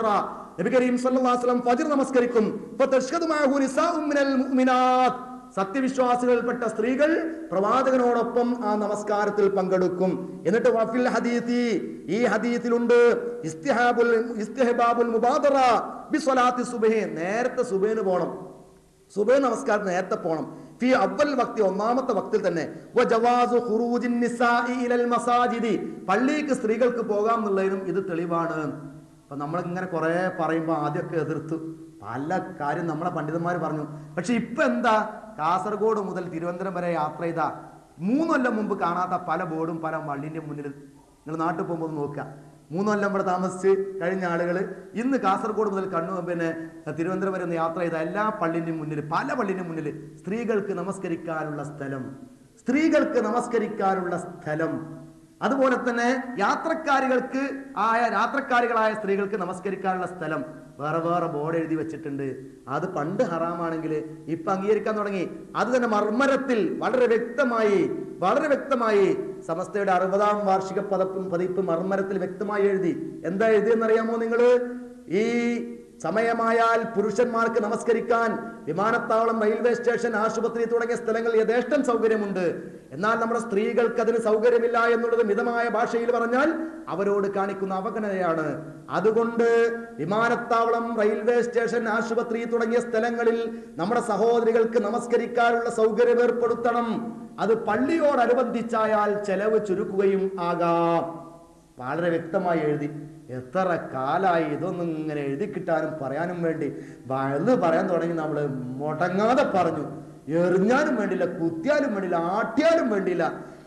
നബി കരീം സ്വല്ലല്ലാഹു അലൈഹി വസല്ലം ഫജ്ർ നമസ്കരിക്കും, ഫതഷ്ഹദു മഅഹു നിസാഉം മിനൽ മുഅ്മിനാത്ത്, സത്യവിശ്വാസികൾപ്പെട്ട സ്ത്രീകൾ പ്രവാചകനോടൊപ്പം ആ നമസ്കാരത്തിൽ പങ്കെടുക്കും. എന്നിട്ട് വഫിൽ ഹദീസി, ഈ ഹദീസിലുണ്ട്, ഇസ്തിഹബാബുൽ മുബാദറ ബിസ്വലാത്തി സുബ്ഹി, നേരത്തെ സുബഹിന് പോകണം, സുബഹി നമസ്കാരം നേരത്തെ പോകണം. ഫി അവൽ വക്തി, ഒന്നാമത്തെ വക്തിൽ തന്നെ. വജവാസു ഖുറൂജിൻ നിസാഇ ഇലൽ മസാജിദി, പള്ളിക്ക് സ്ത്രീകൾക്ക് പോകാം എന്നുള്ളതിനും ഇത് തെളിവാണ്. അപ്പൊ നമ്മളിങ്ങനെ കുറെ പറയുമ്പോൾ ആദ്യമൊക്കെ എതിർത്തു, പല കാര്യം നമ്മളെ പണ്ഡിതന്മാർ പറഞ്ഞു. പക്ഷെ ഇപ്പൊ എന്താ, കാസർഗോഡ് മുതൽ തിരുവനന്തപുരം വരെ യാത്ര ചെയ്ത 3 കൊല്ലം മുമ്പ് കാണാത്ത പല ബോർഡും പല പള്ളിന്റെ മുന്നിൽ, നിങ്ങൾ നാട്ടിൽ പോകുമ്പോൾ നോക്കുക, 3 കൊല്ലം ഇവിടെ താമസിച്ച് കഴിഞ്ഞ ആളുകൾ ഇന്ന് കാസർഗോഡ് മുതൽ തിരുവനന്തപുരം വരെ ഒന്ന് യാത്ര ചെയ്ത എല്ലാ പള്ളിന്റെയും മുന്നിൽ, പല പള്ളിന്റെ മുന്നിൽ സ്ത്രീകൾക്ക് നമസ്കരിക്കാനുള്ള സ്ഥലം, സ്ത്രീകൾക്ക് നമസ്കരിക്കാനുള്ള സ്ഥലം. അതുപോലെ തന്നെ യാത്രക്കാരികളായ സ്ത്രീകൾക്ക് നമസ്കരിക്കാനുള്ള സ്ഥലം വേറെ വേറെ ബോർഡ് എഴുതി വെച്ചിട്ടുണ്ട്. അത് പണ്ട് ഹറാമാണെങ്കിൽ ഇപ്പൊ അംഗീകരിക്കാൻ തുടങ്ങി. അത് തന്നെ മർമ്മരത്തിൽ വളരെ വ്യക്തമായി സമസ്തയുടെ 60ാം വാർഷിക പതിപ്പ് മർമ്മരത്തിൽ വ്യക്തമായി എഴുതി. എന്താ എഴുതിയെന്നറിയാമോ നിങ്ങള്? ഈ സമയമായാൽ പുരുഷന്മാർക്ക് നമസ്കരിക്കാൻ വിമാനത്താവളം, റെയിൽവേ സ്റ്റേഷൻ, ആശുപത്രി തുടങ്ങിയ സ്ഥലങ്ങളിൽ യഥേഷ്ടം സൗകര്യമുണ്ട്. എന്നാൽ നമ്മുടെ സ്ത്രീകൾക്ക് അതിന് സൗകര്യമില്ല എന്നുള്ളത് മിതമായ ഭാഷയിൽ പറഞ്ഞാൽ അവരോട് കാണിക്കുന്ന അവഗണനയാണ്. അതുകൊണ്ട് വിമാനത്താവളം, റെയിൽവേ സ്റ്റേഷൻ, ആശുപത്രി തുടങ്ങിയ സ്ഥലങ്ങളിൽ നമ്മുടെ സഹോദരികൾക്ക് നമസ്കരിക്കാനുള്ള സൗകര്യം ഏർപ്പെടുത്തണം. അത് പള്ളിയോടനുബന്ധിച്ചായാൽ ചെലവ് ചുരുക്കുകയും ആകാം. വളരെ വ്യക്തമായി എഴുതി. എത്ര കാലായി ഇതൊന്നും ഇങ്ങനെ എഴുതി കിട്ടാനും പറയാനും വേണ്ടി വഴുത് പറയാൻ തുടങ്ങി. നമ്മൾ മുടങ്ങാതെ പറഞ്ഞു, എറിഞ്ഞാലും വേണ്ടില്ല, കുത്തിയാലും വേണ്ടില്ല, ആട്ടിയാലും വേണ്ടില്ല,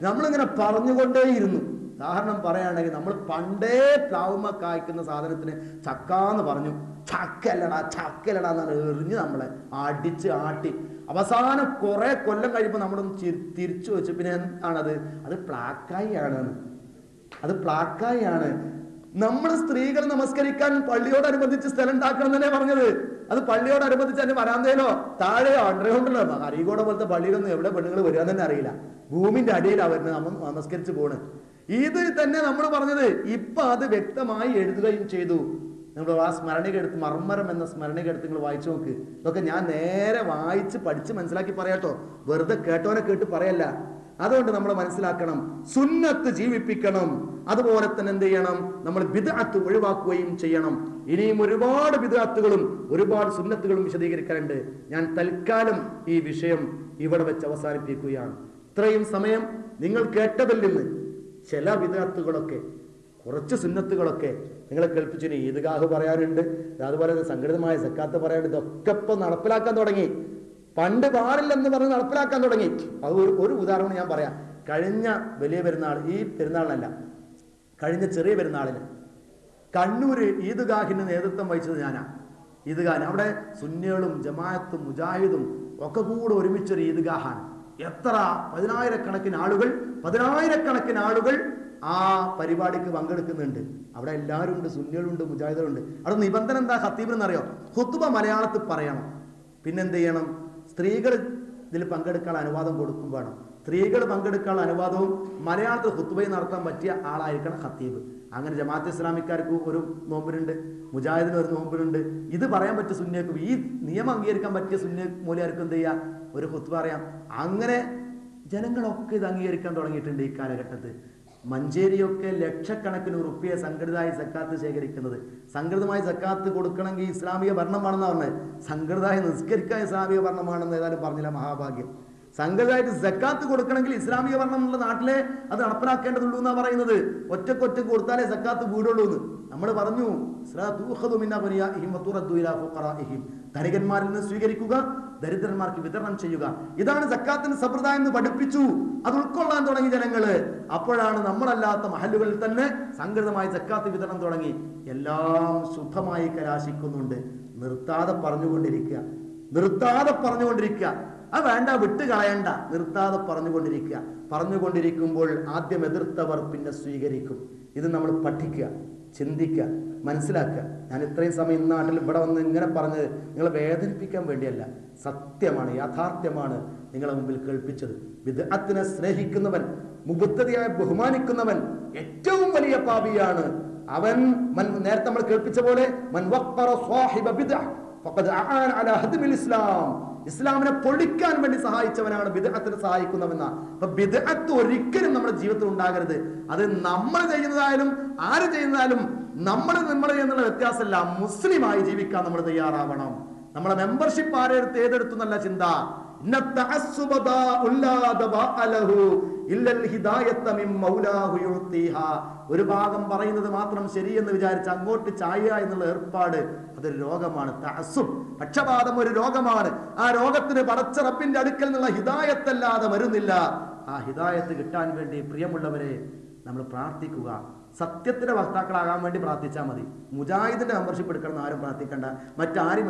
നമ്മളിങ്ങനെ പറഞ്ഞുകൊണ്ടേയിരുന്നു. ഉദാഹരണം പറയുകയാണെങ്കിൽ, നമ്മൾ പണ്ടേ പ്ലാവുമ്മ കായ്ക്കുന്ന സാധനത്തിന് ചക്കാന്ന് പറഞ്ഞു, ചക്കലടാ എന്നാണ് എറിഞ്ഞ് നമ്മളെ അടിച്ച് ആട്ടി. അവസാനം കുറെ കൊല്ലം കഴിയുമ്പോൾ നമ്മളൊന്ന് തിരിച്ചു വെച്ചു. പിന്നെ എന്താണത്? അത് പ്ലാക്കായി ആണ്. നമ്മൾ സ്ത്രീകൾ നമസ്കരിക്കാൻ പള്ളിയോടനുബന്ധിച്ച് സ്ഥലം ഉണ്ടാക്കണം തന്നെ പറഞ്ഞത്. അത് പള്ളിയോടനുബന്ധിച്ച് തന്നെ വരാന്തയിലോ താഴെയോ അണ്ടർഗ്രൗണ്ടിലോ, അരീകോട് പോലത്തെ പള്ളിയിലൊന്നും എവിടെ പെണ്ണുങ്ങൾ വരിക തന്നെ അറിയില്ല. ഭൂമിന്റെ അടിയിലാണ് വരുന്നത്, നമ്മൾ നമസ്കരിച്ച് പോണ്. ഇത് തന്നെ നമ്മൾ പറഞ്ഞത്. ഇപ്പൊ അത് വ്യക്തമായി എഴുതുകയും ചെയ്തു. നമ്മൾ ആ സ്മരണിക എടുത്ത്, മർമ്മരം എന്ന സ്മരണിക എടുത്ത് നിങ്ങൾ വായിച്ചു നോക്ക്. ഇതൊക്കെ ഞാൻ നേരെ വായിച്ച് പഠിച്ച് മനസ്സിലാക്കി പറയാട്ടോ, വെറുതെ കേട്ടോനെ കേട്ട് പറയല്ല. അതുകൊണ്ട് നമ്മൾ മനസ്സിലാക്കണം, സുന്നത്ത് ജീവിപ്പിക്കണം. അതുപോലെ തന്നെ എന്ത് ചെയ്യണം? നമ്മൾ ബിദ്അത്ത് ഒഴിവാക്കുകയും ചെയ്യണം. ഇനിയും ഒരുപാട് ബിദ്അത്തുകളും ഒരുപാട് സുന്നത്തുകളും വിശദീകരിക്കാനുണ്ട്. ഞാൻ തൽക്കാലം ഈ വിഷയം ഇവിടെ വെച്ച് അവസാനിപ്പിക്കുകയാണ്. ഇത്രയും സമയം നിങ്ങൾ കേട്ടതിൽ നിന്ന് ചില ബിദ്അത്തുകളൊക്കെ, കുറച്ച് സുന്നത്തുകളൊക്കെ നിങ്ങളെ കേൾപ്പിച്ചിന്. ഈദ്ഗാഹ് പറയാനുണ്ട്, അതുപോലെ സംഘടിതമായ സക്കാത്ത് പറയാനുണ്ട്. ഇതൊക്കെ ഇപ്പൊ നടപ്പിലാക്കാൻ തുടങ്ങി. പണ്ട് പാടില്ലെന്ന് പറഞ്ഞ് നടപ്പിലാക്കാൻ തുടങ്ങി. അത് ഒരു ഉദാഹരണം ഞാൻ പറയാം. കഴിഞ്ഞ വലിയ പെരുന്നാൾ, ഈ പെരുന്നാളിനല്ല, കഴിഞ്ഞ ചെറിയ പെരുന്നാളിന് കണ്ണൂര് ഈദ്ഗാഹിന് നേതൃത്വം വഹിച്ചത് ഞാനാ. ഈദ്ഗാഹിന് അവിടെ സുന്നികളും ജമാഅത്തും മുജാഹിദും ഒക്കെ കൂടെ ഒരുമിച്ചൊരു ഈദ്ഗാഹാണ്. എത്ര പതിനായിരക്കണക്കിന് ആളുകൾ ആ പരിപാടിക്ക് പങ്കെടുക്കുന്നുണ്ട്. അവിടെ എല്ലാവരും ഉണ്ട്, സുന്നികളുണ്ട്, മുജാഹിദുകളുണ്ട്. അവിടെ നിബന്ധന എന്താ ഖത്തീബിനെന്നറിയോ? ഖുത്ബ മലയാളത്തിൽ പറയണം. പിന്നെന്ത് ചെയ്യണം? സ്ത്രീകൾ ഇതിൽ പങ്കെടുക്കാൻ അനുവാദം കൊടുക്കും വേണം. സ്ത്രീകൾ പങ്കെടുക്കാനുള്ള അനുവാദവും മലയാളത്തിൽ ഖുത്ബയും നടത്താൻ പറ്റിയ ആളായിരിക്കണം ഖത്തീബ്. അങ്ങനെ ജമാഅത്ത് ഇസ്ലാമിക്കാർക്ക് ഒരു നോമ്പിനുണ്ട്, മുജാഹിദിന് ഒരു നോമ്പിനുണ്ട്. ഇത് പറയാൻ പറ്റിയ സുന്നിയക്കും ഈ നിയമം അംഗീകരിക്കാൻ പറ്റിയ സുന്നി മൂല്യാർക്കും എന്ത് ചെയ്യുക? ഒരു ഖുത്ബ അറിയാം. അങ്ങനെ ജനങ്ങളൊക്കെ ഇത് അംഗീകരിക്കാൻ തുടങ്ങിയിട്ടുണ്ട് ഈ കാലഘട്ടത്തിൽ. മഞ്ചേരിയൊക്കെ ലക്ഷക്കണക്കിന് റുപ്യ സംഘടിതമായി സക്കാത്ത് ശേഖരിക്കുന്നത്. സംഘടിതമായി സക്കാത്ത് കൊടുക്കണമെങ്കിൽ ഇസ്ലാമിക ഭരണമാണെന്ന് പറഞ്ഞത്. സംഘടിതമായി നിസ്കരിക്കാൻ ഇസ്ലാമിക ഭരണമാണെന്ന് ഏതായാലും പറഞ്ഞില്ല, മഹാഭാഗ്യം. സംഘടിതമായിട്ട് സക്കാത്ത് കൊടുക്കണമെങ്കിൽ ഇസ്ലാമിക ഭരണം എന്നുള്ള നാട്ടിലെ അത് നടപ്പിലാക്കേണ്ടതുള്ളൂ എന്നാ പറയുന്നത്. ഒറ്റക്കൊറ്റക്ക് കൊടുത്താലേ സക്കാത്ത് വീടുള്ളൂ എന്ന് നമ്മൾ പറഞ്ഞു. ധനികന്മാരിൽ നിന്ന് സ്വീകരിക്കുക, ദരിദ്രന്മാർക്ക് വിതരണം ചെയ്യുക. ഇതാണ് സക്കാത്തിന്റെ സമ്പ്രദായം എന്ന് പഠിപ്പിച്ചു. അത് ഉൾക്കൊള്ളാൻ തുടങ്ങി ജനങ്ങള്. അപ്പോഴാണ് നമ്മളല്ലാത്ത മഹല്ലുകളിൽ തന്നെ സംഘടിതമായി സക്കാത്ത് വിതരണം തുടങ്ങി. എല്ലാം ശുദ്ധമായി കലാശിക്കുന്നുണ്ട്. നിർത്താതെ പറഞ്ഞുകൊണ്ടിരിക്കുക. അത് വേണ്ട, വിട്ട് കളയണ്ട, നിർത്താതെ പറഞ്ഞുകൊണ്ടിരിക്കുമ്പോൾ ആദ്യം എതിർത്തവർ പിന്നെ സ്വീകരിക്കും. ഇത് നമ്മൾ പഠിക്കുക, ചിന്തിക്കുക, മനസ്സിലാക്കുക. ഞാൻ ഇത്രയും സമയം നാട്ടിൽ ഇവിടെ വന്ന് ഇങ്ങനെ പറഞ്ഞത് നിങ്ങളെ വേദനിപ്പിക്കാൻ വേണ്ടിയല്ല, സത്യമാണ്, യാഥാർത്ഥ്യമാണ് നിങ്ങളെ മുമ്പിൽ കേൾപ്പിച്ചത്. ബിദ്അത്തിനെ സ്നേഹിക്കുന്നവൻ, മുബത്തദിയെ ബഹുമാനിക്കുന്നവൻ ഏറ്റവും വലിയ പാപിയാണ് അവൻ. നേരത്തെ നമ്മൾ കേൾപ്പിച്ച പോലെ മൻ വഖറ സ്വാഹിബ ബിദ്അ ഫഖദ് അആന അലാ ഹദ്മിൽ ഇസ്ലാം. ഇസ്ലാമിനെ പൊളിക്കാൻ വേണ്ടി സഹായിച്ചവനാണ് ബിദ്അത്തിനെ സഹായിക്കുന്നവെന്ന. അപ്പൊ ബിദ്അത്ത് ഒരിക്കലും നമ്മുടെ ജീവിതത്തിൽ ഉണ്ടാകരുത്. അത് നമ്മൾ ചെയ്യുന്നതായാലും ആര് ചെയ്യുന്നതായാലും നമ്മൾ എന്നുള്ള വ്യത്യാസമല്ല. മുസ്ലിമായി ജീവിക്കാൻ നമ്മൾ തയ്യാറാവണം. നമ്മളെ മെമ്പർഷിപ്പ് ആരെടുത്ത് ഏതെടുത്തു എന്നല്ല ചിന്ത. ഒരു ഭാഗം പറയുന്നത് മാത്രം ശരിയെന്ന് വിചാരിച്ച് അങ്ങോട്ട് ചായ എന്നുള്ള ഏർപ്പാട് അതൊരു രോഗമാണ്. തഅസ്സുബ്, പക്ഷപാതം ഒരു രോഗമാണ്. ആ രോഗത്തിന് പടച്ച റബ്ബിന്റെ അടുക്കൽ നിന്നുള്ള ഹിദായത്തല്ലാതെ വരുന്നില്ല. ആ ഹിദായത്ത് കിട്ടാൻ വേണ്ടി പ്രിയമുള്ളവരെ നമ്മൾ പ്രാർത്ഥിക്കുക. സത്യത്തിന്റെ വക്താക്കളാകാൻ വേണ്ടി പ്രാർത്ഥിച്ചാൽ മതി. മുജാഹിദിന്റെ മെമ്പർഷിപ്പ് എടുക്കണം എന്ന് ആരും പ്രാർത്ഥിക്കണ്ട. മറ്റാരും